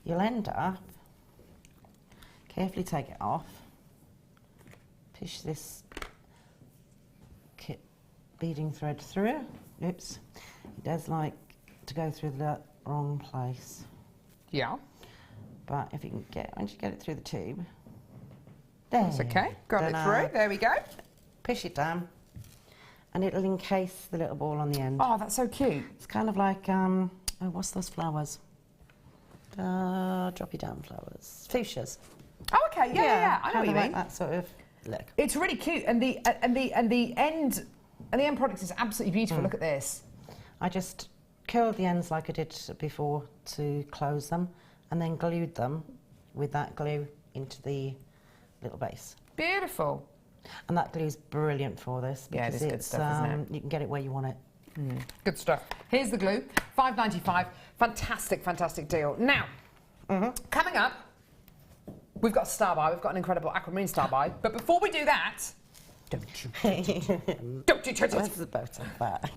you'll end up, carefully take it off, push this beading thread through. Oops. It does like to go through the wrong place. Yeah. But if you can once you get it through the tube, there. That's okay. Got Then it through. There we go. Push it down, and it'll encase the little ball on the end. Oh, that's so cute. It's kind of like, oh, what's those flowers? Droppy down flowers. Fuchsias. Oh, okay. Yeah. I know what you like mean. that sort of look. It's really cute, and the end product is absolutely beautiful. Look at this. I just curled the ends like I did before to close them, and then glued them with that glue into the little base. Beautiful. And that glue's brilliant for this Yeah, because it is good stuff, isn't it? you can get it where you want it. Good stuff. Here's the glue. $5.95. Fantastic, fantastic deal. Now, coming up, we've got a star buy. We've got an incredible aquamarine star buy. But before we do that, don't you touch Where's it. the boat of that?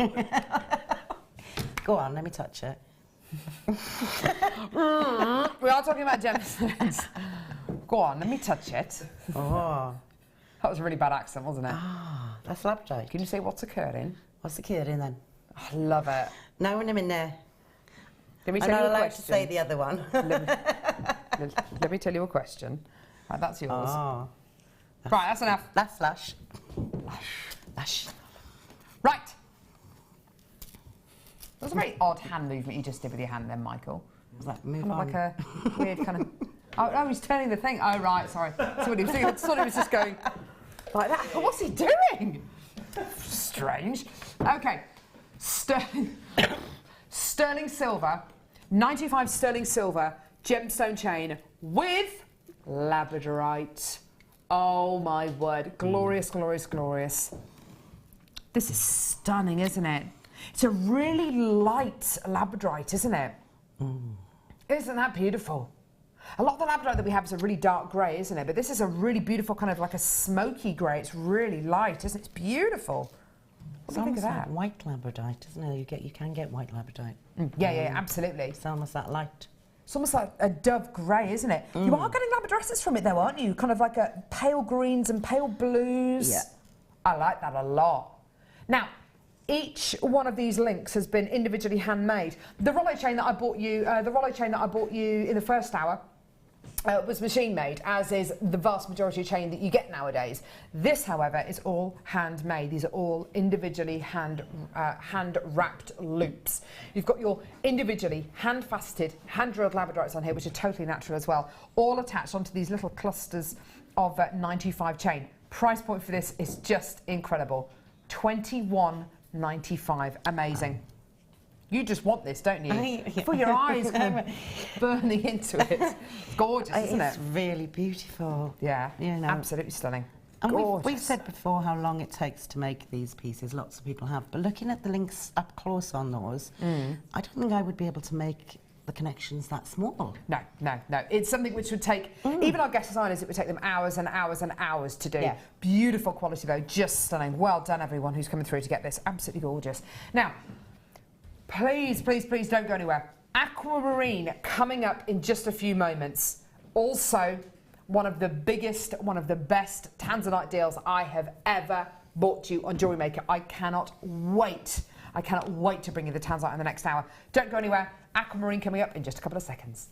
Go on, let me touch it. We are talking about gemstones. Go on, let me touch it. Oh. That was a really bad accent, wasn't it? Ah, that's lapjake. Can you say what's occurring? What's the kid in then? I love it. No, when I'm in there. Let me I'm tell not you a allowed question. to say the other one. Let me tell you a question. Right, that's yours. Oh, Right, that's enough. that's lush. Lush. Right. That was a very odd hand movement you just did with your hand then, Michael. Was that move Kind of on? like a weird kind of... Oh, he's turning the thing. Oh, right, sorry. So what he was doing, I thought he was just going like that. What's he doing? Strange. Okay. Sterling silver, 95 sterling silver, gemstone chain with labradorite. Oh, my word. Glorious, glorious, glorious. This is stunning, isn't it? It's a really light labradorite, isn't it? Isn't that beautiful? A lot of the labradorite that we have is a really dark grey, isn't it? But this is a really beautiful kind of like a smoky grey. It's really light, isn't it? It's beautiful. What do you think of that? Like white labradorite, isn't it? You can get white labradorite. Yeah, absolutely. It's almost that light. It's almost like a dove grey, isn't it? You are getting labradorescence from it though, aren't you? Kind of like a pale greens and pale blues. Yeah. I like that a lot. Now, each one of these links has been individually handmade. The rollo chain that I bought you, in the first hour, was machine made, as is the vast majority of chain that you get nowadays. This, however, is all handmade. These are all individually hand wrapped loops. You've got your individually hand faceted, hand drilled labradorites on here, which are totally natural as well, all attached onto these little clusters of 95 chain. Price point for this is just incredible. $21.95. Amazing. You just want this, don't you? For your eyes kind of burning into it. It's gorgeous, isn't it? It's really beautiful. Yeah, You know. absolutely stunning. And Gorgeous. we've said before how long it takes to make these pieces. Lots of people have. But looking at the links up close on those, I don't think I would be able to make the connections that small. No. It's something which would take, even our guest designers, it would take them hours and hours and hours to do. Yeah. Beautiful quality though, just stunning. Well done everyone who's coming through to get this. Absolutely gorgeous. Now, please don't go anywhere. Aquamarine coming up in just a few moments. Also, one of the biggest, one of the best Tanzanite deals I have ever bought you on Jewellery Maker. I cannot wait to bring you the Tanzanite in the next hour. Don't go anywhere. Aquamarine coming up in just a couple of seconds.